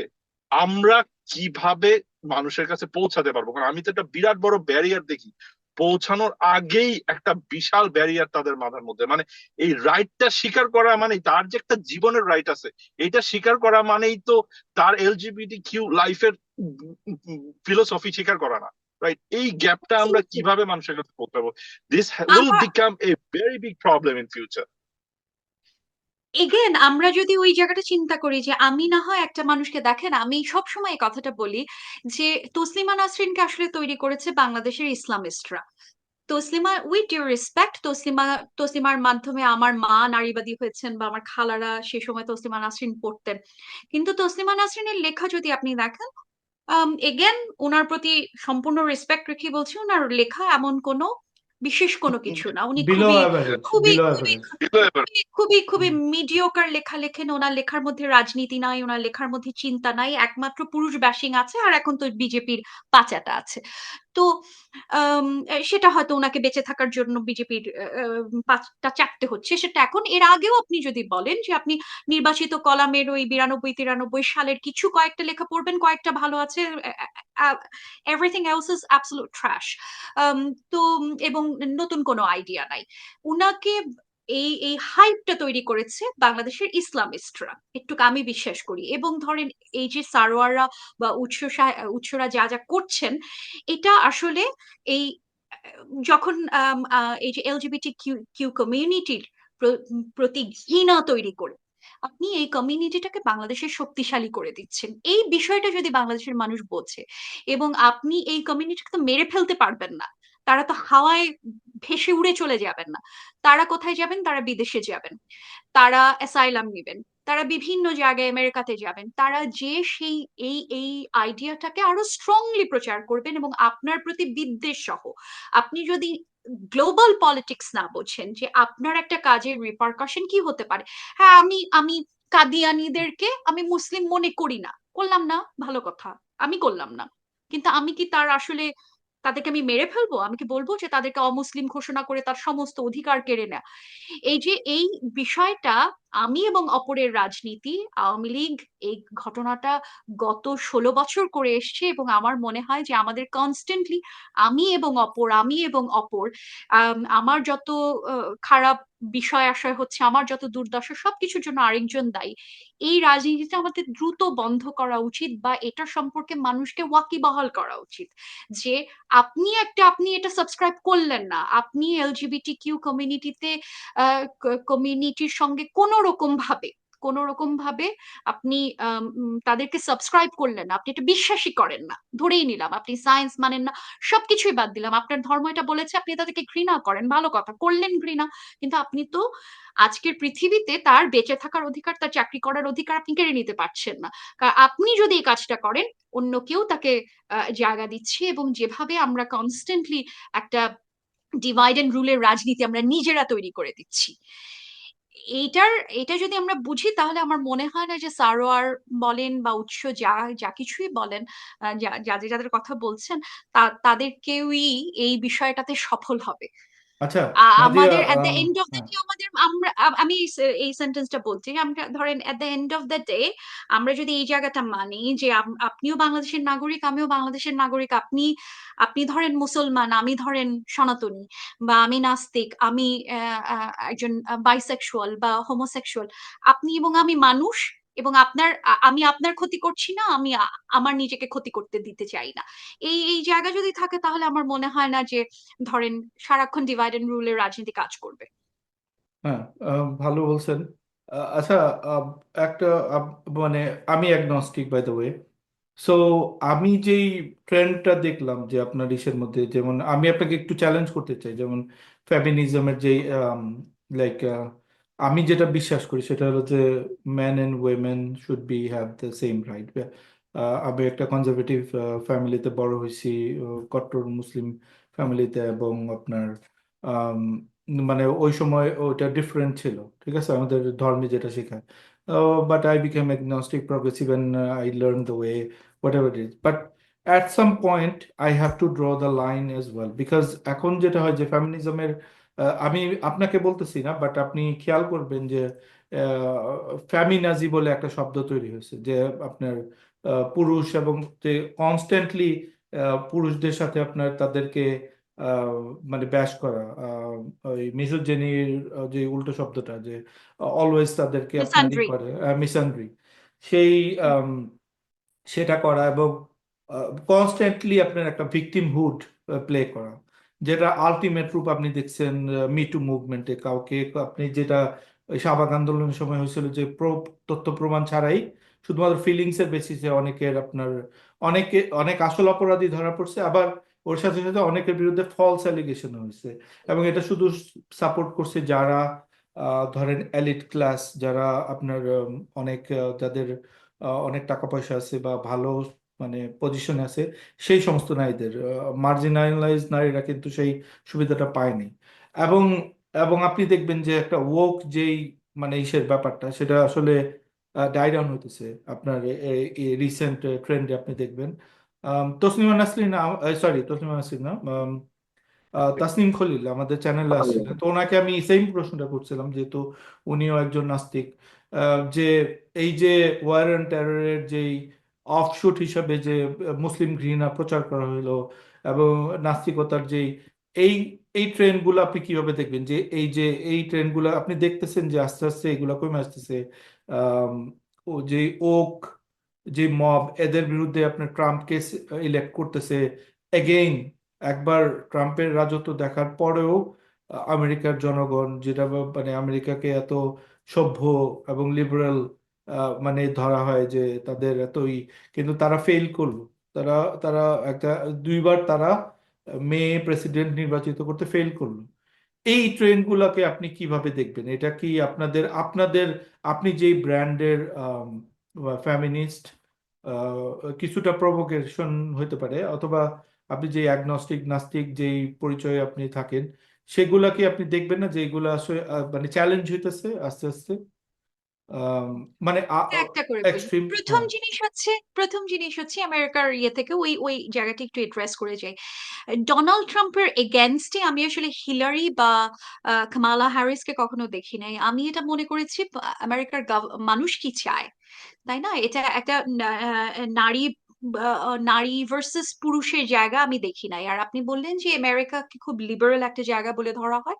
Speaker 3: আমরা কিভাবে মানুষের কাছে পৌঁছাতে পারবো? কারণ আমি তো একটা বিরাট বড় ব্যারিয়ার দেখি, পৌঁছানোর আগেই একটা বিশাল ব্যারিয়ার তাদের মাথার মধ্যে। মানে এই রাইটটা স্বীকার করা মানে তার যে একটা জীবনের রাইট আছে, এটা স্বীকার করা মানেই তো তার এলজিবিটি কিউ লাইফের ফিলোসফি স্বীকার করা না, রাইট? এই গ্যাপটা আমরা কিভাবে মানুষের কাছে পৌঁছাবো? দিস উইল
Speaker 2: আমার
Speaker 3: become a very big problem in future.
Speaker 2: Again আমরা যদি ওই জায়গাটা চিন্তা করি যে আমি না হয় একটা মানুষকে, দেখেন আমি সব সময় এই কথাটা বলি যে তসলিমা নাসরিনকে আসলে তৈরি করেছে বাংলাদেশের ইসলামিস্টরা। তসলিমা, উইথ ডিউ রেসপেক্ট, তসলিমার মাধ্যমে আমার মা নারীবাদী হয়েছেন, বা আমার খালারা সে সময় তসলিমা নাসরিন পড়তেন। কিন্তু তসলিমা নাসরিনের লেখা যদি আপনি দেখেন, এগেন ওনার প্রতি সম্পূর্ণ রেসপেক্ট রেখে বলছি, ওনার লেখা এমন কোনো বিশেষ কোনো কিছু না। উনি
Speaker 1: বিলো
Speaker 2: খুবই
Speaker 1: অ্যাভারেজ,
Speaker 2: খুবই
Speaker 1: বিলো
Speaker 2: খুবই
Speaker 1: অ্যাভারেজ।
Speaker 2: খুবই খুবই মিডিওকার লেখা লেখেন। ওনার লেখার মধ্যে রাজনীতি নাই, ওনার লেখার মধ্যে চিন্তা নাই, একমাত্র পুরুষ ব্যাশিং আছে, আর এখন তো বিজেপির পাচাটা আছে। তো সেটা হয়তো ওনাকে বেঁচে থাকার জন্য বিজেপির পাঁচটা চারটে হচ্ছে সেটা এখন। এর আগেও আপনি যদি বলেন যে আপনি নির্বাচিত কলামের ওই 92-93 সালের কিছু কয়েকটা লেখা পড়বেন, কয়েকটা ভালো আছে, everything else is absolute trash. তো এবং নতুন কোনো আইডিয়া নাই। উনাকে এই এই হাইপটা তৈরি করেছে বাংলাদেশের ইসলামিস্টরা, একটু আমি বিশ্বাস করি। এবং ধরেন এই যে সারোয়াররা বা উৎসরা যা যা করছেন, এটা আসলে এই যখন এই যে এলজিবিটি কিউ কমিউনিটির প্রতি ঘৃণা তৈরি করে আপনি এই কমিউনিটিটাকে বাংলাদেশের শক্তিশালী করে দিচ্ছেন। এই বিষয়টা যদি বাংলাদেশের মানুষ বোঝে, এবং আপনি এই কমিউনিটিকে তো মেরে ফেলতে পারবেন না, তারা তো হাওয়ায় ভেসে উড়ে চলে যাবেন না। তারা কোথায় যাবেন? তারা বিদেশে যাবেন, তারা অ্যাসাইলাম নেবেন, তারা বিভিন্ন জায়গায় আমেরিকাতে যাবেন, তারা যে সেই এই আইডিয়াটাকে আরো স্ট্রংলি প্রচার করবেন, এবং আপনার প্রতি বিদ্বেষ সহ। আপনি যদি গ্লোবাল পলিটিক্স না বোঝেন যে আপনার একটা কাজের রিপারকাশন কি হতে পারে। হ্যাঁ, আমি আমি কাদিয়ানীদেরকে আমি মুসলিম মনে করি না, করলাম না, ভালো কথা, আমি করলাম না। কিন্তু আমি কি তার আসলে তাদেরকে আমি মেরে ফেলবো? আমি কি বলবো যে তাদেরকে অমুসলিম ঘোষণা করে তার সমস্ত অধিকার কেড়ে নেয়? এই যে এই বিষয়টা, আমি এবং অপরের রাজনীতি, আওয়ামী লীগ এই ঘটনাটা গত 16 বছর করে এসছে, এবং আমার মনে হয় যে আমাদের কনস্ট্যান্টলি আমি এবং অপর আমার যত খারাপ বিষয় আশয় হচ্ছে, আমার যত দুর্দশা, সবকিছুর জন্য আরেকজন দায়ী। এই রাজনীতিটা আমাদের দ্রুত বন্ধ করা উচিত, বা এটা সম্পর্কে মানুষকে ওয়াকিবহাল করা উচিত যে আপনি এটা সাবস্ক্রাইব করলেন না, আপনি এলজিবিটি কিউ কমিউনিটিতে কমিউনিটির সঙ্গে কোনো রকম ভাবে কোনো রকম ভাবে আপনি তাদেরকে সাবস্ক্রাইব করলেন না, আপনি এটা বিশ্বাসই করেন না, ধরেই নিলাম আপনি সায়েন্স মানেন না, সবকিছুই বাদ দিলাম, আপনার ধর্ম এটা বলেছে, আপনি তাদেরকে ঘৃণা করেন, ভালো কথা, করলেন ঘৃণা, কিন্তু আপনি তো আজকের পৃথিবীতে তার বেঁচে থাকার অধিকার, তার চাকরি করার অধিকার আপনি কেড়ে নিতে পারছেন না। কারণ আপনি যদি এই কাজটা করেন, অন্য কেউ তাকে জায়গা দিচ্ছে, এবং যেভাবে আমরা কনস্ট্যান্টলি একটা ডিভাইড এন্ড রুলের রাজনীতি আমরা নিজেরা তৈরি করে দিচ্ছি, এইটার এটা যদি আমরা বুঝি, তাহলে আমার মনে হয় না যে সারোয়ার বলেন বা উৎস যা যা কিছুই বলেন, যাদের কথা বলছেন, তাদের কেউই এই বিষয়টাতে সফল হবে।
Speaker 1: আচ্ছা নাদিয়া,
Speaker 2: আমাদের at the end of the
Speaker 1: হ্যাঁ
Speaker 2: ডে আমাদের আমি এই সেন্টেন্সটা বলছি, আমরা ধরেন at the end of the day আমরা যদি এই জায়গাটা মানি যে আপনিও বাংলাদেশের নাগরিক, আমিও বাংলাদেশের নাগরিক, আপনি আপনি ধরেন মুসলমান, আমি ধরেন সনাতনী, বা আমি নাস্তিক, আমি একজন বাইসেক্সুয়াল বা হোমোসেক্সুয়াল, আপনি এবং আমি মানুষ, এবং আমি আপনার ক্ষতি করছি না, আমি আমার নিজেকে ক্ষতি করতে দিতে চাই না। এই জায়গা যদি থাকে, তাহলে আমার মনে হয় না যে ধরেন সারাক্ষণ ডিভাইড এন্ড রুলের রাজনীতি কাজ করবে।
Speaker 1: হ্যাঁ, ভালো বলছেন। আচ্ছা, আহ, একটা মানে আমি agnostic by the way. So আমি যেই ট্রেন্ডটা দেখলাম যে আপনার ইসের মধ্যে, যেমন আমি আপনাকে একটু চ্যালেঞ্জ করতে চাই, যেমন ফেমিনিজমের যেই লাইক আমি যেটা বিশ্বাস করি সেটা হলো যে man and women should be have the same right. আমি একটা কনজারভেটিভ ফ্যামিলিতে বড় হয়েছি, কট্টর মুসলিম ফ্যামিলিতে, এবং আপনার আম, মানে ওই সময় ওইটা ডিফারেন্ট ছিল, ঠিক আছে, আমাদের ধর্মে যেটা শেখায়। But I became agnostic, progressive, and I learned the way, whatever it is. But at some point, I have to draw the line as well, because এখন যেটা হয় যে ফেমিনিজমের, আমি আপনাকে বলতেছি না, বাট আপনি খেয়াল করবেন যে ফ্যামিনাজি বলে একটা শব্দ তৈরি হয়েছে, যে আপনার পুরুষ এবং যে কনস্ট্যান্টলি পুরুষদের সাথে আপনার তাদেরকে আহ, মানে ব্যাশ করা, ওই মিসোজেনির যে উল্টো শব্দটা, যে অলওয়েজ তাদেরকে আপনার ই
Speaker 2: মিসঅ্যান্ড্রি।
Speaker 1: করে, মিসঅ্যান্ড্রি, সেই আম, সেটা করা, এবং কনস্ট্যান্টলি আপনার একটা ভিকটিমহুড প্লে করা, যেটা আলটিমেট রূপ আপনি দেখছেন মিটু মুভমেন্টে। কাউকে আপনি যেটা ওই শাহবাগ আন্দোলনের সময় হয়েছিল, যে তথ্য প্রমাণ ছাড়াই শুধুমাত্র ফিলিংস এর বেসিসে অনেকের আপনার অনেক আসল অপরাধী ধরা পড়ছে, আবার ওর সাথে সাথে অনেকের বিরুদ্ধে ফলস অ্যালিগেশন হয়েছে। এবং এটা শুধু সাপোর্ট করছে যারা ধরেন এলিট ক্লাস, যারা আপনার অনেক যাদের অনেক টাকা পয়সা আছে বা ভালো মানে পজিশনে আছে, সেই সমস্ত নারীদের। মার্জিনালাইজ নারীরা কিন্তু সেই সুবিধাটা পায়নি। এবং এবং আপনি দেখবেন যে একটা ওক যেই মানে ইসের ব্যাপারটা, সেটা আসলে ডাই ডাউন হইতেছে আপনার রিসেন্ট ট্রেন্ডে আপনি দেখবেন। তসলিমা নাসরিন, সরি তসলিমা নাসরিন না, তাসনিম খলিল আমাদের চ্যানেলে আসছিলেন, তো ওনাকে আমি সেম প্রশ্নটা করছিলাম, যেহেতু উনিও একজন নাস্তিক, যে এই যে ওয়ার অ্যান্ড টেররের যেই অফশুট হিসাবে যে মুসলিম ঘৃণা প্রচার করা হলো, এবং নাস্তিকতার যেই এই এই ট্রেন্ডগুলো আপনি কিভাবে দেখবেন, যে এই যে এই ট্রেন্ডগুলো আপনি দেখতেছেন যে আস্তে আস্তে এগুলো কমে আসতেছে? আম, ও যে ওক যে মব, এদের বিরুদ্ধে আপনার ট্রাম্পকে ইলেক্ট করতেছে এগেইন, একবার ট্রাম্পের রাজত্ব দেখার পরেও আমেরিকার জনগণ, যেটা মানে আমেরিকাকে এত সভ্য এবং লিবারেল মানে ধরা হয়, যে তাদের এতই, কিন্তু তারা ফেল করলো। তারা তারা একটা দুইবার তারা মেয়ে প্রেসিডেন্ট নির্বাচিত করতে ফেল করলো। এই ট্রেন্ডগুলোকে আপনি কিভাবে দেখবেন? এটা কি আপনাদের আপনাদের আপনি যেই ব্র্যান্ডের ফ্যামিনিস্ট, কিছুটা প্রভোকেশন হতে পারে, অথবা আপনি যে অ্যাগনস্টিক নাস্তিক যেই পরিচয়ে আপনি থাকেন, সেগুলা কি আপনি দেখবেন না যে এগুলো আসলে মানে চ্যালেঞ্জ হইতেছে আস্তে আস্তে, আম, মানে
Speaker 2: একটা করে বলি।
Speaker 1: এক্সট্রিম?
Speaker 2: প্রথম
Speaker 1: হ্যাঁ,
Speaker 2: জিনিস হচ্ছে প্রথম জিনিস হচ্ছে আমেরিকার ইয়ে থেকে ওই ওই জায়গাটা একটু এড্রেস করে যাই। ডোনাল্ড ট্রাম্পের এগেনস্টে আমি আসলে হিলারি বা কামালা হ্যারিসকে কখনো দেখি নাই। আমি এটা মনে করেছি আমেরিকার মানুষ কি চায়, তাই না? এটা একটা নারী নারী ভার্সেস পুরুষের জায়গা আমি দেখি নাই। আর আপনি বললেন যে আমেরিকাকে খুব লিবারেল একটা জায়গা বলে ধরা হয়।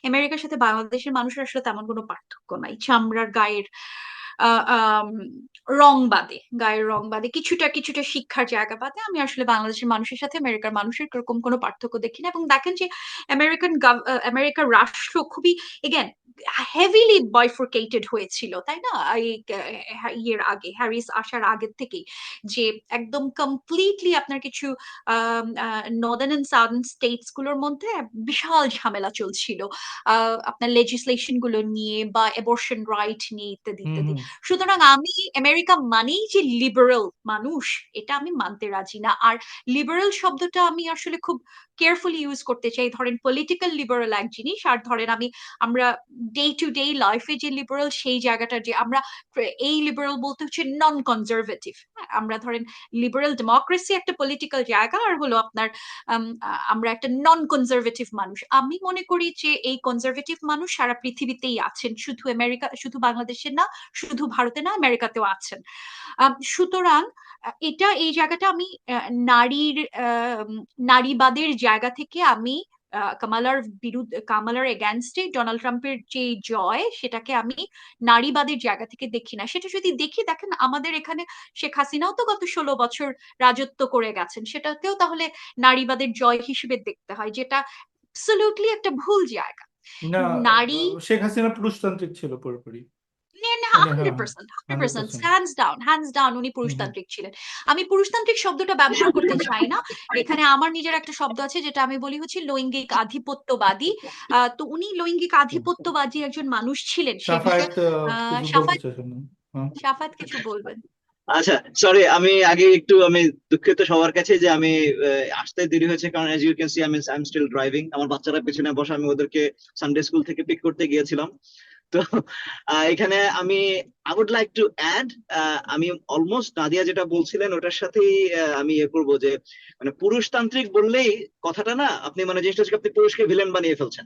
Speaker 2: আমেরিকার সাথে বাংলাদেশের মানুষের আসলে তেমন কোনো পার্থক্য নাই, চামড়ার গায়ের আহ, আম, রং বাদে, গায়ের রং বাদে, কিছুটা কিছুটা শিক্ষার জায়গা বাদে, আমি আসলে বাংলাদেশের মানুষের সাথে আমেরিকার মানুষের এরকম কোনো পার্থক্য দেখি না। এবং দেখেন যে আমেরিকার রাষ্ট্র খুবই, এগেন, হেভিলি বাইফোরকেটেড হয়েছিল, তাই না? এই ইয়ের আগে, হ্যারিস আসার আগের থেকেই, যে একদম কমপ্লিটলি আপনার কিছু নর্দার্ন এন্ড সাউদার্ন স্টেটস গুলোর মধ্যে বিশাল ঝামেলা চলছিল আপনার লেজিসলেশন গুলো নিয়ে বা অ্যাবর্শন রাইট নিয়ে, ইত্যাদি
Speaker 1: হুম
Speaker 2: ইত্যাদি।
Speaker 1: হুম
Speaker 2: সুতরাং আমি আমেরিকা মানেই যে লিবারেল মানুষ, এটা আমি মানতে রাজি না। আর লিবারেল শব্দটা আমি আসলে খুব কেয়ারফুলি ইউজ করতে চাই। ধরেন পলিটিক্যাল লিবারেল এক জিনিস, আর ধরেন আমরা ডে টু ডে লাইফে যে লিবারেল, সেই জায়গাটা যে আমরা, এই লিবারেল বলতে হচ্ছে নন কনজারভেটিভ। আমরা ধরেন লিবারেল ডেমোক্রেসি একটা পলিটিক্যাল জায়গা, আর হলো আপনার আমরা একটা নন কনজারভেটিভ মানুষ। আমি মনে করি যে এই কনজারভেটিভ মানুষ সারা পৃথিবীতেই আছেন, শুধু আমেরিকা, শুধু বাংলাদেশে না, শুধু ভারতে না, আমেরিকাতেও আছেন। সুতরাং এটা, এই জায়গাটা আমি নারীর নারীবাদের জায়গা থেকে আমি কামালার বিরুদ্ধে, কামালার এগেনস্টে ডোনাল্ড ট্রাম্পের যে জয়, সেটাকে আমি নারীবাদের জায়গা থেকে দেখি না। সেটা যদি দেখি, দেখেন আমাদের এখানে শেখ হাসিনাও তো গত 16 বছর রাজত্ব করে গেছেন, সেটাকেও তাহলে নারীবাদের জয় হিসেবে দেখতে হয়, যেটা অ্যাবসলিউটলি একটা ভুল জায়গা।
Speaker 1: না,
Speaker 2: নারী,
Speaker 1: শেখ হাসিনা পুরুষতান্ত্রিক ছিল পুরোপুরি, উনি, হ্যাঁ,
Speaker 2: 100%, 100%,
Speaker 1: 100%।
Speaker 2: হ্যান্ডস ডাউন উনি
Speaker 1: হুম হুম
Speaker 2: পুরুষতান্ত্রিক ছিলেন। আমি পুরুষতান্ত্রিক শব্দটা ব্যবহার করতে চাই না। এখানে আমার নিজের একটা শব্দ আছে, যেটা আমি বলি হচ্ছে লৈঙ্গিক আধিপত্যবাদী। তো উনি লৈঙ্গিক
Speaker 1: হুম।
Speaker 2: আধিপত্যবাদী একজন মানুষ ছিলেন, সে বিষয়ে
Speaker 1: সাফায়েত কিছু বলতে
Speaker 2: সাফাত,
Speaker 1: চাইছেন না? হ্যাঁ।
Speaker 2: সাফাত কিছু বলবেন?
Speaker 4: আচ্ছা, সরি, আমি আগে একটু আমি দুঃখিত সবার কাছে যে আমি আসতে দেরি হয়েছে, কারণ as you can see I am still driving. আমার বাচ্চারা পেছনে বসে, আমি ওদেরকে সানডে স্কুল থেকে পিক করতে গিয়েছিলাম। তো এখানে আমি I would like to add, আমি অলমোস্ট নাদিয়া যেটা বলছিলেন ওটার সাথেই আমি করবো যে মানে পুরুষতান্ত্রিক বললেই কথাটা না, আপনি মানে জিনিসটা হচ্ছে আপনি পুরুষকে ভিলেন বানিয়ে ফেলছেন।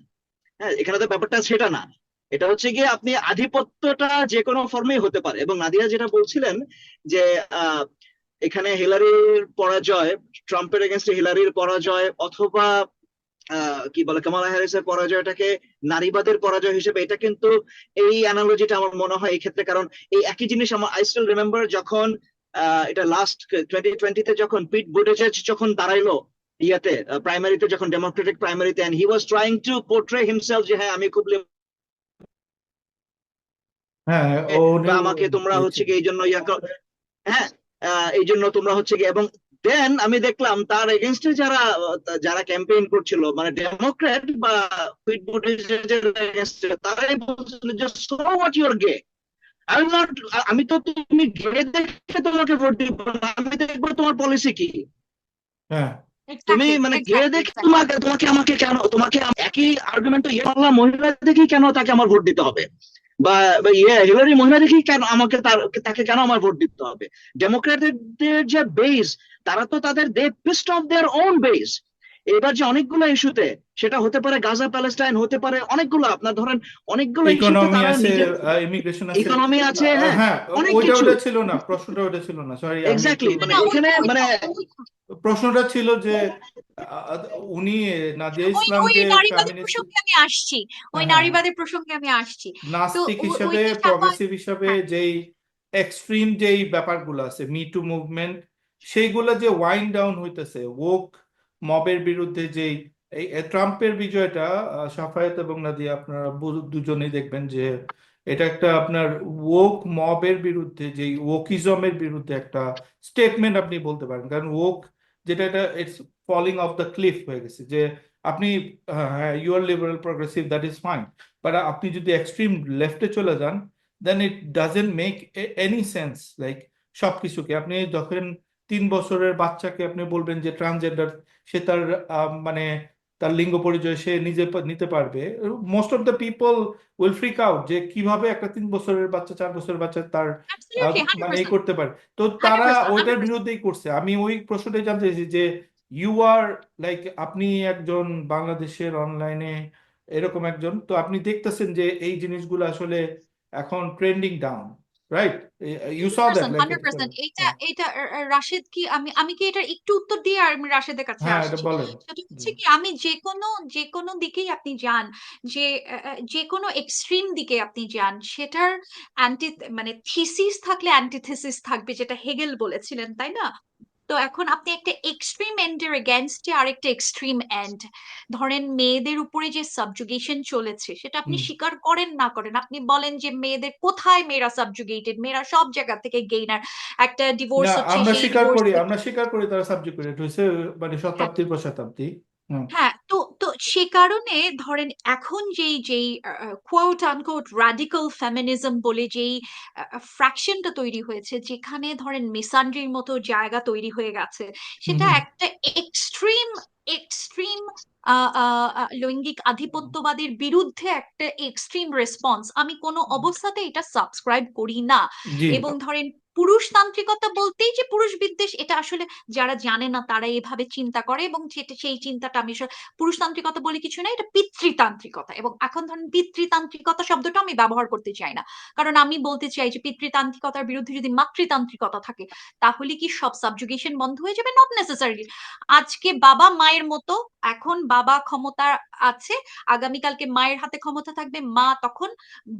Speaker 4: হ্যাঁ, এখানে তো ব্যাপারটা সেটা না। এটা হচ্ছে গিয়ে আপনি আধিপত্যটা যে কোনো ফর্মেই হতে পারে। এবং নাদিয়া যেটা বলছিলেন যে আহ, এখানে হিলারির পরাজয়, ট্রাম্পের এগেনস্টে হিলারির পরাজয়, অথবা কি বলে কামালা হ্যারিসের পরাজয়টাকে নারীবাদের পরাজয় হিসেবে, এটা কিন্তু এই অ্যানালজিটা আমার মনে হয় এই ক্ষেত্রে। কারণ এই একই জিনিস আমার আই স্টিল রিমেম্বার যখন এটা লাস্ট 2020-তে যখন পিট বুটেজেজ যখন দাঁড়াইলো ইয়াতে প্রাইমারিতে, যখন ডেমোক্রেটিক প্রাইমারিতে, and he was trying to portray himself যে হ্যাঁ আমি খুব
Speaker 1: হ্যাঁ, ও
Speaker 4: বা
Speaker 1: উনিও
Speaker 4: আমাকে তোমরা হচ্ছে
Speaker 1: দিয়েছিল।
Speaker 4: কি এই জন্য হ্যাঁ, এই জন্য তোমরা হচ্ছে কি। এবং দেন আমি দেখলাম তার এগেনস্টে যারা যারা ক্যাম্পেইন করছিল, মানে ডেমোক্রেট বা পিট বুটিজেজের এগেনস্টে, তারাই বলছিল যে সো হোয়াট ইউর গে। আমি নট, আমি তো তুমি গে দেখে তোমাকে ভোট দিব না, আমি দেখবো তোমার পলিসি কি।
Speaker 1: হ্যাঁ,
Speaker 4: তুমি
Speaker 2: এক্স্যাক্টলি,
Speaker 4: মানে গে
Speaker 2: এক্স্যাক্টলি,
Speaker 4: দেখে
Speaker 2: এক্স্যাক্টলি।
Speaker 4: তোমাকে তোমাকে আমাকে কেন, তোমাকে একই আর্গুমেন্ট তো ইয়ে বাংলা মহিলা দেখেই কেন তাকে আমার ভোট দিতে হবে, বা বা ইয়ে হিলারি মহিলা দেখেই কেন আমাকে তাকে কেন আমার ভোট দিতে হবে। ডেমোক্রেটদের যে বেস, তারা তো তাদের দে পিস্ট অফ দেয়ার ওন বেস। এবার যে অনেকগুলো ইস্যুতে, সেটা হতে পারে গাজা প্যালেস্টাইন, হতে পারে অনেকগুলো, আপনার ধরেন অনেকগুলো ইস্যুতে
Speaker 1: ইকোনমি
Speaker 4: তারা
Speaker 1: আছে,
Speaker 4: নিজের
Speaker 1: ইমিগ্রেশন আছে।
Speaker 4: ইকোনমি আছে, হ্যাঁ,
Speaker 1: হ্যাঁ,
Speaker 4: অনেক
Speaker 1: ওইটা
Speaker 4: কিছু।
Speaker 1: ওটা ছিল না, প্রশ্নটা ওটা ছিল না, সরি, আমি একটু,
Speaker 4: এক্স্যাক্টলি,
Speaker 2: না
Speaker 4: মানে
Speaker 2: না,
Speaker 4: এখানে
Speaker 2: ওইটা
Speaker 4: মানে
Speaker 2: ওইটা
Speaker 1: প্রশ্নটা ছিল যে উনি নাদিয়া
Speaker 2: ওই ওই
Speaker 1: ইসলামকে প্রাইম
Speaker 2: নারীবাদের
Speaker 1: মিনিস্টার,
Speaker 2: প্রসঙ্গে আমি আসছি, ওই
Speaker 1: হ্যাঁ হ্যাঁ হ্যাঁ,
Speaker 2: নারীবাদের প্রসঙ্গে আমি আসছি। তো
Speaker 1: নাস্তিক হিসেবে,
Speaker 2: ওইটা চাপা,
Speaker 1: প্রগ্রেসিভ হিসেবে,
Speaker 2: হ্যাঁ।
Speaker 1: যেই এক্সট্রিম যেই ব্যাপারগুলো আছে, মি টু মুভমেন্ট, সেইগুলো যে ওয়াইন্ড ডাউন হইতেছে, ওক মবের বিরুদ্ধে যেই এই ট্রাম্পের বিজয়টা, সাফায়েত এবং নাদিয়া আপনারা দুজনেই দেখবেন যে এটা একটা আপনার ওক মবের বিরুদ্ধে, যেই ওকিজমের বিরুদ্ধে একটা স্টেটমেন্ট আপনি বলতে পারেন। কারণ ওক যেটা, এটা it's falling off the cliff হয়ে গেছে। যে আপনি, হ্যাঁ, you are liberal progressive, that is fine, but আপনি যদি এক্সট্রিম লেফটে চলে যান, then it doesn't make any sense. Like সবকিছুকে আপনি যখন 3 বছরের বাচ্চাকে আপনি বলবেন যে ট্রান্সজেন্ডার, সে তার মানে তার লিঙ্গ পরিচয় সে নিজে নিতে পারবে, most of the people will freak out যে কিভাবে একটা 3 বছরের বাচ্চা, 4 বছরের বাচ্চা তার
Speaker 2: অ্যাবসলিউটলি,
Speaker 1: মানে এই
Speaker 2: 100%,
Speaker 1: করতে পারে। তো তারা
Speaker 2: 100%,
Speaker 1: ওইটার
Speaker 2: 100%।
Speaker 1: বিরুদ্ধেই করছে। আমি ওই প্রশ্নটাই জানতে চাইছি যে ইউ আর লাইক, আপনি একজন বাংলাদেশের অনলাইনে এরকম একজন, তো আপনি দেখতেছেন যে এই জিনিসগুলো আসলে এখন trending down, right? You saw that
Speaker 2: 100%,
Speaker 1: like এটা।
Speaker 2: 100%। এইটা এইটা রাশেদ কি, আমি কি এটার একটু উত্তর দিয়ে আর আমি রাশেদের কাছে
Speaker 1: হ্যাঁ, এটা
Speaker 2: আসছি।
Speaker 1: বলেন।
Speaker 2: সেটা হচ্ছে কি, আমি যে কোনো দিকেই আপনি যান, যে যে কোনো এক্সট্রিম দিকে আপনি যান, সেটার অ্যান্টি, মানে থিসিস থাকলে অ্যান্টিথিসিস থাকবে, যেটা হেগেল বলেছিলেন, তাই না? তো এখন আপনি একটা এক্সট্রিম এন্ডের এগেনস্টে আরেকটা এক্সট্রিম এন্ড, ধরেন মেয়েদের উপরে যে সাবজুগেশন চলেছে সেটা আপনি
Speaker 1: হুম।
Speaker 2: স্বীকার করেন না করেন, আপনি বলেন যে মেয়েদের কোথায়, মেয়েরা সাবজুগেটেড, মেয়েরা সব জায়গা থেকে গেইনার, একটা
Speaker 1: না,
Speaker 2: ডিভোর্স হচ্ছে সেই
Speaker 1: আমরা স্বীকার করি তারা সাবজুকেটেড হয়েছে, মানে
Speaker 2: হ্যাঁ
Speaker 1: শতাব্দীর পর শতাব্দী। হুম।
Speaker 2: হ্যাঁ, তো তো সে কারণে ধরেন এখন যেই যেই কোয়াট আনকোয়াট রাডিক্যাল ফেমিনিজম বলে যেই ফ্র্যাকশনটা তৈরি হয়েছে, যেখানে ধরেন মিসান্ড্রির মতো জায়গা তৈরি হয়ে গেছে,
Speaker 1: হুম।
Speaker 2: সেটা
Speaker 1: হুম।
Speaker 2: একটা এক্সট্রিম এক্সট্রিম লৈঙ্গিক আধিপত্যবাদের বিরুদ্ধে একটা এক্সট্রিম রেসপন্স। আমি কোনো অবস্থাতে এটা সাবস্ক্রাইব করি না।
Speaker 1: জি।
Speaker 2: এবং ধরেন পুরুষতান্ত্রিকতা বলতেই যে পুরুষ বিদ্বেষ, এটা আসলে যারা জানে না তারা এভাবে চিন্তা করে, এবং সেই চিন্তাটা আমি পুরুষতান্ত্রিকতা বলে কিছু না, এটা পিতৃতান্ত্রিকতা। এবং এখন ধরেন পিতৃতান্ত্রিকতা শব্দটা আমি ব্যবহার করতে চাই না, কারণ আমি বলতে চাই যে পিতৃতান্ত্রিকতার বিরুদ্ধে যদি মাতৃতান্ত্রিকতা থাকে, তাহলে কি সব সাবজুগেশন বন্ধ হয়ে যাবে? Not necessarily. আজকে বাবা মায়ের মতো, এখন বাবা ক্ষমতা আছে, আগামীকালকে মায়ের হাতে ক্ষমতা থাকবে, মা তখন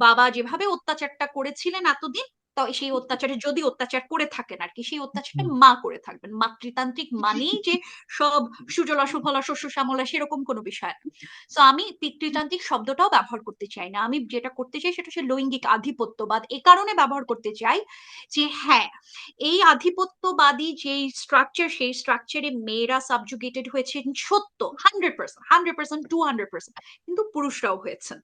Speaker 2: বাবা যেভাবে অত্যাচারটা করেছিলেন এতদিন, তো সেই অত্যাচারে যদি অত্যাচার করে থাকেন আর কি, সেই অত্যাচারটা
Speaker 1: হুম।
Speaker 2: মা করে থাকবেন। মাতৃতান্ত্রিক মানেই যে সব সুজলা সুফলা শস্য শ্যামলা, সেরকম কোনো বিষয় না। তো আমি পিতৃতান্ত্রিক শব্দটাও ব্যবহার করতে চাই না। আমি যেটা করতে চাই সেটা হচ্ছে লৈঙ্গিক আধিপত্যবাদ। এ কারণে ব্যবহার করতে চাই যে হ্যাঁ, এই আধিপত্যবাদী যে স্ট্রাকচার, সেই স্ট্রাকচারে মেয়েরা সাবজুগেটেড হয়েছেন সত্য, 100%, 100%, 200%, কিন্তু পুরুষরাও হয়েছেন।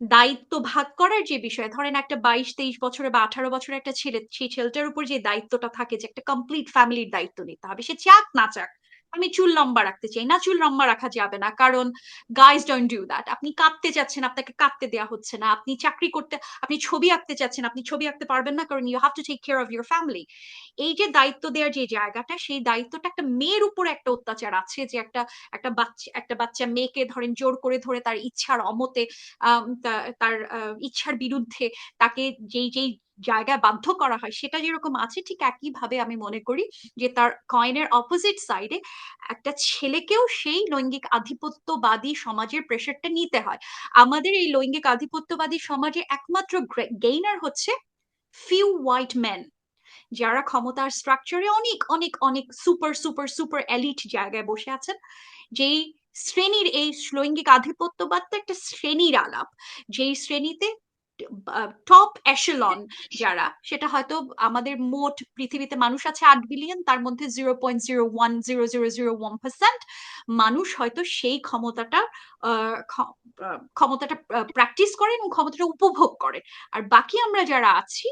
Speaker 2: দায়িত্ব ভাগ করার যে বিষয়, ধরেন একটা 22-23 বছরের বা 18 বছরের একটা ছেলে, সেই ছেলেটার উপর যে দায়িত্বটা থাকে, যে একটা কমপ্লিট ফ্যামিলির দায়িত্ব নিতে হবে, সে চাক না চাক। আমি চুল লম্বা রাখতে চাই না, চুল লম্বা রাখা যাবে না, কারণ গাইজ ডোন্ট ডু দ্যাট। আপনি কাঁদতে চাচ্ছেন, আপনাকে কাঁদতে দেওয়া হচ্ছে না। আপনি চাকরি করতে, আপনি ছবি আঁকতে চাচ্ছেন, আপনি ছবি আঁকতে পারবেন না, কারণ you have to take care of your family. এই যে দায়িত্ব দেওয়ার যে জায়গাটা, সেই দায়িত্বটা একটা মেয়ের উপর একটা অত্যাচার আছে, যে একটা বাচ্চা মেয়েকে ধরেন জোর করে ধরে তার ইচ্ছার অমতে, তার ইচ্ছার বিরুদ্ধে তাকে যেই যেই জায়গায় বাধ্য করা হয়, সেটা যেরকম আছে, ঠিক একইভাবে আমি মনে করি যে তার কয়েনের অপোজিট সাইডে একটা ছেলেকেও সেই লৈঙ্গিক আধিপত্যবাদী সমাজের প্রেশারটা নিতে হয়। আমাদের এই লৈঙ্গিক আধিপত্যবাদী সমাজে একমাত্র গেইনার হচ্ছে ফিউ হোয়াইট মেন, যারা ক্ষমতার স্ট্রাকচারে অনেক অনেক অনেক সুপার সুপার সুপার এলিট জায়গায় বসে আছেন। যেই শ্রেণীর এই লৈঙ্গিক আধিপত্যবাদ তো একটা শ্রেণীর আলাপ, যেই শ্রেণীতে টপ এশেলন যারা, সেটা হয়তো আমাদের মোট পৃথিবীতে মানুষ আছে 8 বিলিয়ন, তার মধ্যে 0.0100001% মানুষ হয়তো সেই ক্ষমতাটা প্র্যাকটিস করেন এবং ক্ষমতাটা উপভোগ করেন। আর বাকি আমরা যারা আছি,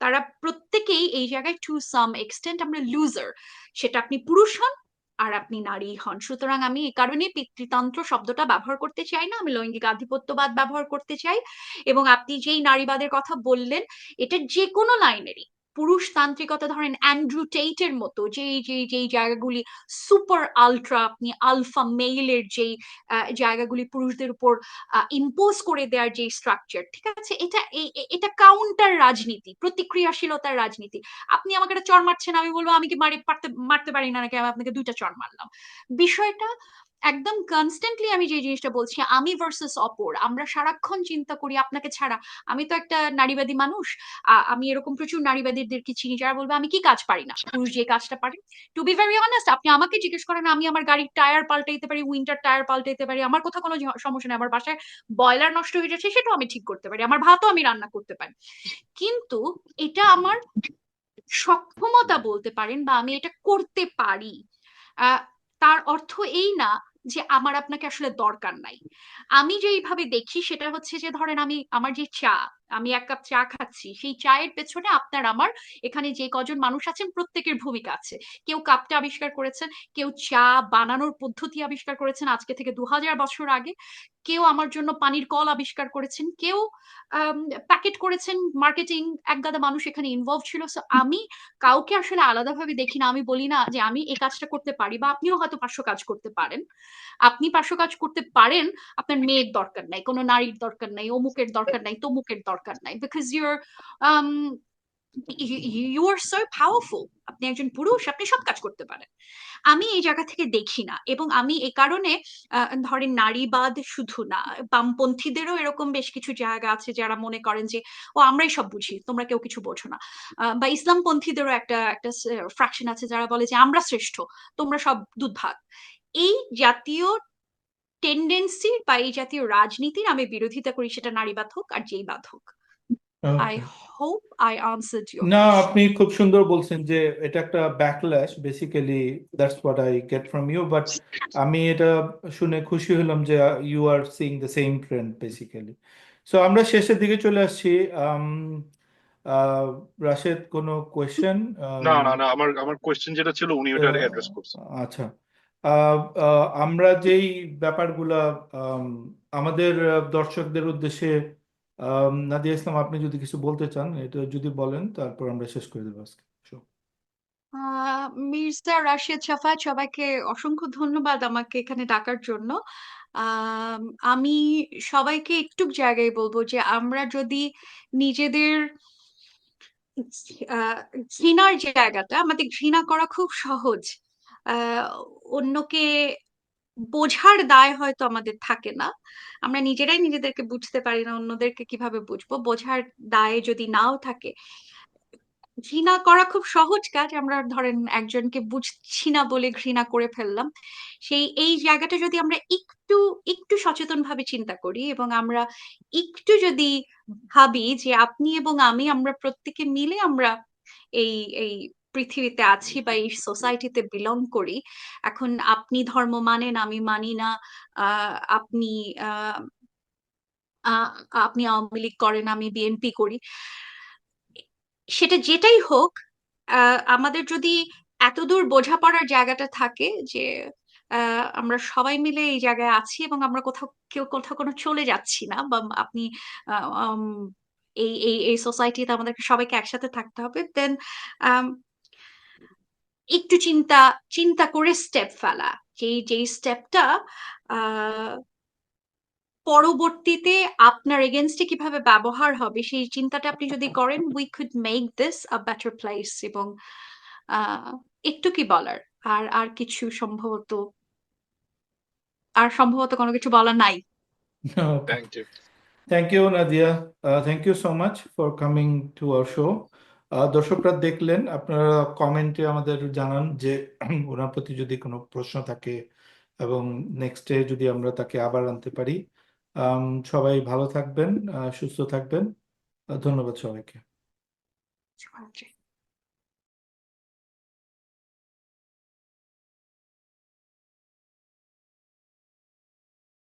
Speaker 2: তারা প্রত্যেকেই এই জায়গায় টু সাম এক্সটেন্ট আমরা লুজার, সেটা আপনি পুরুষ হন আর আপনি নারী হন। সুতরাং আমি এই কারণে পিতৃতন্ত্র শব্দটা ব্যবহার করতে চাই না, আমি লৈঙ্গিক আধিপত্যবাদ ব্যবহার করতে চাই। এবং আপনি যেই নারীবাদের কথা বললেন, এটা যে কোনো লাইনেরই, পুরুষতান্ত্রিকতা ধরেন অ্যান্ড্রু টেইটের মতো যেই যেই যেই জায়গাগুলি সুপার আলট্রা, আপনি আলফা মেইলের যেই জায়গাগুলি পুরুষদের উপর ইম্পোজ করে দেওয়ার যে স্ট্রাকচার, ঠিক আছে, এটা কাউন্টার রাজনীতি, প্রতিক্রিয়াশীলতার রাজনীতি। আপনি আমাকে একটা চড় মারছেন, আমি বলবো আমি কি মারতে পারি না নাকি, আমি আপনাকে 2টা চড় মারলাম। বিষয়টা একদম কনস্ট্যান্টলি, আমি যে জিনিসটা বলছি, আমি ভার্সেস অপর, আমরা সারাক্ষণ চিন্তা করি আপনাকে ছাড়া। আমি তো একটা নারীবাদী মানুষ, আমি এরকম প্রচুর নারীবাদীদেরকে চিনি যারা বলবে আমি কি কাজ পারি না, পুরুষ যে কাজটা পারে। টু বি ভেরি অনেস্ট, আপনি আমাকে জিজ্ঞেস করেন, আমি আমার গাড়ির টায়ার পাল্টাইতে পারি, উইন্টার টায়ার পাল্টাইতে পারি, আমার কোথাও কোনো সমস্যা নেই। আমার বাসায় বয়লার নষ্ট হয়ে যাচ্ছে, সেটাও আমি ঠিক করতে পারি, আমার ভাতও আমি রান্না করতে পারি। কিন্তু এটা আমার সক্ষমতা বলতে পারেন, বা আমি এটা করতে পারি, আহ তার অর্থ এই না যে আমার আপনাকে আসলে দরকার নাই। আমি যেইভাবে দেখি সেটা হচ্ছে যে ধরেন আমার যে চা, আমি 1 কাপ চা খাচ্ছি, সেই চায়ের পেছনে আপনার আমার এখানে যে কজন মানুষ আছেন প্রত্যেকের ভূমিকা আছে। কেউ কাপটা আবিষ্কার করেছেন, কেউ চা বানানোর পদ্ধতি আবিষ্কার করেছেন আজকে থেকে 2000 বছর আগে, কেউ আমার জন্য পানির কল আবিষ্কার করেছেন, কেউ প্যাকেট করেছেন, মার্কেটিং, একগাদা মানুষ এখানে ইনভলভ ছিল। সো আমি কাউকে আসলে আলাদাভাবে দেখি না। আমি বলি না যে আমি এই কাজটা করতে পারি, বা আপনিও হয়তো 500 কাজ করতে পারেন। আপনি 500 কাজ করতে পারেন, আপনার মেয়ের দরকার নাই, কোনো নারীর দরকার নাই, অমুকের দরকার নাই, তমুকের দরকার নাই, because your you are so powerful, আপনি একজন পুরুষ, আপনি সব কাজ করতে পারেন। আমি এই জায়গা থেকে দেখি না, এবং আমি এ কারণে ধরেন নারীবাদ শুধু না, বামপন্থীদেরও এরকম বেশ কিছু জায়গা আছে যারা মনে করেন যে ও আমরাই সব বুঝি, তোমরা কেউ কিছু বোঝো না। বা ইসলামপন্থীদেরও একটা একটা ফ্র্যাকশন আছে যারা বলে যে আমরা শ্রেষ্ঠ, তোমরা সব দুধ ভাত। এই জাতীয় টেন্ডেন্সি বা এই জাতীয় রাজনীতির আমি বিরোধিতা করি, সেটা নারীবাদ হোক আর যেই বাদ হোক। I
Speaker 1: Okay.
Speaker 2: Hope I answered your
Speaker 1: না,
Speaker 2: কোয়েশ্চেন।
Speaker 1: আপনি খুব সুন্দর বলছেন যে এটা একটা backlash, basically that's what I get from you, but আমি এটা শুনে খুশি হলাম যে you are seeing the same trend basically. So আমরা শেষের দিকে চলে আসছি। আম, আহ, রাশেদ, কোনো কোয়েশ্চেন?
Speaker 3: না না না, আমার আমার কোয়েশ্চেন যেটা ছিল উনি ওটা অ্যাড্রেস করছেন।
Speaker 1: আচ্ছা। আমরা যেই ব্যাপারগুলা আম, আমাদের দর্শকদের উদ্দেশ্যে, নাদিয়া ইসলাম, আপনি যদি কিছু বলতে চান এটা যদি বলেন, তারপর আমরা শেষ করে দেবো আজকে show।
Speaker 2: মির্জা, রাশেদ, সাফাত, সবাইকে অসংখ্য ধন্যবাদ আমাকে এখানে ডাকার জন্য। আম, আমি সবাইকে একটু জায়গায় বলবো যে আমরা যদি নিজেদের আহ, ঘৃণার জায়গাটা, আমাদের ঘৃণা করা খুব সহজ। আহ, অন্যকে বোঝার দায় হয়তো আমাদের থাকে না, আমরা নিজেরাই নিজেদেরকে বুঝতে পারি না, অন্যদেরকে কিভাবে বুঝবো। বোঝার দায় যদি নাও থাকে, ঘৃণা করা খুব সহজ কাজ। আমরা ধরেন একজনকে বুঝছি না বলে ঘৃণা করে ফেললাম, এই জায়গাটা যদি আমরা একটু একটু সচেতন ভাবে চিন্তা করি, এবং আমরা একটু যদি ভাবি যে আপনি এবং আমি, আমরা প্রত্যেকে মিলে আমরা এই এই পৃথিবীতে আছি বা এই সোসাইটিতে বিলং করি। এখন আপনি ধর্ম মানেন, আমি মানি না, আপনি আহ আহ, আপনি আওয়ামী লীগ করেন, আমি বিএনপি করি, সেটা যেটাই হোক, আমাদের যদি এতদূর বোঝাপড়ার জায়গাটা থাকে যে আমরা সবাই মিলে এই জায়গায় আছি, এবং আমরা কোথাও কেউ কোথাও কোনো চলে যাচ্ছি না, বা আপনি আহ, উম, এই সোসাইটিতে আমাদেরকে সবাইকে একসাথে থাকতে হবে, দেন একটু চিন্তা চিন্তা করে স্টেপ ফেলা, যেই স্টেপটা পরবর্তীতে আপনার এগেনস্টে কিভাবে ব্যবহার হবে, সেই চিন্তাটা আপনি যদি করেন, we could make this a better place. এবং আহ একটু কি বলার, আর কিছু সম্ভবত, কোনো কিছু বলার নাই।
Speaker 1: Okay.
Speaker 3: Thank you.
Speaker 1: Thank you Nadia, thank you so much for coming to our show. দর্শকরা দেখলেন, আপনারা কমেন্টে আমাদের জানান যে ওনার প্রতি যদি কোনো প্রশ্ন থাকে, এবং নেক্সট ডে যদি আমরা তাকে আবার আনতে পারি। সবাই ভালো থাকবেন, সুস্থ থাকবেন। ধন্যবাদ সবাইকে।
Speaker 2: শুভরাত্রি।